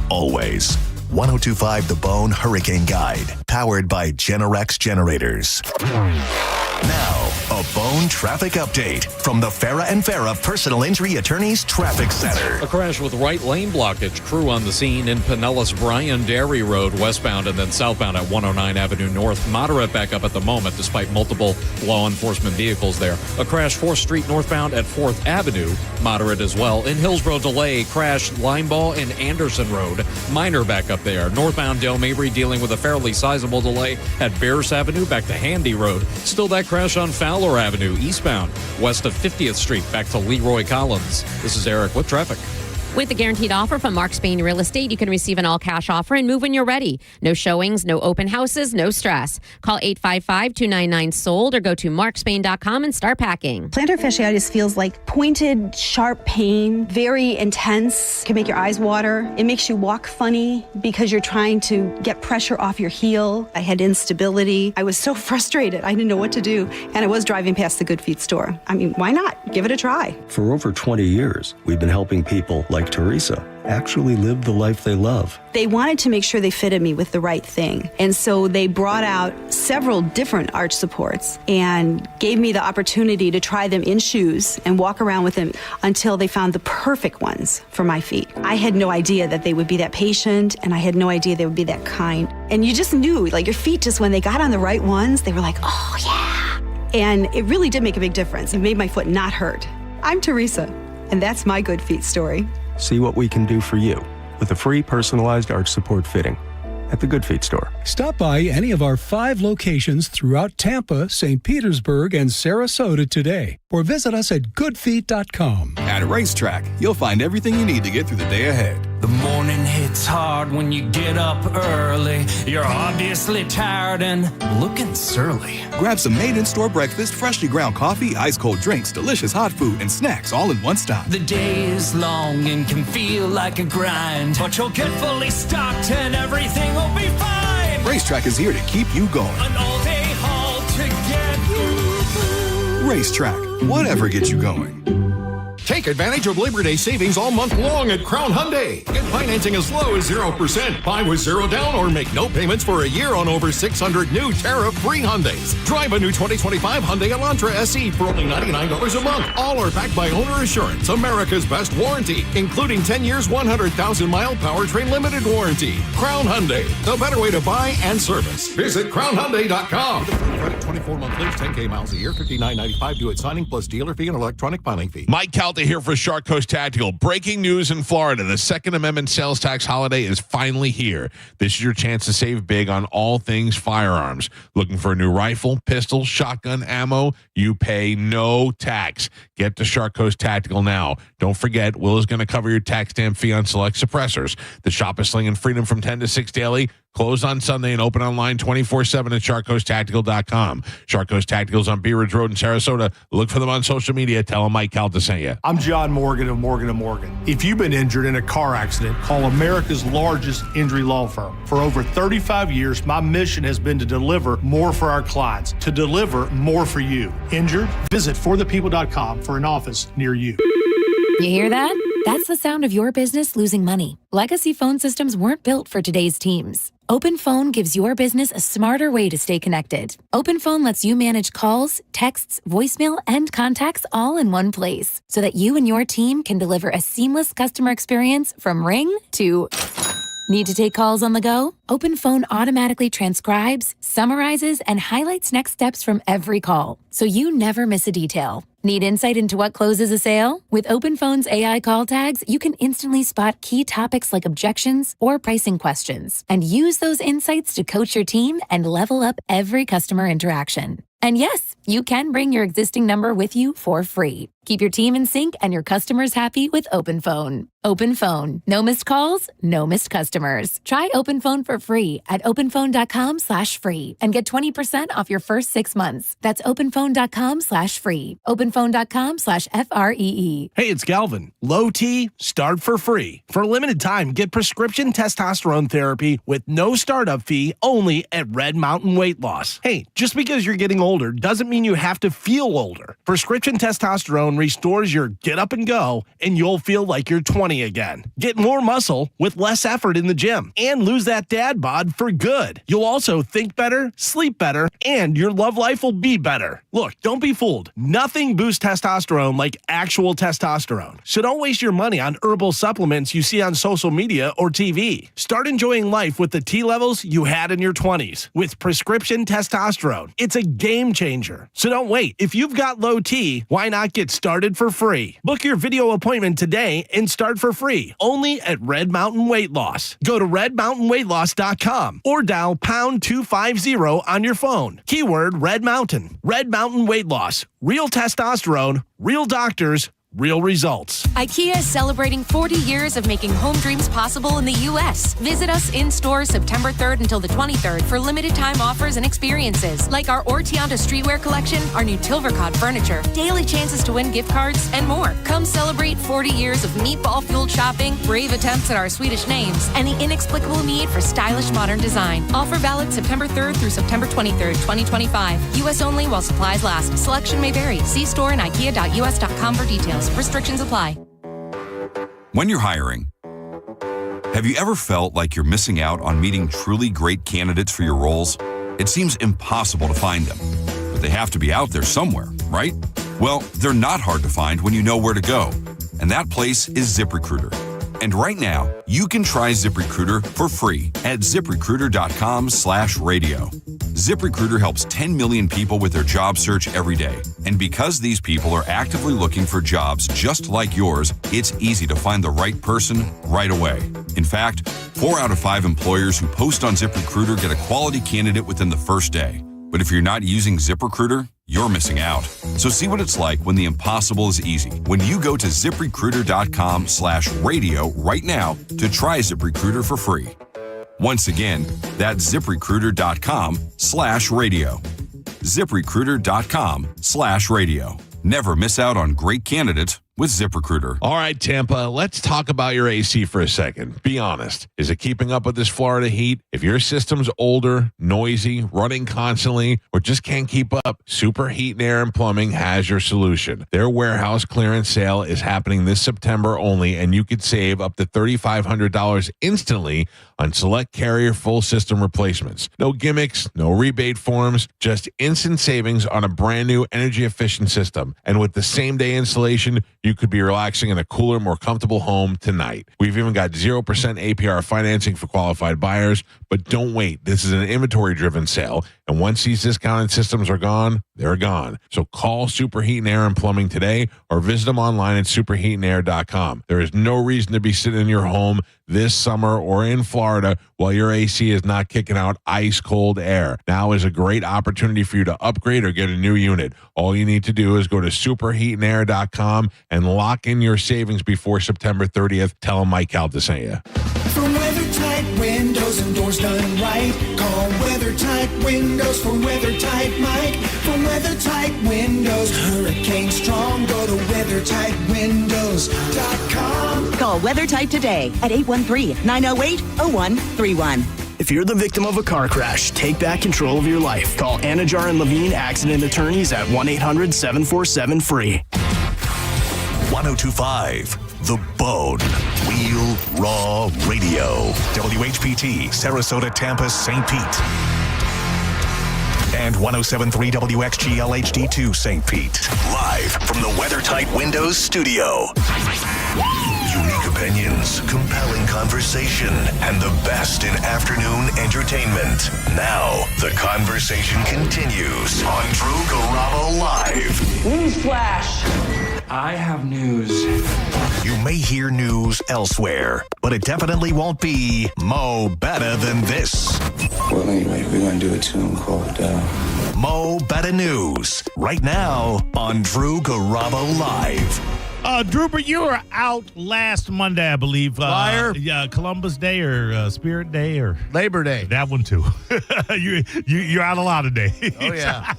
Always. 1025 The Bone Hurricane Guide, powered by Generex Generators. Now, a Bone traffic update from the Farah and Farah Personal Injury Attorneys Traffic Center. A crash with right lane blockage. Crew on the scene in Pinellas Bryan Dairy Road westbound and then southbound at 109 Avenue North. Moderate backup at the moment despite multiple law enforcement vehicles there. A crash 4th Street northbound at 4th Avenue. Moderate as well. In Hillsborough, delay. Crash Limeball and Anderson Road. Minor backup there. Northbound Dale Mabry dealing with a fairly sizable delay at Bears Avenue back to Handy Road. Still that crash on Fowler Avenue eastbound west of 50th Street back to Leroy Collins. This is Eric with traffic. With the guaranteed offer from Mark Spain Real Estate, you can receive an all-cash offer and move when you're ready. No showings, no open houses, no stress. Call 855-299-SOLD or go to markspain.com and start packing. Plantar fasciitis feels like pointed, sharp pain, very intense, can make your eyes water. It makes you walk funny because you're trying to get pressure off your heel. I had instability. I was so frustrated. I didn't know what to do. And I was driving past the Good Feet store. I mean, why not? Give it a try. For over 20 years, we've been helping people like Teresa actually live the life they love. They wanted to make sure they fitted me with the right thing. And so they brought out several different arch supports and gave me the opportunity to try them in shoes and walk around with them until they found the perfect ones for my feet. I had no idea that they would be that patient, and I had no idea they would be that kind. And you just knew, like, your feet just, when they got on the right ones, they were like, oh yeah. And it really did make a big difference. It made my foot not hurt. I'm Teresa, and that's my Good Feet story. See what we can do for you with a free personalized arch support fitting at the Good Feet store. Stop by any of our 5 locations throughout Tampa, St. Petersburg, and Sarasota today, or visit us at goodfeet.com. At Racetrack, you'll find everything you need to get through the day ahead. The morning hits hard when you get up early. You're obviously tired and looking surly. Grab some made-in-store breakfast, freshly ground coffee, ice-cold drinks, delicious hot food, and snacks all in one stop. The day is long and can feel like a grind, but you'll get fully stocked and everything will be fine. Racetrack is here to keep you going. An all-day haul to get you. Racetrack, whatever gets you going. Take advantage of Labor Day savings all month long at Crown Hyundai. Get financing as low as 0%. Buy with 0 down or make no payments for a year on over 600 new tariff-free Hyundais. Drive a new 2025 Hyundai Elantra SE for only $99 a month. All are backed by Owner Assurance, America's best warranty, including 10 years, 100,000-mile powertrain limited warranty. Crown Hyundai, the better way to buy and service. Visit crownhyundai.com. Credit 24-month lease, 10K miles a year, $59.95 due at signing plus dealer fee and electronic filing fee. Mike Calta here for Shark Coast Tactical. Breaking news in Florida. The Second Amendment sales tax holiday is finally here. This is your chance to save big on all things firearms. Looking for a new rifle, pistol, shotgun, ammo? You pay no tax. Get to Shark Coast Tactical now. Don't forget, Will is going to cover your tax stamp fee on select suppressors. The shop is slinging freedom from 10 to 6 daily. Closed on Sunday and open online 24/7 at sharkcoasttactical.com. Shark Coast Tacticals on Bee Ridge Road in Sarasota. Look for them on social media. Tell them Mike Calta sent you. I'm John Morgan of Morgan & Morgan. If you've been injured in a car accident, call America's largest injury law firm. For over 35 years, my mission has been to deliver more for our clients, to deliver more for you. Injured? Visit forthepeople.com for an office near you. You hear that? That's the sound of your business losing money. Legacy phone systems weren't built for today's teams. Open Phone gives your business a smarter way to stay connected. Open Phone lets you manage calls, texts, voicemail, and contacts all in one place so that you and your team can deliver a seamless customer experience from ring to... Need to take calls on the go? Open Phone automatically transcribes, summarizes, and highlights next steps from every call, so you never miss a detail. Need insight into what closes a sale? With Open Phone's AI call tags, you can instantly spot key topics like objections or pricing questions, and use those insights to coach your team and level up every customer interaction. And yes, you can bring your existing number with you for free. Keep your team in sync and your customers happy with OpenPhone. OpenPhone. No missed calls, no missed customers. Try OpenPhone for free at openphone.com/free and get 20% off your first 6 months. That's openphone.com/free. openphone.com/FREE. Hey, it's Galvin. Low T, start for free. For a limited time, get prescription testosterone therapy with no startup fee only at Red Mountain Weight Loss. Hey, just because you're getting older doesn't mean you have to feel older. Prescription testosterone restores your get up and go, and you'll feel like you're 20 again. Get more muscle with less effort in the gym and lose that dad bod for good. You'll also think better, sleep better, and your love life will be better. Look, don't be fooled. Nothing boosts testosterone like actual testosterone. So don't waste your money on herbal supplements you see on social media or TV. Start enjoying life with the T levels you had in your 20s with prescription testosterone. It's a game changer. So don't wait. If you've got low T, why not get started for free? Book your video appointment today and start for free only at Red Mountain Weight Loss. Go to redmountainweightloss.com or dial pound 250 on your phone. Keyword Red Mountain. Red Mountain Weight Loss. Real testosterone, real doctors, real results. IKEA is celebrating 40 years of making home dreams possible in the U.S. Visit us in store September 3rd until the 23rd for limited time offers and experiences like our Ortianda streetwear collection, our new Tilvercod furniture, daily chances to win gift cards, and more. Come celebrate 40 years of meatball-fueled shopping, brave attempts at our Swedish names, and the inexplicable need for stylish modern design. Offer valid September 3rd through September 23rd, 2025. U.S. only while supplies last. Selection may vary. See store and ikea.us.com for details. Restrictions apply. When you're hiring, have you ever felt like you're missing out on meeting truly great candidates for your roles? It seems impossible to find them, but they have to be out there somewhere, right? Well, they're not hard to find when you know where to go, and that place is ZipRecruiter. And right now, you can try ZipRecruiter for free at ZipRecruiter.com/radio. ZipRecruiter helps 10 million people with their job search every day. And because these people are actively looking for jobs just like yours, it's easy to find the right person right away. In fact, 4 out of 5 employers who post on ZipRecruiter get a quality candidate within the first day. But if you're not using ZipRecruiter, you're missing out. So see what it's like when the impossible is easy. When you go to ZipRecruiter.com/radio right now to try ZipRecruiter for free. Once again, that's ZipRecruiter.com/radio. ZipRecruiter.com/radio. Never miss out on great candidates with ZipRecruiter. All right, Tampa, let's talk about your AC for a second. Be honest. Is it keeping up with this Florida heat? If your system's older, noisy, running constantly, or just can't keep up, Super Heat and Air and Plumbing has your solution. Their warehouse clearance sale is happening this September only, and you could save up to $3,500 instantly on select Carrier full system replacements. No gimmicks, no rebate forms, just instant savings on a brand new energy efficient system. And with the same day installation, you could be relaxing in a cooler, more comfortable home tonight. We've even got 0% APR financing for qualified buyers, but don't wait. This is an inventory-driven sale, and once these discounted systems are gone, they're gone. So call Super Heat and Air and Plumbing today or visit them online at superheatandair.com. There is no reason to be sitting in your home this summer or in Florida while your AC is not kicking out ice cold air. Now is a great opportunity for you to upgrade or get a new unit. All you need to do is go to superheatandair.com and lock in your savings before September 30th. Tell them Mike Calta sent you. For weather-tight windows and doors done right, call WeatherTight Windows for WeatherTight Mike. For weather-tight windows, hurricane strong, go to WeatherTightWindows.com. Call WeatherTight today at 813-908-0131. If you're the victim of a car crash, take back control of your life. Call Anajar and Levine Accident Attorneys at 1-800-747-FREE. 1025 The Bone. Real Raw Radio. WHPT, Sarasota, Tampa, St. Pete. And 1073 WXGL HD2 St. Pete. Live from the WeatherTight Windows studio. Unique opinions, compelling conversation, and the best in afternoon entertainment. Now, the conversation continues on Drew Garabo Live. Newsflash! I have news. You may hear news elsewhere, but it definitely won't be Mo better than this. Well, anyway, we're going to do a tune called Mo Better News right now on Drew Garabo Live. Drooper, you were out last Monday, I believe. Liar. Columbus Day or Spirit Day or Labor Day. That one too. You're out a lot of days. Oh, yeah.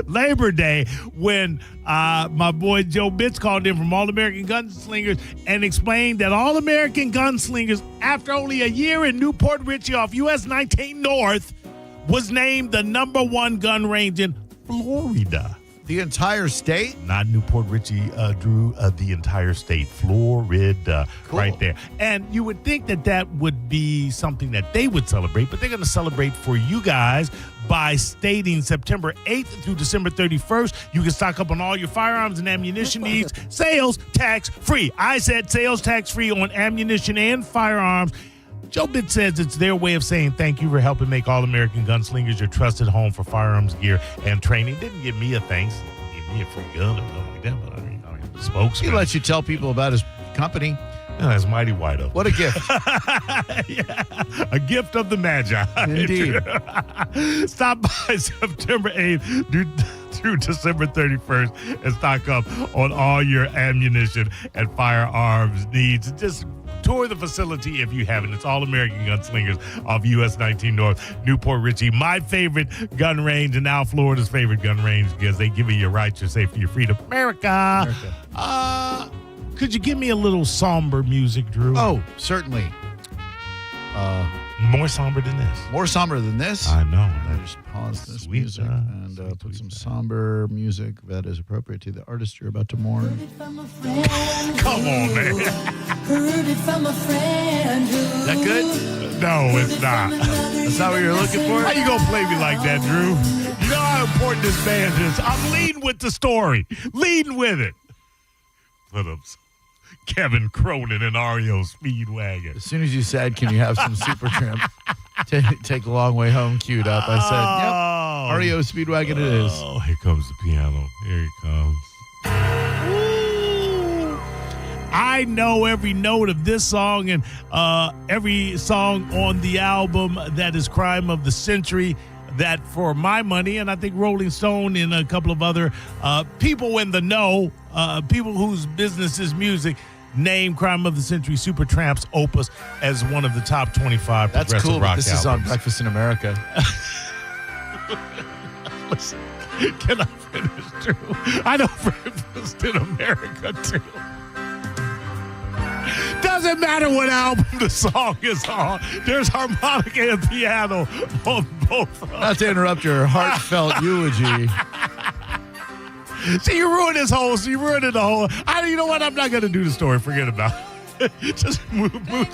Labor Day, when my boy Joe Bitts called in from All American Gunslingers and explained that All American Gunslingers, after only a year in Newport Richey off US 19 North, was named the number one gun range in Florida. The entire state? Not Newport Richey, Drew, the entire state, Florida, Cool. right there. And you would think that that would be something that they would celebrate, but they're going to celebrate for you guys by stating September 8th through December 31st. You can stock up on all your firearms and ammunition needs, sales tax free. I said sales tax free on ammunition and firearms. Joe Bitt says it's their way of saying thank you for helping make All American Gunslingers your trusted home for firearms gear and training. Didn't give me a thanks. Give me a free gun or nothing like that, but I mean, spokesman. He lets you tell people about his company. Yeah, that's mighty white of him. What a gift. Yeah, a gift of the Magi. Indeed. Stop by September 8th through December 31st and stock up on all your ammunition and firearms needs. Just tour the facility if you haven't. It's All American Gunslingers off US 19 North, Newport Richey. My favorite gun range, and now Florida's favorite gun range, because they give you your rights, your safety, your freedom. America. Could you give me a little somber music, Drew? Oh, certainly. More somber than this. More somber than this? I know. I just pause this music and put some somber music that is appropriate to the artist you're about to mourn. Come on, man. Heard it from a friend. Is that good? No, it's not. That's not what you're looking for? How you gonna play me like that, Drew? You know how important this band is. I'm leading with the story. Leading with it. Put up Kevin Cronin and REO Speedwagon. As soon as you said, can you have some Supertramp take a long way home queued up, I said, yep, REO Speedwagon it is. Oh, here comes the piano. Here it comes. I know every note of this song and every song on the album that is Crime of the Century. That, for my money, and I think Rolling Stone and a couple of other people in the know, people whose business is music, name Crime of the Century Supertramp's opus as one of the top 25 That's progressive cool, rock but this albums. is on Breakfast in America. Listen, can I finish, Drew? I know Breakfast in America, too. Doesn't matter what album the song is on. There's harmonica and piano on both. Not to interrupt your heartfelt eulogy. See, you ruined this whole. You ruined it the whole. You know what? I'm not going to do the story. Forget about it. Just move on.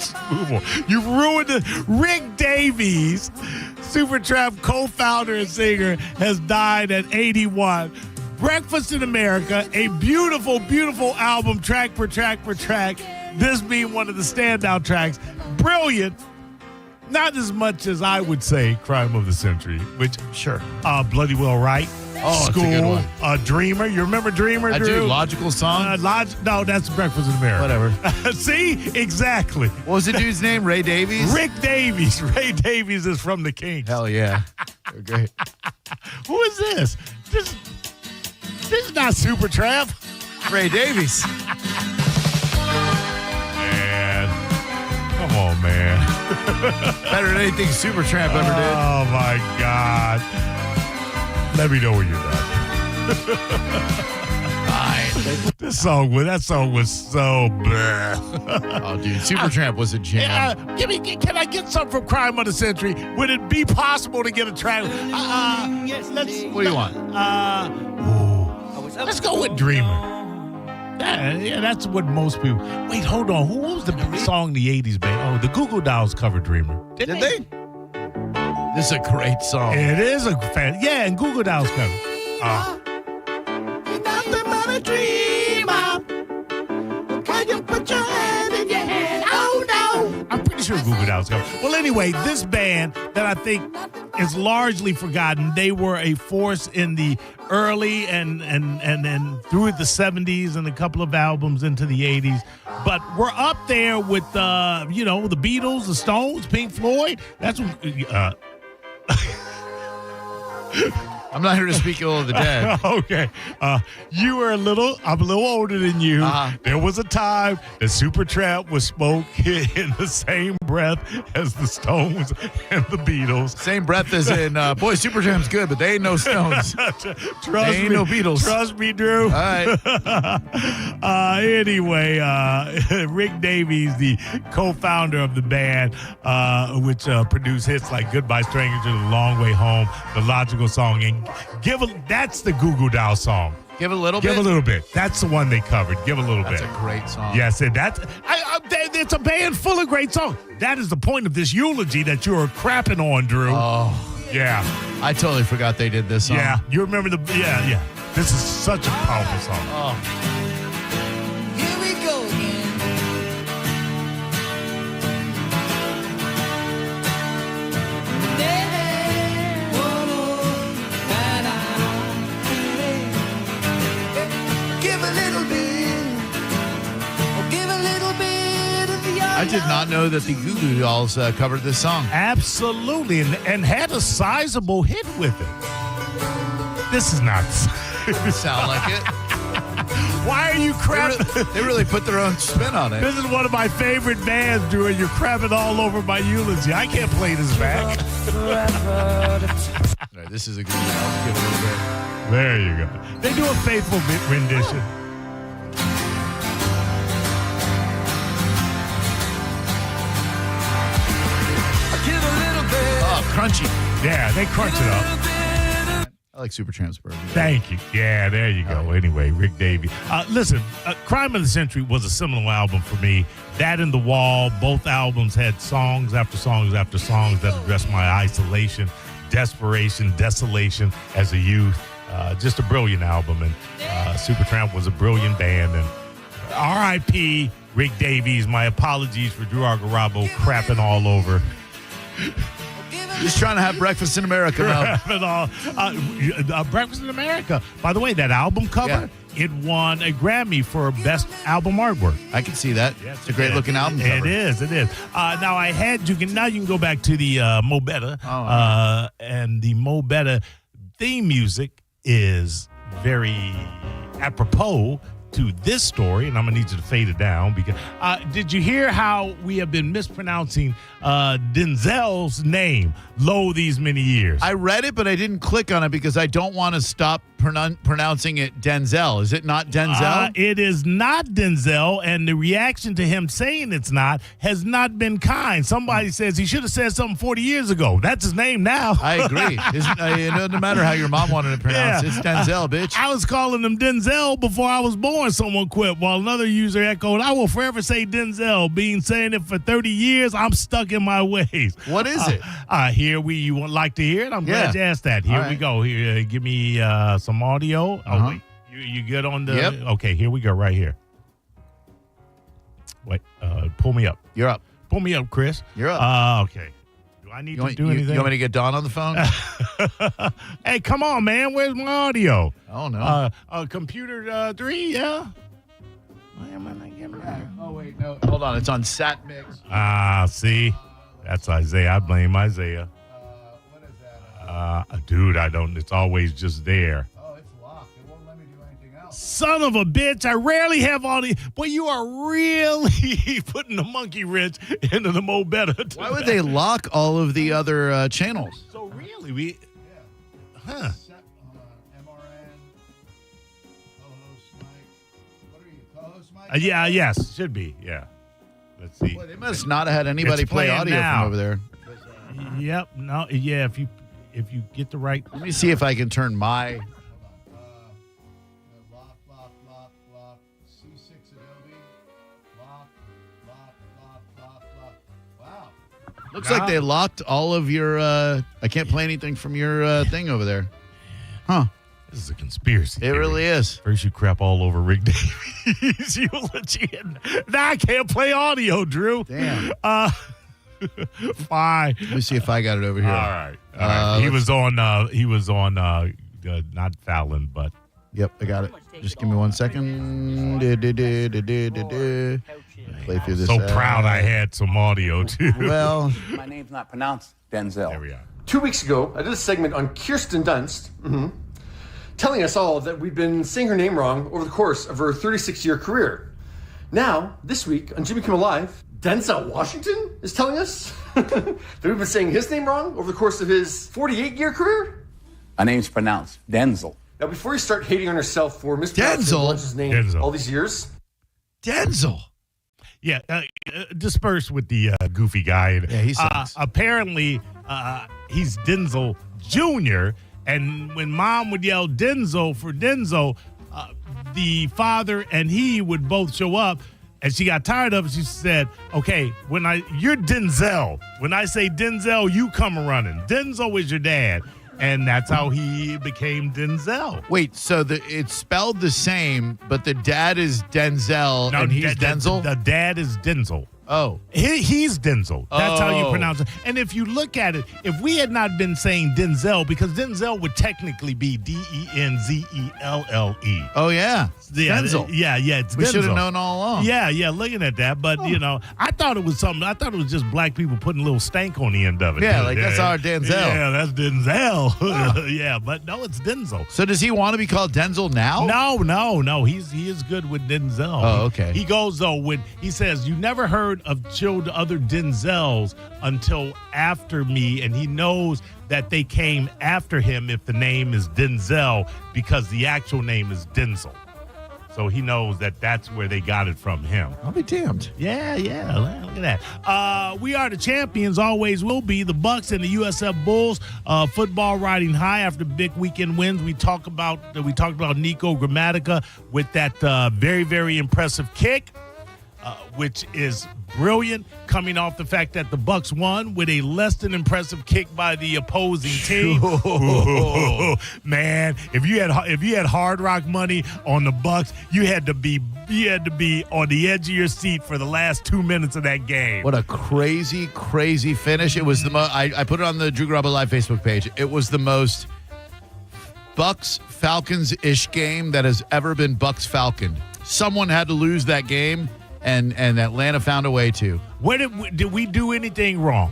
You ruined it. Rick Davies, Supertramp co-founder and singer, has died at 81. Breakfast in America, a beautiful, beautiful album, track per track per track. This being one of the standout tracks. Brilliant. Not as much as I would say Crime of the Century, which, sure. Bloody Well Right. Oh, School. that's a good one. Dreamer. You remember Dreamer, I Drew? do. Logical Song? No, that's Breakfast in America. Whatever. See? Exactly. What was the dude's name? Ray Davies? Rick Davies. Ray Davies is from the Kinks. Hell yeah. They're great. Who is this? This is not Supertramp. Ray Davies. Man. Come on, man. Better than anything Supertramp ever did. Oh, my God. Let me know when you're done. That song was so bad. Oh, dude, Supertramp was a jam. Can I get something from Crime of the Century? Would it be possible to get a track? What do you want? Let's go with Dreamer. Yeah, that's what most people. Wait, hold on. Who was the song the 80s band? Oh, the Goo Goo Dolls covered Dreamer. Did they? This is a great song. It is a fan. Yeah, and Goo Goo Dolls covered. Nothing but a dreamer. Can you put your hand in your head? Oh, no. I'm pretty sure Goo Goo Dolls covered. Well, anyway, this band that I think is largely forgotten, they were a force in the early and through the 70s and a couple of albums into the 80s. But we're up there with, the Beatles, the Stones, Pink Floyd. That's what... I'm not here to speak ill of the dead. Okay. I'm a little older than you. There was a time that Supertramp was spoke in the same breath as the Stones and the Beatles. Same breath as in, boy, Supertramp's good, but they ain't no Stones. Trust ain't me, no Beatles. Trust me, Drew. All right. Anyway, Rick Davies, the co-founder of the band, which produced hits like Goodbye Stranger, The Long Way Home, The Logical Song, and that's the Goo Goo Dolls song. Give it a little bit? Give a little bit. That's the one they covered. Give a little bit. That's a great song. Yes, and it's a band full of great songs. That is the point of this eulogy that you're crapping on, Drew. Oh. Yeah. I totally forgot they did this song. Yeah. You remember yeah. This is such a powerful song. Oh. Here we go again. Give a little bit. Give a little bit of your I did not know that the Goo Goo Dolls covered this song. Absolutely, and had a sizable hit with it. This is not. Sound like it. Why are you crapping? They really put their own spin on it. This is one of my favorite bands, Drew, and you're crapping all over my eulogy. I can't play this back. All right, this is a good one. I'll give it a little bit. There you go. They do a faithful rendition. Give a little bit. Oh, crunchy. Yeah, they crunch it up. I like Supertramp's version. Thank you. Yeah, there you go. Anyway, Rick Davies. Listen, Crime of the Century was a seminal album for me. That and The Wall, both albums had songs after songs after songs that addressed my isolation, desperation, desolation as a youth. Just a brilliant album. And Supertramp was a brilliant band. And R.I.P. Rick Davies. My apologies for Drew Garabo crapping all over. Just trying to have breakfast in America now. Breakfast in America. By the way, that album cover, it won a Grammy for Best Album Artwork. I can see that. Yes, It's a great looking album cover. It is. Now you can go back to the Mo Better, and the Mo Better theme music is very apropos to this story, and I'm gonna need you to fade it down because did you hear how we have been mispronouncing Denzel's name these many years? I read it, but I didn't click on it because I don't want to stop pronouncing it Denzel. Is it not Denzel? It is not Denzel, and the reaction to him saying it's not has not been kind. Somebody says he should have said something 40 years ago. That's his name now. I agree. It doesn't matter how your mom wanted to pronounce it. It's Denzel, bitch. I was calling him Denzel before I was born, someone quit, while another user echoed, I will forever say Denzel. Being saying it for 30 years, I'm stuck in my ways. What is it? You would like to hear it? I'm glad you asked that. Here we go. Here, give me some audio. Oh, wait. You good on the... Yep. Okay, here we go right here. Wait, pull me up. You're up. Pull me up, Chris. You're up. Okay. Do I need to do anything? You want me to get Dawn on the phone? Hey, come on, man. Where's my audio? Oh, no. Computer 3, yeah? Why am I not getting that? Oh, wait, no. Hold on. It's on Sat Mix. See? That's Isaiah. I blame Isaiah. What is that? Dude, I don't. It's always just there. Oh, it's locked. It won't let me do anything else. Son of a bitch. I rarely have audio. Boy, you are really putting the monkey wrench into the Mo Better. Why would they lock all of the other channels? So really, Huh. Yes, should be. Yeah. Let's see. Boy, they must not have had anybody play audio from over there. Yep. No. Yeah. If you get the right. Let me see if I can turn my. Lock. C6 Adobe. Lock. Wow. Looks like they locked all of your. I can't play anything from your thing over there. Huh. This is a conspiracy. It really is. First you crap all over Rick Davies' eulogy. Now I can't play audio, Drew. Damn. Fine. Let me see if I got it over here. All right. He was on not Fallon, but. Yep, I got it. Just give me 1 second. Play through this. So proud I had some audio, too. Well. My name's not pronounced Denzel. There we are. 2 weeks ago, I did a segment on Kirsten Dunst, telling us all that we'd been saying her name wrong over the course of her 36-year career. Now, this week on Jimmy Kimmel Live, Denzel Washington is telling us that we've been saying his name wrong over the course of his 48-year career. My name's pronounced Denzel. Now, before you start hating on yourself for mispronouncing Lunch's name all these years. Denzel. Yeah, disperse with the goofy guy. Yeah, he sucks. Apparently, he's Denzel Jr., and when Mom would yell Denzel for Denzel, the father and he would both show up, and she got tired of it. She said, okay, you're Denzel. When I say Denzel, you come running. Denzel is your dad. And that's how he became Denzel. Wait, so it's spelled the same, but the dad is Denzel and he's Denzel? The dad is Denzel. Oh. He's Denzel. That's how you pronounce it. And if you look at it, if we had not been saying Denzel, because Denzel would technically be Denzelle. Oh, yeah. Denzel. Yeah, it's we Denzel. should have known all along. Yeah, looking at that. But, I thought it was something. I thought it was just black people putting a little stank on the end of it. Yeah, that's our Denzel. Yeah, that's Denzel. Yeah, but no, it's Denzel. So does he want to be called Denzel now? No. He is good with Denzel. Oh, okay. He goes, though, when he says, you never heard of other Denzels until after me, and he knows that they came after him if the name is Denzel because the actual name is Denzel. So he knows that that's where they got it from him. I'll be damned. Yeah. Look at that. We are the champions, always will be. The Bucks and the USF Bulls. Football riding high after big weekend wins. We talked about Nico Gramatica with that very, very impressive kick, which is brilliant, coming off the fact that the Bucks won with a less than impressive kick by the opposing team. Man, if you had Hard Rock money on the Bucks, you had to be on the edge of your seat for the last 2 minutes of that game. What a crazy finish! It was the most. I put it on the Drew Garabo Live Facebook page. It was the most Bucks Falcons-ish game that has ever been Bucks Falcon. Someone had to lose that game. And Atlanta found a way to. Did we do anything wrong?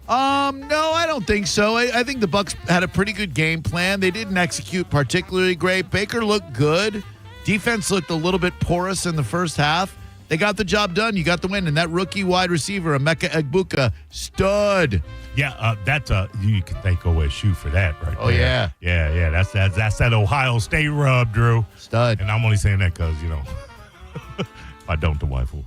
No, I don't think so. I think the Bucks had a pretty good game plan. They didn't execute particularly great. Baker looked good. Defense looked a little bit porous in the first half. They got the job done. You got the win. And that rookie wide receiver, Emeka Egbuka, stud. Yeah, you can thank OSU for that right there. Oh, yeah. Yeah. That's that Ohio State rub, Drew. Stud. And I'm only saying that because, if I don't, the wife will.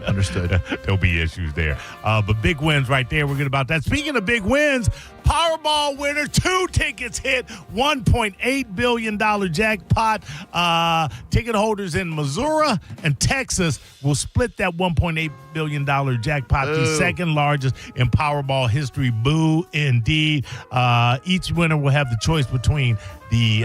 Understood. There'll be issues there. But big wins right there. We're good about that. Speaking of big wins, Powerball winner, 2 tickets hit, $1.8 billion jackpot. Ticket holders in Missouri and Texas will split that $1.8 billion jackpot, the second largest in Powerball history. Boo, indeed. Each winner will have the choice between the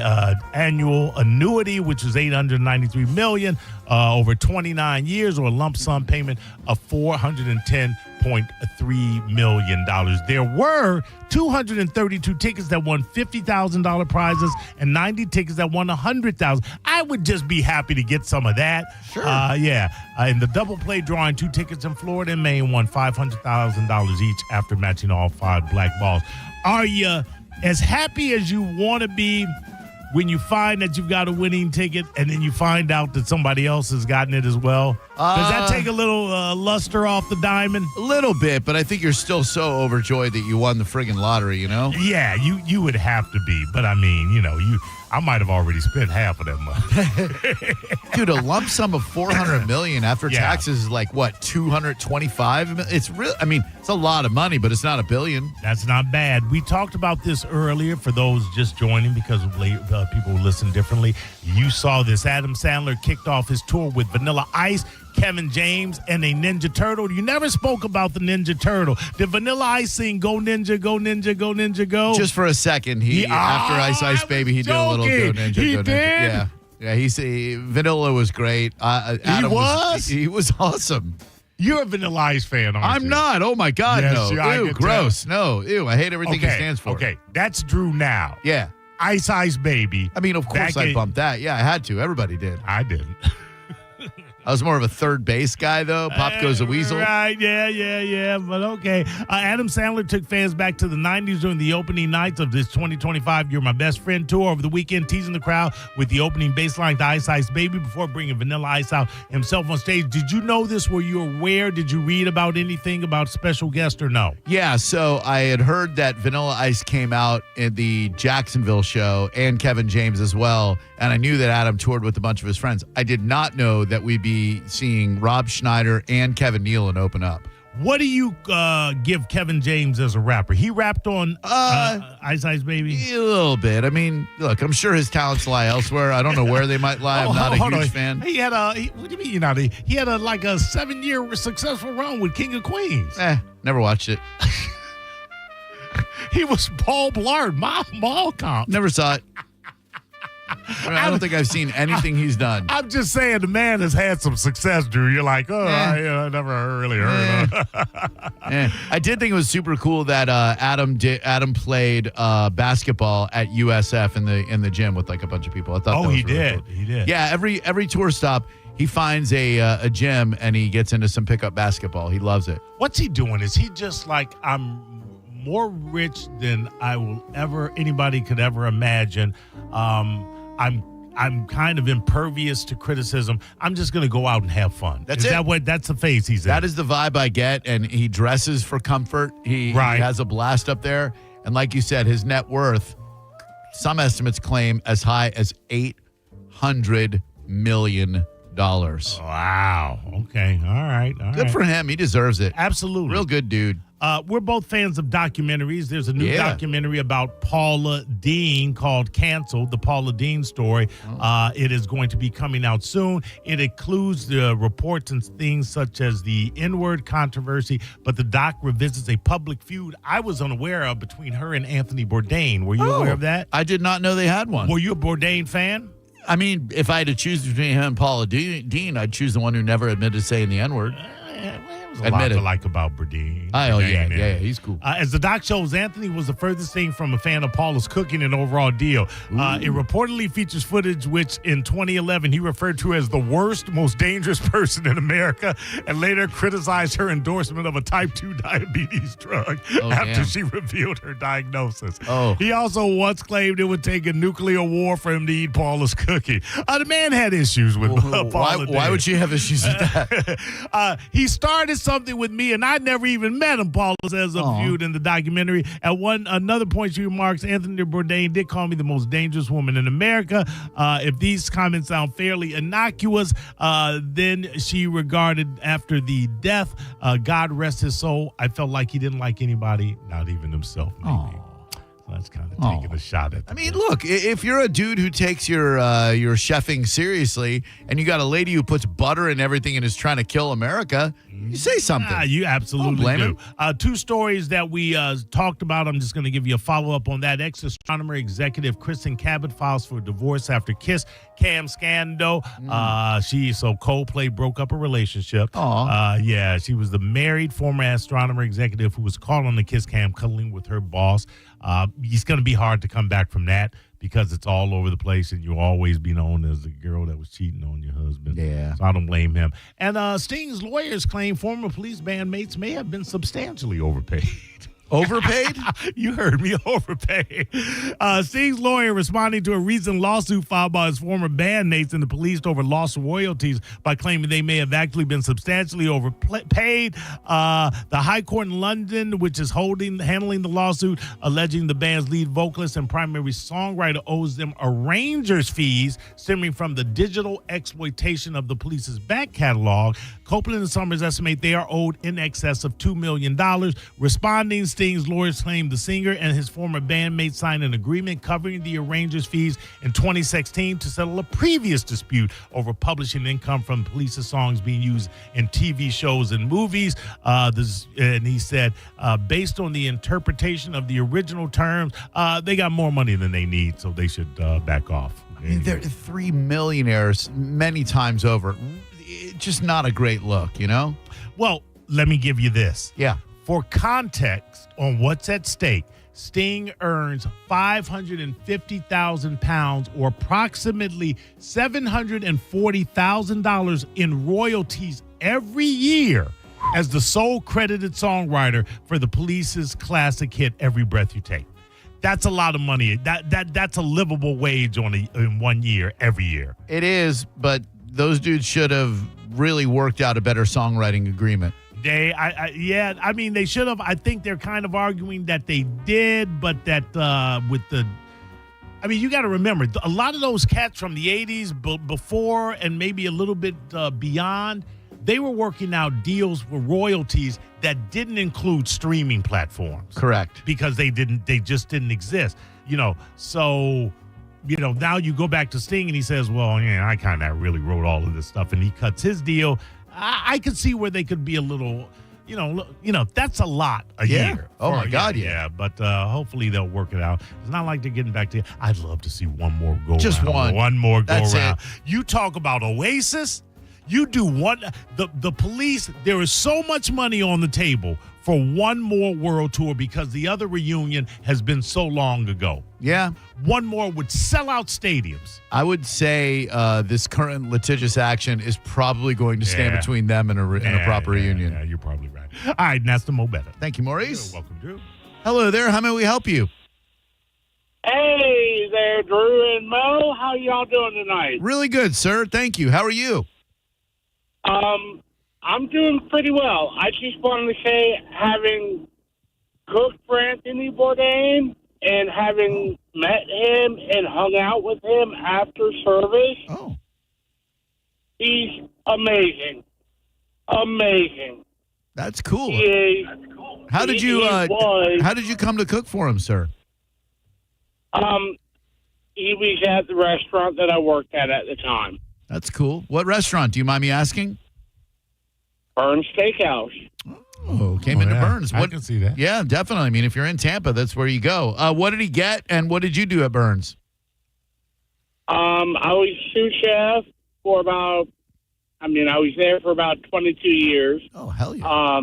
annual annuity, which is $893 million over 29 years, or a lump sum payment of $410.3 million. There were 232 tickets that won $50,000 prizes and 90 tickets that won $100,000. I would just be happy to get some of that. Sure. In the double play drawing, 2 tickets in Florida and Maine won $500,000 each after matching all 5 black balls. Are you as happy as you want to be when you find that you've got a winning ticket and then you find out that somebody else has gotten it as well? Does that take a little luster off the diamond? A little bit, but I think you're still so overjoyed that you won the friggin' lottery, Yeah, you would have to be. But I mean, I might have already spent half of that money. Dude, a lump sum of $400 million after taxes is like, what, $225 million? It's real. I mean, it's a lot of money, but it's not $1 billion. That's not bad. We talked about this earlier for those just joining because people listen differently. You saw this. Adam Sandler kicked off his tour with Vanilla Ice, Kevin James, and a Ninja Turtle. You never spoke about the Ninja Turtle. Did Vanilla Ice sing "Go Ninja, Go Ninja, Go Ninja, Go"? Just for a second, after Ice Baby, he did a little "Go Ninja, Go Ninja." Did? Yeah. Vanilla was great. Adam he was awesome. You're a Vanilla Ice fan, aren't you? I'm not. Oh my God, yes, no. Ew, gross. No, ew. I hate everything he stands for. Okay, that's Drew now. Yeah. Ice Baby. I mean, of course I bumped that. Yeah, I had to. Everybody did. I didn't. I was more of a third base guy, though. Pop goes a weasel. Right, yeah. But okay. Adam Sandler took fans back to the 90s during the opening nights of this 2025 You're My Best Friend tour over the weekend, teasing the crowd with the opening baseline to Ice Ice Baby before bringing Vanilla Ice out himself on stage. Did you know this? Were you aware? Did you read about anything about special guest or no? Yeah, so I had heard that Vanilla Ice came out in the Jacksonville show and Kevin James as well, and I knew that Adam toured with a bunch of his friends. I did not know that we'd be seeing Rob Schneider and Kevin Nealon open up. What do you give Kevin James as a rapper? He rapped on Ice Ice Baby? A little bit. I mean, look, I'm sure his talents lie elsewhere. I don't know where they might lie. I'm not a huge fan. He had what do you mean you're not? He had like a 7-year successful run with King of Queens. Never watched it. He was Paul Blart, Mall Cop. Never saw it. I don't think I've seen anything he's done. I'm just saying the man has had some success, Drew. You're like, I never really heard of him. I did think it was super cool that Adam played basketball at USF in the gym with like a bunch of people. I thought that was really cool. He did. Yeah, every tour stop, he finds a gym and he gets into some pickup basketball. He loves it. What's he doing? Is he just like, I'm more rich than anybody could ever imagine? I'm kind of impervious to criticism. I'm just going to go out and have fun. That's the phase he's in. That is the vibe I get, and he dresses for comfort. He has a blast up there, and like you said, his net worth, some estimates claim as high as $800 million. Wow. Okay. All right. Good for him. He deserves it. Absolutely. Real good dude. We're both fans of documentaries. There's a new documentary about Paula Dean called Canceled, the Paula Dean story. It is going to be coming out soon. It includes the reports and things such as the N-word controversy, but the doc revisits a public feud I was unaware of between her and Anthony Bourdain. Were you aware of that? I did not know they had one. Were you a Bourdain fan? I mean, if I had to choose between him and Paula Dean, I'd choose the one who never admitted to saying the N-word. There's a lot to like about Bourdain. Yeah, he's cool. As the doc shows, Anthony was the furthest thing from a fan of Paula's cooking and overall deal. It reportedly features footage which, in 2011, he referred to as the worst, most dangerous person in America, and later criticized her endorsement of a type 2 diabetes drug after she revealed her diagnosis. He also once claimed it would take a nuclear war for him to eat Paula's cooking. The man had issues with Paula. Why would she have issues with that? He started something with me, and I never even met him, Paula says of viewed in the documentary. At another point, she remarks, Anthony Bourdain did call me the most dangerous woman in America. If these comments sound fairly innocuous, then she regarded after the death, God rest his soul, I felt like he didn't like anybody, not even himself, maybe. That's kind of taking a shot at. I mean, look, if you're a dude who takes your chefing seriously, and you got a lady who puts butter in everything and is trying to kill America, you say something. You absolutely blame do. Two stories that we talked about. I'm just going to give you a follow-up on that. Ex-astronomer executive Kristen Cabot files for divorce after Kiss Cam scandal. Coldplay broke up a relationship. She was the married former astronomer executive who was caught on the Kiss Cam cuddling with her boss. It's going to be hard to come back from that because it's all over the place and you'll always be known as the girl that was cheating on your husband. Yeah. So I don't blame him. And Sting's lawyers claim former police bandmates may have been substantially overpaid. Overpaid? You heard me, overpaid. Sting's lawyer responding to a recent lawsuit filed by his former bandmates and the police over lost royalties by claiming they may have actually been substantially overpaid. The High Court in London, which is handling the lawsuit, alleging the band's lead vocalist and primary songwriter owes them arrangers' fees stemming from the digital exploitation of the police's back catalog. Copeland and Summers estimate they are owed in excess of $2 million. Responding, Sting's lawyers claim the singer and his former bandmate signed an agreement covering the arrangers' fees in 2016 to settle a previous dispute over publishing income from police's songs being used in TV shows and movies. And he said, based on the interpretation of the original terms, they got more money than they need, so they should back off. I mean, they're 3 millionaires many times over. Just not a great look, you know? Well, let me give you this. Yeah. For context on what's at stake, Sting earns 550,000 pounds, or approximately $740,000 in royalties every year as the sole credited songwriter for the Police's classic hit "Every Breath You Take." That's a lot of money. That's a livable wage in 1 year, every year. It is, but those dudes should have really worked out a better songwriting agreement. They should have. I think they're kind of arguing that they did, but that you got to remember, a lot of those cats from the 80s, before and maybe a little bit beyond, they were working out deals with royalties that didn't include streaming platforms. Correct. Because they just didn't exist. So now you go back to Sting and he says, well, yeah, I kind of really wrote all of this stuff, and he cuts his deal. I could see where they could be a little, that's a lot a year. Oh, my God, yeah. But hopefully they'll work it out. It's not like they're getting back to, I'd love to see one more go around. Just one. One more go That's around. it. You talk about Oasis, you do one. The Police, there is so much money on the table for one more world tour because the other reunion has been so long ago. Yeah. One more would sell out stadiums. I would say this current litigious action is probably going to stand between them and a proper reunion. Yeah, you're probably right. All right, and that's the Mo Better. Thank you, Maurice. You're welcome, Drew. Hello there. How may we help you? Hey there, Drew and Mo. How y'all doing tonight? Really good, sir. Thank you. How are you? I'm doing pretty well. I just wanted to say, having cooked for Anthony Bourdain and having met him and hung out with him after service, he's amazing. Amazing. That's cool. He is. How did you come to cook for him, sir? He was at the restaurant that I worked at the time. That's cool. What restaurant? Do you mind me asking? Burns Steakhouse. Oh, came into Burns. I can see that. Yeah, definitely. I mean, if you're in Tampa, that's where you go. What did he get, and what did you do at Burns? I was sous chef for I was there for about 22 years. Oh, hell yeah.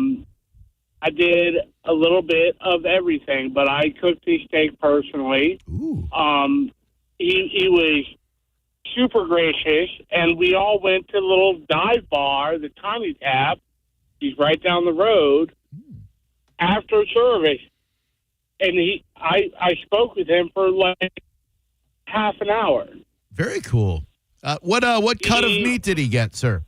I did a little bit of everything, but I cooked his steak personally. Ooh. He was super gracious, and we all went to the little dive bar, the Tiny Tap. He's right down the road after service. And I spoke with him for like half an hour. Very cool. What cut of meat did he get, sir?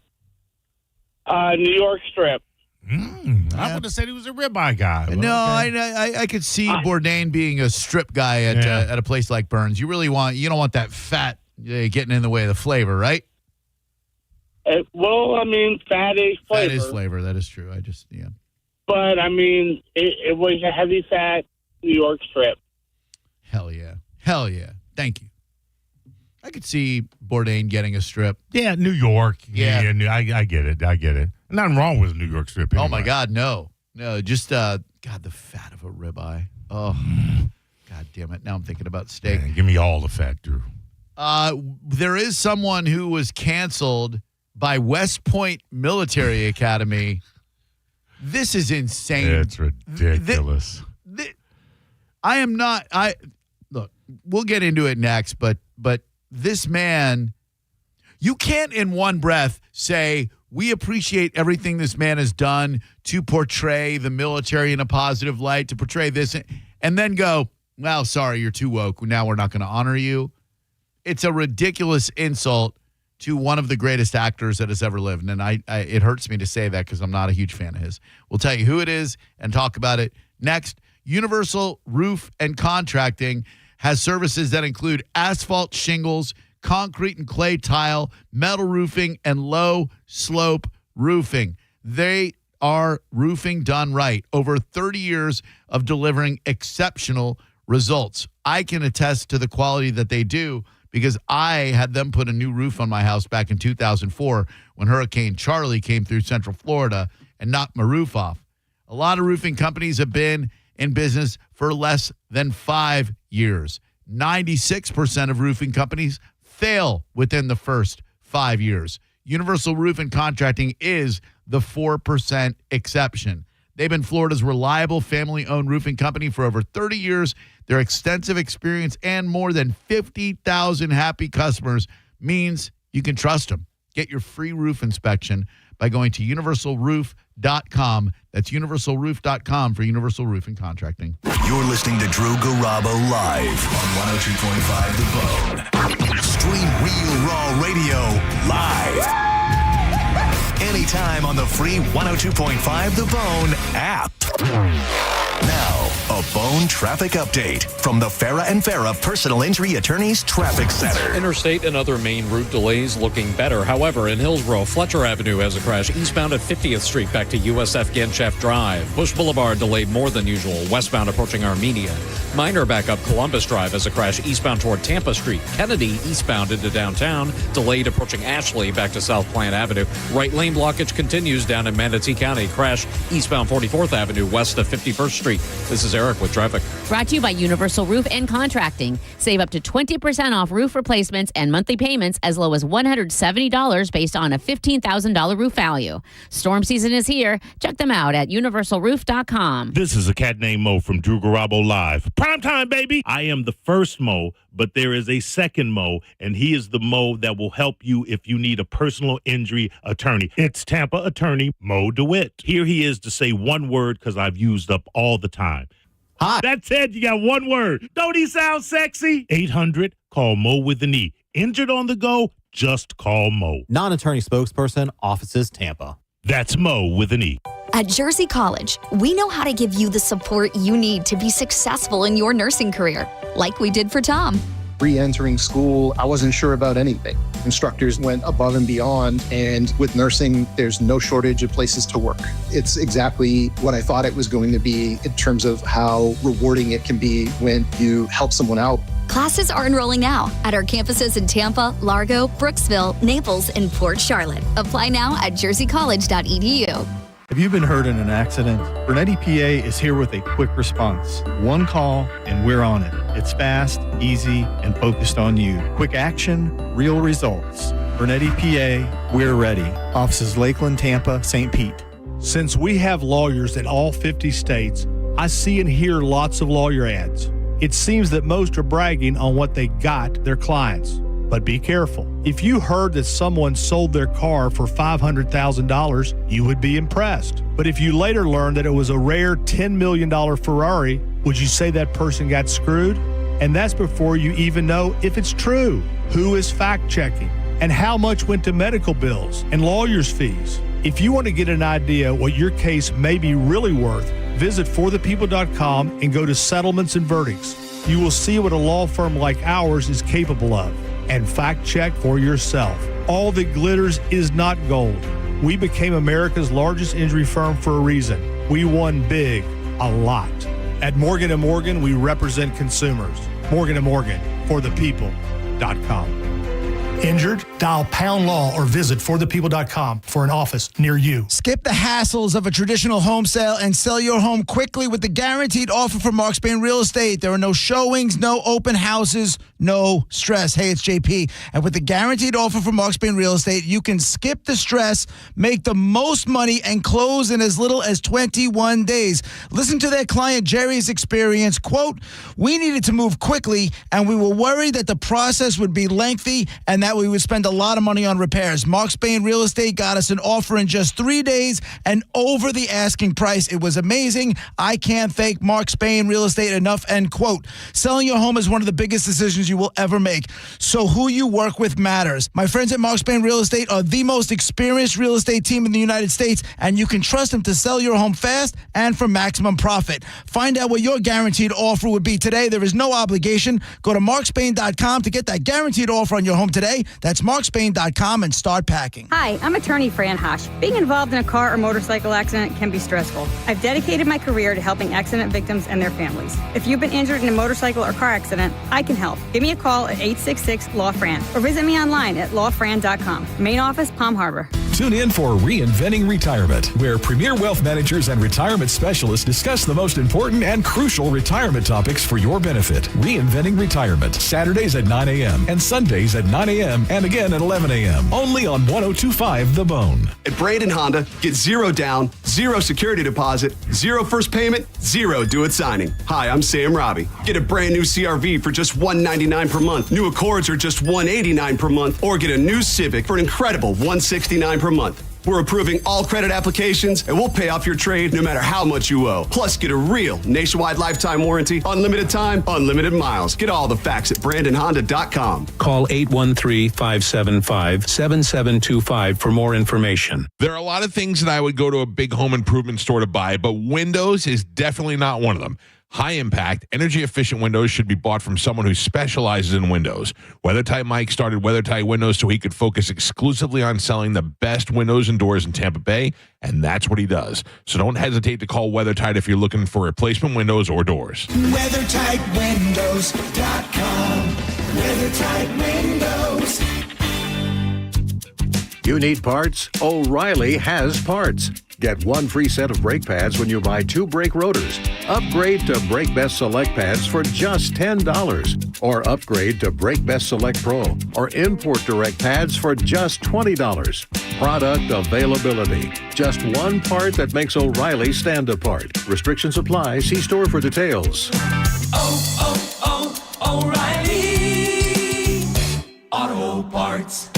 New York strip. I would have said he was a ribeye guy. No, okay. I could see Bourdain being a strip guy at a place like Burns. You don't want that fat getting in the way of the flavor, right? Fat is flavor. Fat is flavor. That is true. But, it was a heavy fat New York strip. Hell yeah. Hell yeah. Thank you. I could see Bourdain getting a strip. Yeah, New York. Yeah. I get it. Nothing wrong with a New York strip. Anyway. Oh, my God, no. No, just, God, the fat of a ribeye. Oh, God damn it. Now I'm thinking about steak. Man, give me all the fat, Drew. There is someone who was canceled by West Point Military Academy. This is insane. It's ridiculous. Look, we'll get into it next, but this man, you can't in one breath say, we appreciate everything this man has done to portray the military in a positive light, to portray this, and then go, well, sorry, you're too woke. Now we're not going to honor you. It's a ridiculous insult to one of the greatest actors that has ever lived. And it hurts me to say that because I'm not a huge fan of his. We'll tell you who it is and talk about it next. Universal Roof and Contracting has services that include asphalt shingles, concrete and clay tile, metal roofing, and low slope roofing. They are roofing done right. Over 30 years of delivering exceptional results. I can attest to the quality that they do because I had them put a new roof on my house back in 2004 when Hurricane Charlie came through Central Florida and knocked my roof off. A lot of roofing companies have been in business for less than 5 years. 96% of roofing companies fail within the first 5 years. Universal Roof and Contracting is the 4% exception. They've been Florida's reliable family-owned roofing company for over 30 years. Their extensive experience and more than 50,000 happy customers means you can trust them. Get your free roof inspection by going to universalroof.com. That's universalroof.com for Universal Roofing Contracting. You're listening to Drew Garabo live on 102.5 The Bone. Stream Real Raw Radio live. Anytime on the free 102.5 The Bone app. Now, a Bone traffic update from the Farah and Farah Personal Injury Attorneys Traffic Center. Interstate and other main route delays looking better. However, in Hillsborough, Fletcher Avenue has a crash eastbound at 50th Street back to USF Genshaft Drive. Bush Boulevard delayed more than usual, westbound approaching Armenia. Minor backup Columbus Drive has a crash eastbound toward Tampa Street. Kennedy eastbound into downtown, delayed approaching Ashley back to South Plant Avenue. Right lane blockage continues down in Manatee County. Crash eastbound 44th Avenue west of 51st Street. This is Eric with traffic. Brought to you by Universal Roof and Contracting. Save up to 20% off roof replacements and monthly payments as low as $170 based on a $15,000 roof value. Storm season is here. Check them out at universalroof.com. This is a cat named Mo from Drew Garabo Live. Prime time, baby! I am the first Mo, but there is a second Mo, and he is the Mo that will help you if you need a personal injury attorney. It's Tampa attorney Mo DeWitt. Here he is to say one word because I've used up all the time. Hi. That's it. You got one word. Don't he sound sexy? 800, call Mo with an E. Injured on the go? Just call Mo. Non-attorney spokesperson, offices Tampa. That's Mo with an E. At Jersey College, we know how to give you the support you need to be successful in your nursing career, like we did for Tom. Re-entering school, I wasn't sure about anything. Instructors went above and beyond, and with nursing, there's no shortage of places to work. It's exactly what I thought it was going to be in terms of how rewarding it can be when you help someone out. Classes are enrolling now at our campuses in Tampa, Largo, Brooksville, Naples, and Port Charlotte. Apply now at jerseycollege.edu. Have you been hurt in an accident? Burnett EPA is here with a quick response. One call and we're on it. It's fast, easy, and focused on you. Quick action, real results. Burnett EPA, we're ready. Offices Lakeland, Tampa, St. Pete. Since we have lawyers in all 50 states, I see and hear lots of lawyer ads. It seems that most are bragging on what they got their clients. But be careful. If you heard that someone sold their car for $500,000, you would be impressed. But if you later learned that it was a rare $10 million Ferrari, would you say that person got screwed? And that's before you even know if it's true. Who is fact-checking? And how much went to medical bills and lawyers' fees? If you want to get an idea what your case may be really worth, visit forthepeople.com and go to settlements and verdicts. You will see what a law firm like ours is capable of. And fact check for yourself. All that glitters is not gold. We became America's largest injury firm for a reason. We won big, a lot. At Morgan & Morgan, we represent consumers. Morgan & Morgan, forthepeople.com. Injured? Dial pound law or visit forthepeople.com for an office near you. Skip the hassles of a traditional home sale and sell your home quickly with the guaranteed offer from Mark Spain Real Estate. There are no showings, no open houses, no stress. Hey, it's JP. And with the guaranteed offer from Mark Spain Real Estate, you can skip the stress, make the most money, and close in as little as 21 days. Listen to their client Jerry's experience. Quote, we needed to move quickly, and we were worried that the process would be lengthy and that we would spend a lot of money on repairs. Mark Spain Real Estate got us an offer in just 3 days and over the asking price. It was amazing. I can't thank Mark Spain Real Estate enough, end quote. Selling your home is one of the biggest decisions you will ever make. So who you work with matters. My friends at Mark Spain Real Estate are the most experienced real estate team in the United States, and you can trust them to sell your home fast and for maximum profit. Find out what your guaranteed offer would be today. There is no obligation. Go to markspain.com to get that guaranteed offer on your home today. That's markspain.com and start packing. Hi, I'm attorney Fran Hosh. Being involved in a car or motorcycle accident can be stressful. I've dedicated my career to helping accident victims and their families. If you've been injured in a motorcycle or car accident, I can help. Give me a call at 866-LAW-FRAN or visit me online at lawfran.com. Main office, Palm Harbor. Tune in for Reinventing Retirement, where premier wealth managers and retirement specialists discuss the most important and crucial retirement topics for your benefit. Reinventing Retirement, Saturdays at 9 a.m. and Sundays at 9 a.m. a.m. and again at 11 a.m. Only on 102.5 The Bone. At Braden Honda, get 0 down, 0 security deposit, 0 first payment, 0 do-it signing. Hi, I'm Sam Robbie. Get a brand new CRV for just $199 per month. New Accords are just $189 per month. Or get a new Civic for an incredible $169 per month. We're approving all credit applications, and we'll pay off your trade no matter how much you owe. Plus, get a real nationwide lifetime warranty, unlimited time, unlimited miles. Get all the facts at BrandonHonda.com. Call 813-575-7725 for more information. There are a lot of things that I would go to a big home improvement store to buy, but windows is definitely not one of them. High impact, energy efficient windows should be bought from someone who specializes in windows. WeatherTight Mike started WeatherTight Windows so he could focus exclusively on selling the best windows and doors in Tampa Bay, and that's what he does. So don't hesitate to call WeatherTight if you're looking for replacement windows or doors. WeatherTightWindows.com. WeatherTight Windows. You need parts? O'Reilly has parts. Get one free set of brake pads when you buy 2 brake rotors. Upgrade to Brake Best Select pads for just $10. Or upgrade to Brake Best Select Pro or Import Direct pads for just $20. Product availability. Just one part that makes O'Reilly stand apart. Restrictions apply. See store for details. O'Reilly Auto Parts.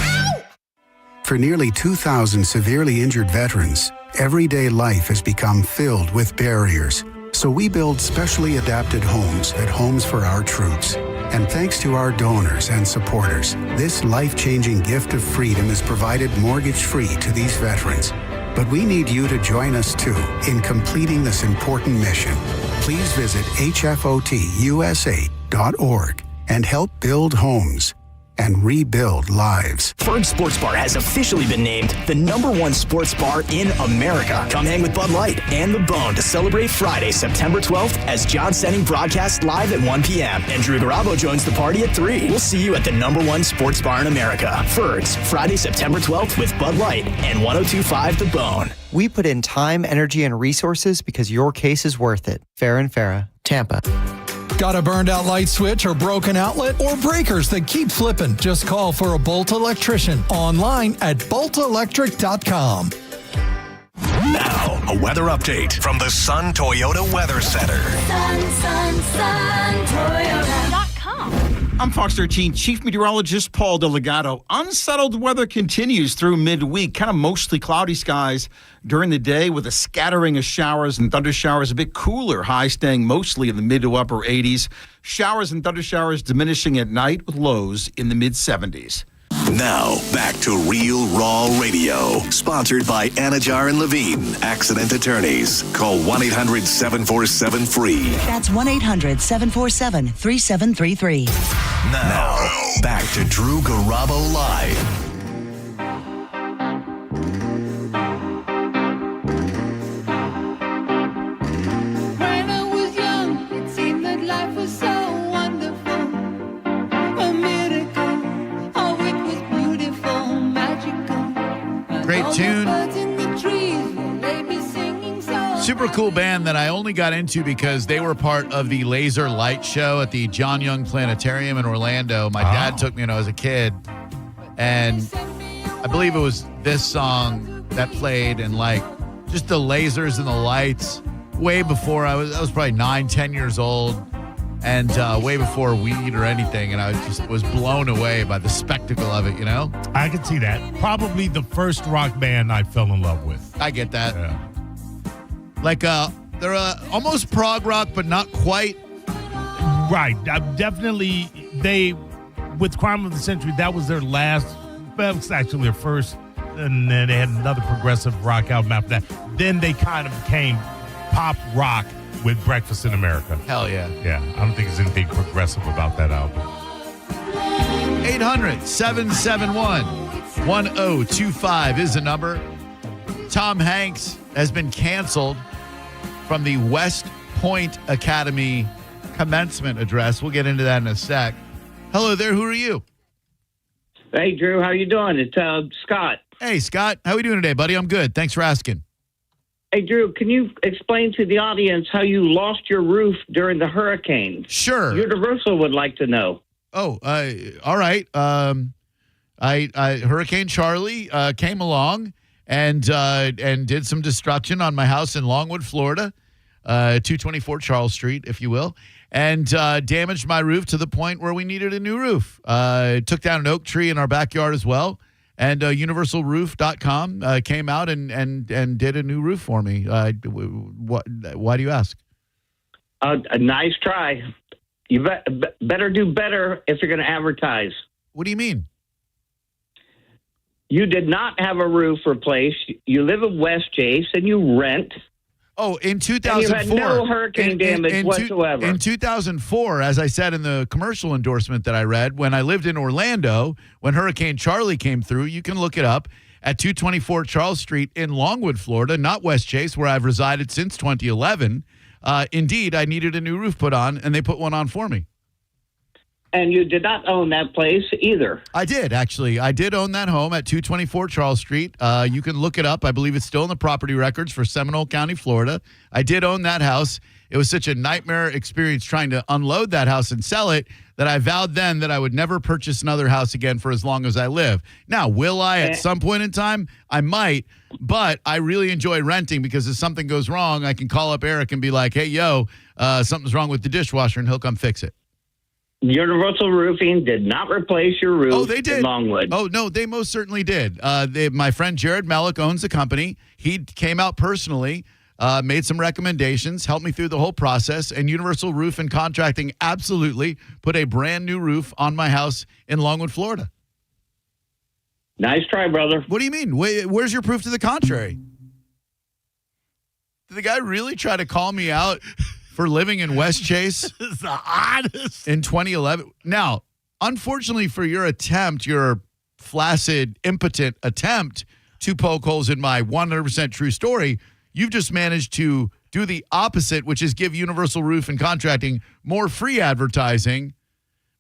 For nearly 2,000 severely injured veterans, everyday life has become filled with barriers. So we build specially adapted homes at Homes for Our Troops. And thanks to our donors and supporters, this life-changing gift of freedom is provided mortgage-free to these veterans. But we need you to join us, too, in completing this important mission. Please visit hfotusa.org and help build homes and rebuild lives. Ferg Sports Bar has officially been named the #1 sports bar in America. Come hang with Bud Light and The Bone to celebrate Friday, September 12th as John Senning broadcasts live at 1 p.m. and Drew Garabo joins the party at 3. We'll see you at the #1 sports bar in America. Ferg's, Friday, September 12th with Bud Light and 102.5 The Bone. We put in time, energy, and resources because your case is worth it. Farrah and Farrah, Tampa. Got a burned out light switch or broken outlet or breakers that keep flipping? Just call for a Bolt electrician online at boltelectric.com. Now, a weather update from the Sun Toyota Weather Center. Sun, Toyota.com. I'm Fox 13 Chief Meteorologist Paul Delegado. Unsettled weather continues through midweek, kind of mostly cloudy skies during the day with a scattering of showers and thunder showers, a bit cooler, highs staying mostly in the mid to upper 80s. Showers and thunder showers diminishing at night with lows in the mid 70s. Now, back to Real Raw Radio, sponsored by Anajar and Levine, accident attorneys. Call 1-800-747-FREE. That's 1-800-747-3733. Now, back to Drew Garabo Live. When I was young, it seemed that life was so wonderful. A miracle. Oh, it was beautiful, magical. Great tune. Birds in the trees, they be singing so. Super cool band that I only got into because they were part of the laser light show at the John Young Planetarium in Orlando. My dad took me when I was a kid, and I believe it was this song that played, and like just the lasers and the lights way before I was probably 9-10 years old, and way before weed or anything, and I just was blown away by the spectacle of it, you know? I could see that. Probably the first rock band I fell in love with. I get that. Yeah. Like, they're almost prog rock, but not quite. Right. Definitely, with Crime of the Century, that was their last, well, it was actually their first, and then they had another progressive rock album after that. Then they kind of became pop rock with Breakfast in America. Hell yeah. Yeah, I don't think there's anything progressive about that album. 800-771-1025 is the number. Tom Hanks has been canceled from the West Point Academy commencement address. We'll get into that in a sec. Hello there. Who are you? Hey, Drew. How you doing? It's Scott. Hey, Scott. How are we doing today, buddy? I'm good. Thanks for asking. Hey, Drew, can you explain to the audience how you lost your roof during the hurricane? Sure. Universal would like to know. Oh, all right. Hurricane Charlie came along and did some destruction on my house in Longwood, Florida, 224 Charles Street, if you will, and damaged my roof to the point where we needed a new roof. Took down an oak tree in our backyard as well, and universalroof.com came out and did a new roof for me. Why do you ask? A nice try. You better do better if you're going to advertise. What do you mean? You did not have a roof replaced. You live in West Chase and you rent. Oh, in 2004. And you had no hurricane damage whatsoever. In 2004, as I said in the commercial endorsement that I read, when I lived in Orlando, when Hurricane Charlie came through, you can look it up at 224 Charles Street in Longwood, Florida, not West Chase, where I've resided since 2011. Indeed, I needed a new roof put on, and they put one on for me. And you did not own that place either. I did, actually. I did own that home at 224 Charles Street. You can look it up. I believe it's still in the property records for Seminole County, Florida. I did own that house. It was such a nightmare experience trying to unload that house and sell it that I vowed then that I would never purchase another house again for as long as I live. Now, will I at some point in time? I might, but I really enjoy renting because if something goes wrong, I can call up Eric and be like, hey, yo, something's wrong with the dishwasher, and he'll come fix it. Universal Roofing did not replace your roof. Oh, they did. In Longwood. Oh, no, they most certainly did. My friend Jared Melick owns the company. He came out personally, made some recommendations, helped me through the whole process, and Universal Roof and Contracting absolutely put a brand new roof on my house in Longwood, Florida. Nice try, brother. What do you mean? Where's your proof to the contrary? Did the guy really try to call me out for living in West Chase? This is the oddest. In 2011. Now, unfortunately for your flaccid, impotent attempt to poke holes in my 100% true story, you've just managed to do the opposite, which is give Universal Roof and Contracting more free advertising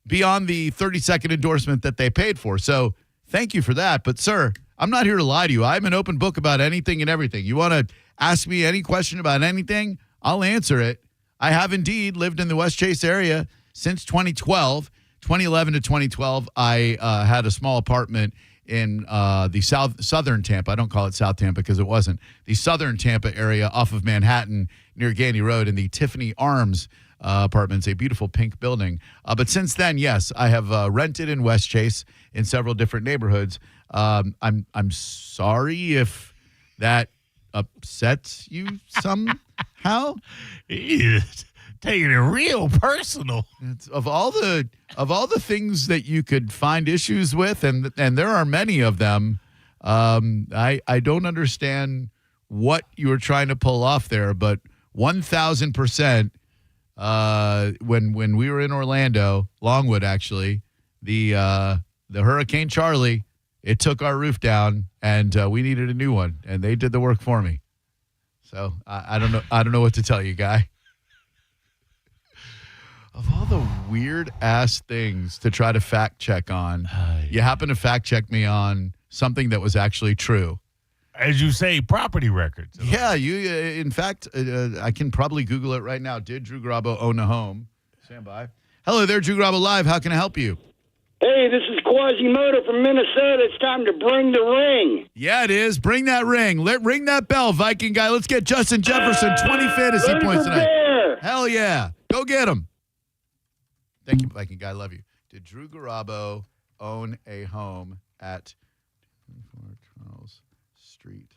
beyond the 30-second endorsement that they paid for. So thank you for that. But, sir, I'm not here to lie to you. I'm an open book about anything and everything. You want to ask me any question about anything, I'll answer it. I have indeed lived in the West Chase area since 2012. 2011 to 2012, I had a small apartment in the southern Tampa. I don't call it South Tampa because it wasn't. The southern Tampa area off of Manhattan near Gandy Road in the Tiffany Arms apartments, a beautiful pink building. But since then, yes, I have rented in West Chase in several different neighborhoods. I'm sorry if that upsets you somehow. Taking it real personal. It's of all the things that you could find issues with, and there are many of them. I don't understand what you were trying to pull off there, but 1,000%. When we were in Orlando, Longwood actually, the Hurricane Charlie, it took our roof down, and we needed a new one, and they did the work for me. So I don't know what to tell you, guy. Of all the weird ass things to try to fact check on, you happen to fact check me on something that was actually true. As you say, property records. Yeah, in fact, I can probably Google it right now. Did Drew Garabo own a home? Stand by. Hello there, Drew Garabo Live. How can I help you? Hey, this is Quasimodo from Minnesota. It's time to bring the ring. Yeah, it is. Bring that ring. Ring that bell, Viking guy. Let's get Justin Jefferson 20 fantasy points tonight. There. Hell yeah. Go get him. Thank you, Viking guy. Love you. Did Drew Garabo own a home at 24 Charles Street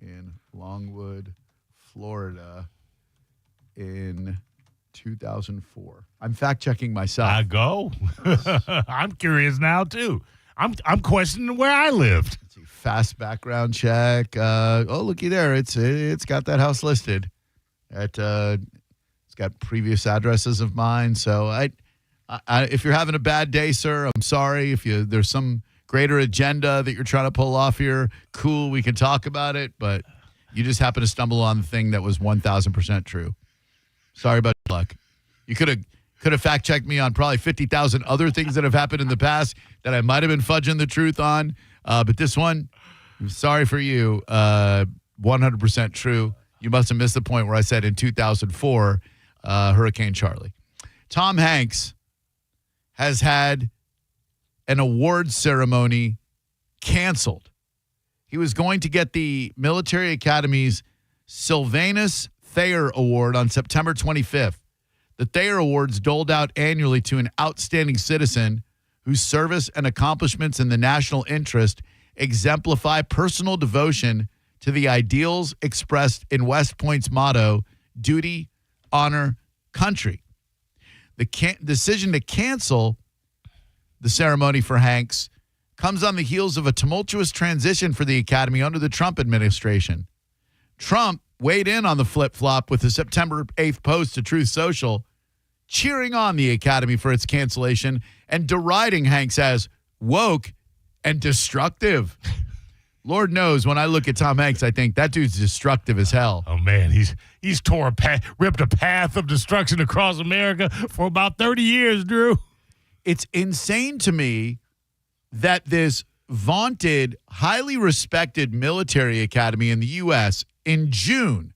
in Longwood, Florida in 2004? I'm fact-checking myself. I go. I'm curious now, too. I'm questioning where I lived. Let's see, fast background check. Looky there. It's got that house listed. It's got previous addresses of mine. So if you're having a bad day, sir, I'm sorry. If there's some greater agenda that you're trying to pull off here, cool, we can talk about it. But you just happen to stumble on the thing that was 1,000% true. Sorry about your luck. You could have fact-checked me on probably 50,000 other things that have happened in the past that I might have been fudging the truth on. But this one, I'm sorry for you, 100% true. You must have missed the point where I said in 2004, Hurricane Charlie. Tom Hanks has had an awards ceremony canceled. He was going to get the Military Academy's Sylvanus Thayer Award on September 25th. The Thayer Awards doled out annually to an outstanding citizen whose service and accomplishments in the national interest exemplify personal devotion to the ideals expressed in West Point's motto, duty, honor, country. The decision to cancel the ceremony for Hanks comes on the heels of a tumultuous transition for the Academy under the Trump administration. Trump weighed in on the flip-flop with the September 8th post to Truth Social, cheering on the Academy for its cancellation and deriding Hanks as woke and destructive. Lord knows, when I look at Tom Hanks, I think that dude's destructive as hell. Oh, man, he's ripped a path of destruction across America for about 30 years, Drew. It's insane to me that this vaunted, highly respected military academy in the U.S. in June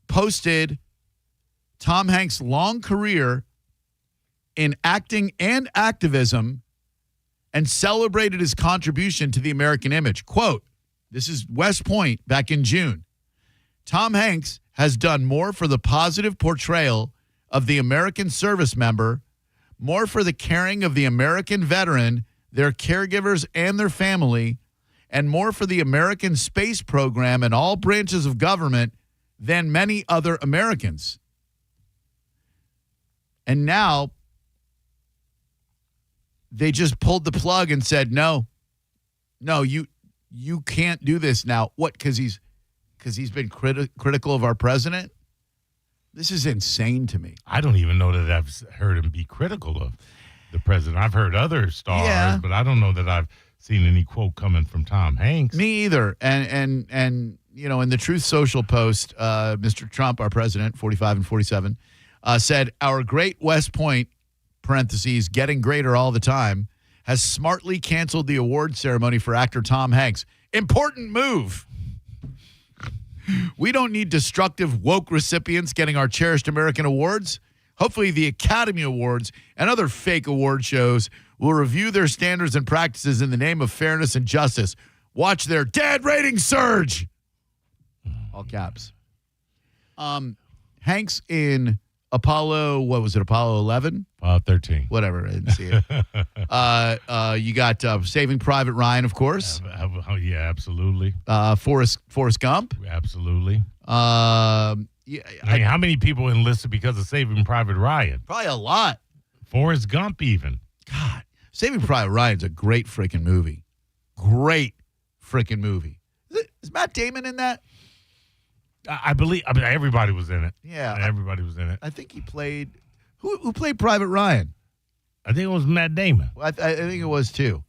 posted Tom Hanks' long career in acting and activism and celebrated his contribution to the American image. Quote, this is West Point back in June. Tom Hanks has done more for the positive portrayal of the American service member, more for the caring of the American veteran, their caregivers, and their family, and more for the American space program and all branches of government than many other Americans. And now they just pulled the plug and said, no, you can't do this now. What? Because he's been critical of our president? This is insane to me. I don't even know that I've heard him be critical of the president. I've heard other stars, but I don't know that I've seen any quote coming from Tom Hanks. Me either. And you know, in the Truth Social post, Mr. Trump, our president, 45 and 47, said, our great West Point, parentheses, getting greater all the time, has smartly canceled the award ceremony for actor Tom Hanks. Important move. We don't need destructive, woke recipients getting our cherished American awards. Hopefully the Academy Awards and other fake award shows will review their standards and practices in the name of fairness and justice. Watch their dead ratings surge. All caps. Hanks in Apollo, what was it, Apollo 11? 13. Whatever, I didn't see it. You got Saving Private Ryan, of course. Yeah, absolutely. Forrest Gump. Absolutely. Yeah, I mean, how many people enlisted because of Saving Private Ryan? Probably a lot. Forrest Gump, even. God, Saving Private Ryan's a great freaking movie. Great freaking movie. Is Matt Damon in that? I believe. I mean, everybody was in it. Yeah, everybody was in it. I think he played. Who played Private Ryan? I think it was Matt Damon. I think it was too.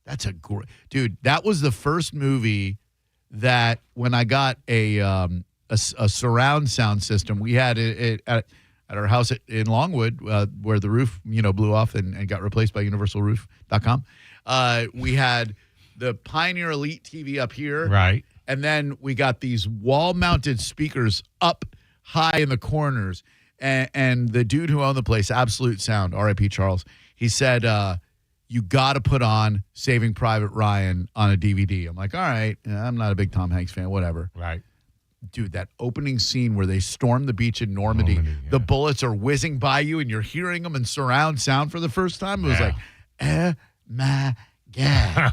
That's a great dude. That was the first movie that when I got a surround sound system, we had it at our house in Longwood, where the roof blew off and got replaced by UniversalRoof.com. We had the Pioneer Elite TV up here, right, and then we got these wall-mounted speakers up high in the corners. And the dude who owned the place, Absolute Sound, R.I.P. Charles, he said, you got to put on Saving Private Ryan on a DVD. I'm like, all right, I'm not a big Tom Hanks fan, whatever. Right. Dude, that opening scene where they storm the beach in Normandy, the bullets are whizzing by you and you're hearing them in surround sound for the first time. It was like, oh my God.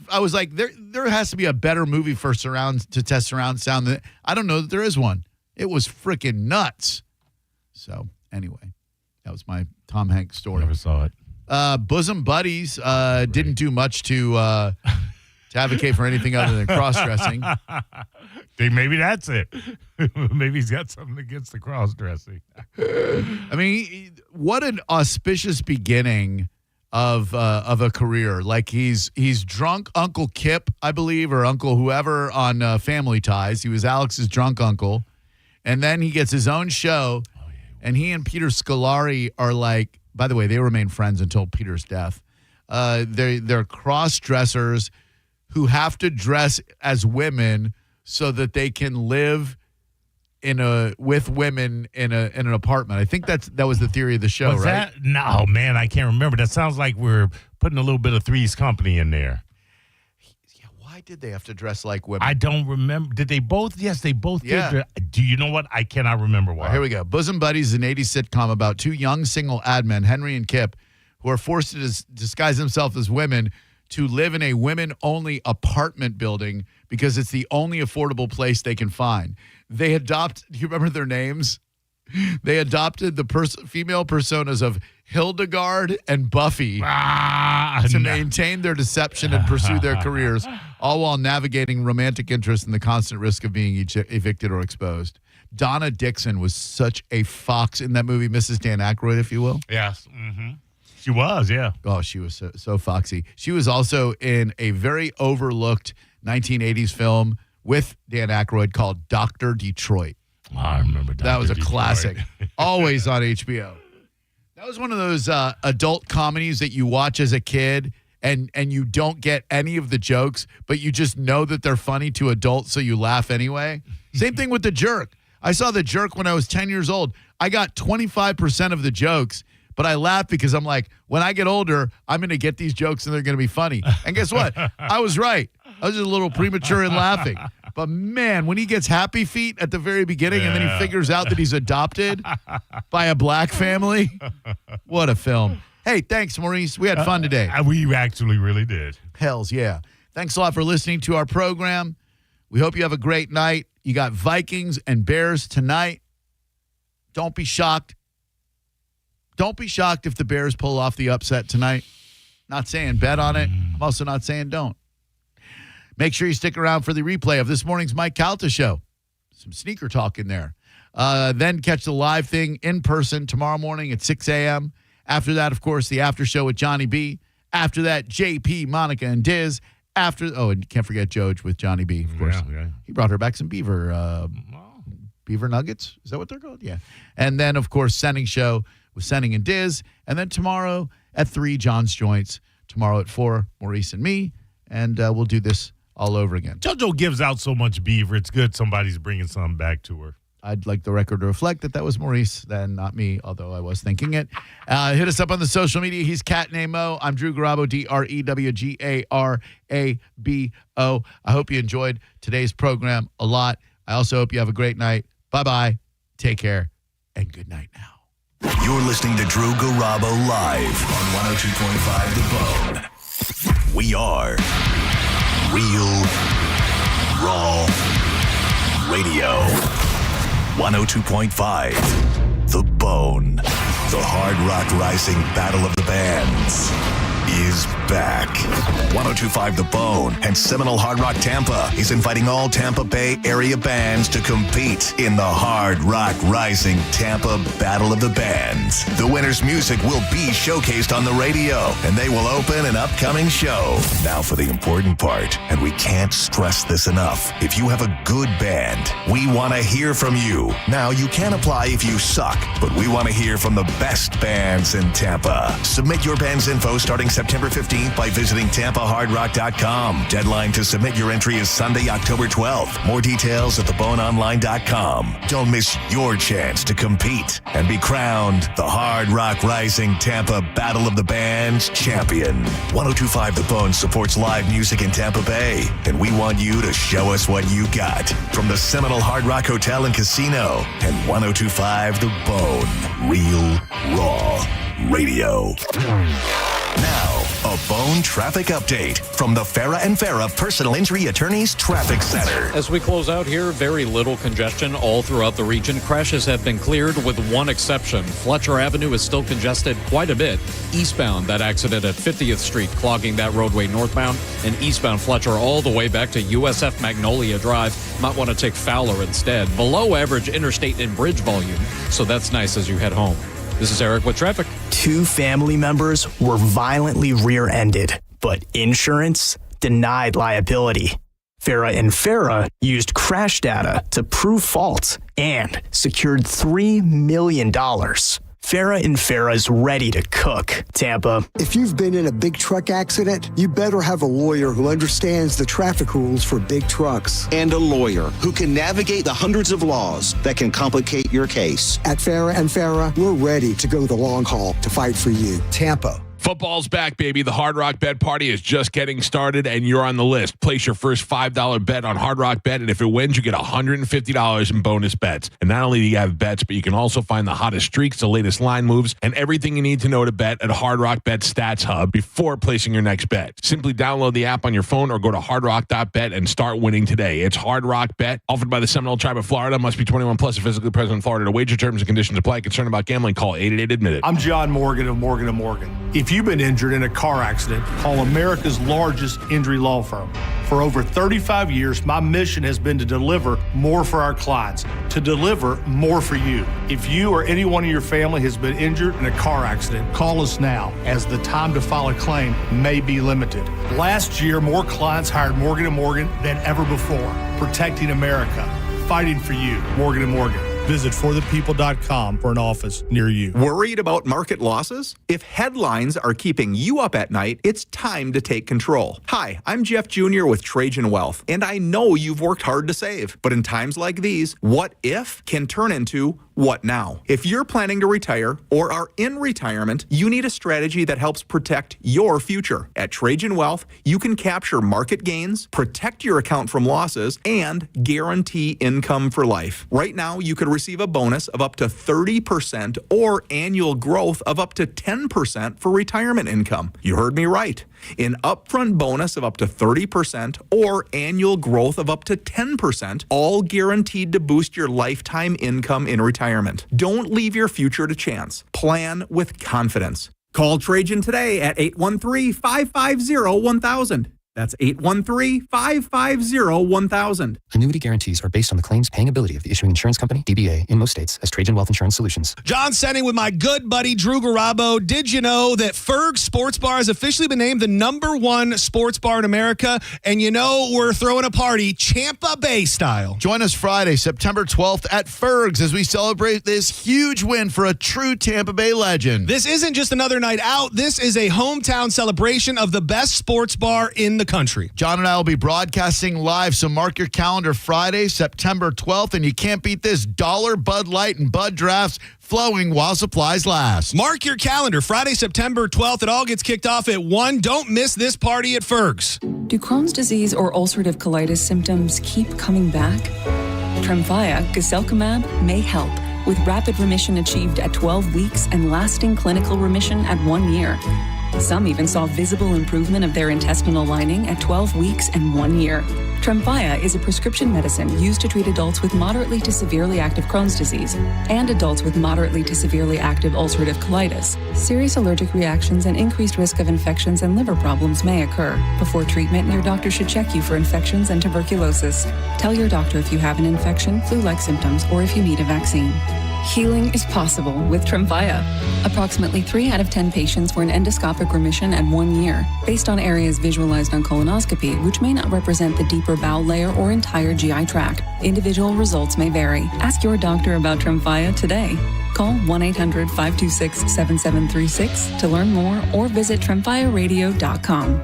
I was like, there has to be a better movie for to test surround sound. Than, I don't know that there is one. It was freaking nuts. So, anyway, that was my Tom Hanks story. Never saw it. Bosom Buddies didn't do much to advocate for anything other than cross-dressing. Maybe that's it. Maybe he's got something against the cross-dressing. I mean, what an auspicious beginning of a career. Like he's drunk Uncle Kip, I believe, or Uncle whoever on Family Ties. He was Alex's drunk uncle. And then he gets his own show, and he and Peter Scolari are like, by the way, they remain friends until Peter's death. They're cross-dressers who have to dress as women so that they can live with women in an apartment. I think that was the theory of the show, Was right? that? No, man, I can't remember. That sounds like we're putting a little bit of Three's Company in there. Why did they have to dress like women? I don't remember. Did they both? Yes, they both Yeah. did. Do you know what? I cannot remember why. All right, here we go. Bosom Buddies is an 80s sitcom about two young single ad men, Henry and Kip, who are forced to disguise themselves as women to live in a women-only apartment building because it's the only affordable place they can find. They do you remember their names? They adopted the female personas of Hildegard and Buffy to maintain their deception and pursue their careers, all while navigating romantic interest and the constant risk of being evicted or exposed. Donna Dixon was such a fox in that movie, Mrs. Dan Aykroyd, if you will. Yes. Mm-hmm. She was, yeah. Oh, she was so foxy. She was also in a very overlooked 1980s film with Dan Aykroyd called Dr. Detroit. Oh, I remember that was a Detroit. classic. Always on HBO. That was one of those adult comedies that you watch as a kid and you don't get any of the jokes, but you just know that they're funny to adults, so you laugh anyway. Same thing with The Jerk. I saw The Jerk when I was 10 years old. I got 25% of the jokes, but I laughed because I'm like, when I get older, I'm going to get these jokes and they're going to be funny. And guess what? I was right. I was just a little premature in laughing. But man, when he gets Happy Feet at the very beginning and then he figures out that he's adopted by a black family, what a film. Hey, thanks, Maurice. We had fun today. We actually really did. Hells yeah. Thanks a lot for listening to our program. We hope you have a great night. You got Vikings and Bears tonight. Don't be shocked. Don't be shocked if the Bears pull off the upset tonight. Not saying bet on it. I'm also not saying don't. Make sure you stick around for the replay of this morning's Mike Calta show. Some sneaker talk in there. Then catch the live thing in person tomorrow morning at 6 a.m. After that, of course, the after show with Johnny B. After that, JP, Monica, and Diz. And can't forget Joj with Johnny B, of course. Yeah. He brought her back some beaver nuggets. Is that what they're called? Yeah. And then, of course, Sending show with Sending and Diz. And then tomorrow at 3, John's Joints. Tomorrow at 4, Maurice and me. And we'll do this all over again. JoJo gives out so much beaver. It's good somebody's bringing something back to her. I'd like the record to reflect that was Maurice, then not me, although I was thinking it. Hit us up on the social media. He's Cat Named Mo. I'm Drew Garabo, DREWGARABO. I hope you enjoyed today's program a lot. I also hope you have a great night. Bye-bye. Take care, and good night now. You're listening to Drew Garabo live on 102.5 The Bone. We are Real Raw Radio. 102.5 The Bone. The Hard Rock Rising Battle of the Bands is back. 102.5 The Bone and Seminole Hard Rock Tampa is inviting all Tampa Bay area bands to compete in the Hard Rock Rising Tampa Battle of the Bands. The winner's music will be showcased on the radio, and they will open an upcoming show. Now for the important part, and we can't stress this enough. If you have a good band, we want to hear from you. Now, you can apply if you suck, but we want to hear from the best bands in Tampa. Submit your band's info starting September 15th by visiting TampaHardRock.com. Deadline to submit your entry is Sunday, October 12th. More details at theboneonline.com. Don't miss your chance to compete and be crowned the Hard Rock Rising Tampa Battle of the Bands champion. 102.5 The Bone supports live music in Tampa Bay, and we want you to show us what you got. From the Seminole Hard Rock Hotel and Casino and 102.5 The Bone. Real Raw Radio. Now, a Bone traffic update from the Farah and Farah Personal Injury Attorneys Traffic Center. As we close out here, very little congestion all throughout the region. Crashes have been cleared with one exception. Fletcher Avenue is still congested quite a bit. Eastbound, that accident at 50th Street clogging that roadway northbound, and eastbound Fletcher all the way back to USF Magnolia Drive. Might want to take Fowler instead. Below average interstate and bridge volume, so that's nice as you head home. This is Eric with traffic. 2 family members were violently rear-ended, but insurance denied liability. Farah and Farah used crash data to prove fault and secured $3 million. Farrah and Farrah's ready to cook. Tampa. If you've been in a big truck accident, you better have a lawyer who understands the traffic rules for big trucks. And a lawyer who can navigate the hundreds of laws that can complicate your case. At Farrah and Farrah, we're ready to go the long haul to fight for you. Tampa. Football's back, baby. The Hard Rock Bet Party is just getting started, and you're on the list. Place your first $5 bet on Hard Rock Bet, and if it wins, you get $150 in bonus bets. And not only do you have bets, but you can also find the hottest streaks, the latest line moves, and everything you need to know to bet at Hard Rock Bet Stats Hub before placing your next bet. Simply download the app on your phone or go to hardrock.bet and start winning today. It's Hard Rock Bet, offered by the Seminole Tribe of Florida. Must be 21 plus and physically present in Florida. To wager, terms and conditions apply. Concerned about gambling? Call 888-ADMIT-IT. I'm John Morgan of Morgan & Morgan. If you've been injured in a car accident, call America's largest injury law firm. For over 35 years, my mission has been to deliver more for our clients, to deliver more for you. If you or anyone in your family has been injured in a car accident, call us now, as the time to file a claim may be limited. Last year, more clients hired Morgan & Morgan than ever before, protecting America, fighting for you. Morgan & Morgan. Visit forthepeople.com for an office near you. Worried about market losses? If headlines are keeping you up at night, it's time to take control. Hi, I'm Jeff Jr. with Trajan Wealth, and I know you've worked hard to save. But in times like these, what if can turn into what now? If you're planning to retire or are in retirement, you need a strategy that helps protect your future. At Trajan Wealth, you can capture market gains, protect your account from losses, and guarantee income for life. Right now, you could receive a bonus of up to 30% or annual growth of up to 10% for retirement income. You heard me right. An upfront bonus of up to 30% or annual growth of up to 10%, all guaranteed to boost your lifetime income in retirement. Don't leave your future to chance. Plan with confidence. Call Trajan today at 813-550-1000. That's 813-550-1000. Annuity guarantees are based on the claims paying ability of the issuing insurance company, DBA, in most states as Trajan Wealth Insurance Solutions. John Senning with my good buddy Drew Garabo. Did you know that Ferg Sports Bar has officially been named the #1 sports bar in America? And you know we're throwing a party Tampa Bay style. Join us Friday, September 12th at Ferg's as we celebrate this huge win for a true Tampa Bay legend. This isn't just another night out. This is a hometown celebration of the best sports bar in the country. John and I will be broadcasting live, so mark your calendar Friday, September 12th, and you can't beat this dollar Bud Light and Bud Drafts flowing while supplies last. Mark your calendar, Friday, September 12th. It all gets kicked off at 1. Don't miss this party at Ferg's. Do Crohn's disease or ulcerative colitis symptoms keep coming back? Tremfya, guselkumab, may help, with rapid remission achieved at 12 weeks and lasting clinical remission at 1 year. Some even saw visible improvement of their intestinal lining at 12 weeks and 1 year. Tremfya is a prescription medicine used to treat adults with moderately to severely active Crohn's disease and adults with moderately to severely active ulcerative colitis. Serious allergic reactions and increased risk of infections and liver problems may occur. Before treatment, your doctor should check you for infections and tuberculosis. Tell your doctor if you have an infection, flu-like symptoms, or if you need a vaccine. Healing is possible with Tremfya. Approximately 3 out of 10 patients were in endoscopic remission at 1 year, based on areas visualized on colonoscopy, which may not represent the deeper bowel layer or entire GI tract. Individual results may vary. Ask your doctor about Tremfya today. Call 1-800-526-7736 to learn more or visit tremfyaradio.com.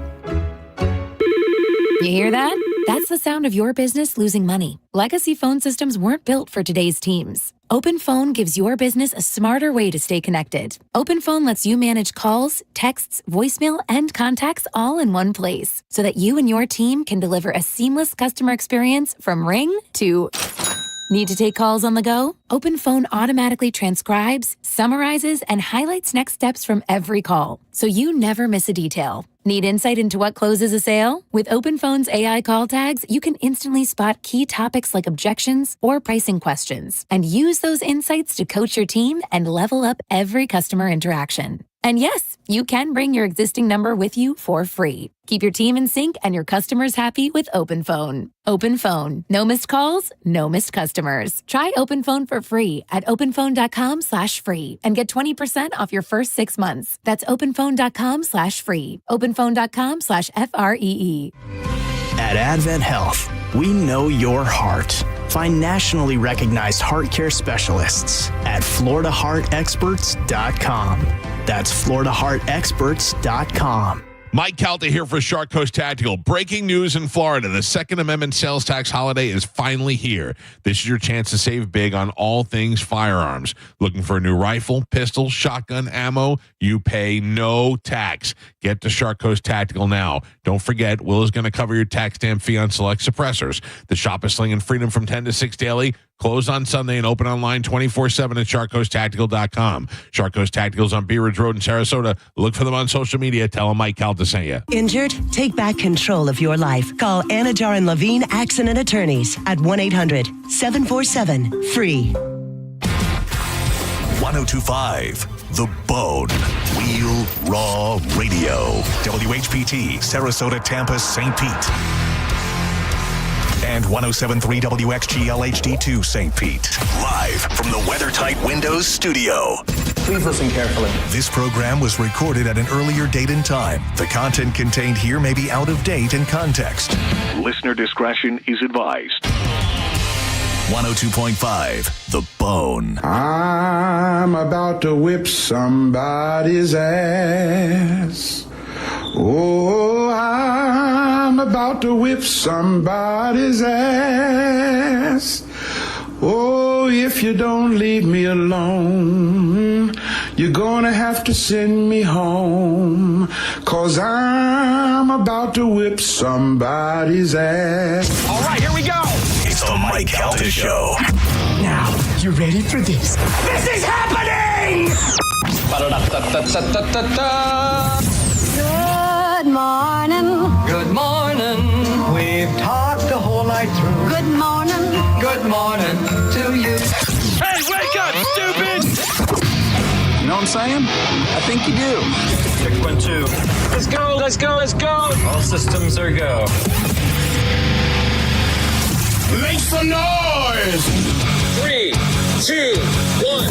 You hear that? That's the sound of your business losing money. Legacy phone systems weren't built for today's teams. OpenPhone gives your business a smarter way to stay connected. OpenPhone lets you manage calls, texts, voicemail, and contacts all in one place so that you and your team can deliver a seamless customer experience from ring to... Need to take calls on the go? OpenPhone automatically transcribes, summarizes, and highlights next steps from every call, so you never miss a detail. Need insight into what closes a sale? With OpenPhone's AI call tags, you can instantly spot key topics like objections or pricing questions, and use those insights to coach your team and level up every customer interaction. And yes, you can bring your existing number with you for free. Keep your team in sync and your customers happy with OpenPhone. OpenPhone. No missed calls, no missed customers. Try OpenPhone for free at openphone.com/free and get 20% off your first 6 months. That's openphone.com/free. openphone.com/FREE. At Advent Health, we know your heart. Find nationally recognized heart care specialists at FloridaHeartExperts.com. That's FloridaHeartExperts.com. Mike Calta here for Shark Coast Tactical. Breaking news in Florida. The Second Amendment sales tax holiday is finally here. This is your chance to save big on all things firearms. Looking for a new rifle, pistol, shotgun, ammo? You pay no tax. Get to Shark Coast Tactical now. Don't forget, Will is going to cover your tax stamp fee on select suppressors. The shop is slinging freedom from 10 to 6 daily. Closed on Sunday and open online 24/7 at SharkCoastTactical.com. Shark Coast Tactical's on Bee Ridge Road in Sarasota. Look for them on social media. Tell them Mike Calta sent you. Injured? Take back control of your life. Call Anajar and Levine Accident Attorneys at 1-800-747-FREE. 1025 The Bone. Real Raw Radio. WHPT, Sarasota, Tampa, St. Pete. And 107.3 WXGL HD2 St. Pete. Live from the WeatherTight Windows studio. Please listen carefully. This program was recorded at an earlier date and time. The content contained here may be out of date in context. Listener discretion is advised. 102.5 The Bone. I'm about to whip somebody's ass. Oh, I'm about to whip somebody's ass. Oh, if you don't leave me alone, you're gonna have to send me home, 'cause I'm about to whip somebody's ass. All right, here we go. It's the Mike Calta Show. Now, you ready for this? This is happening! Good morning. Good morning. We've talked the whole night through. Good morning. Good morning to you. Hey, wake up, stupid! You know what I'm saying? I think you do. 612. Let's go, let's go, let's go. All systems are go. Make some noise! 3, 2, 1.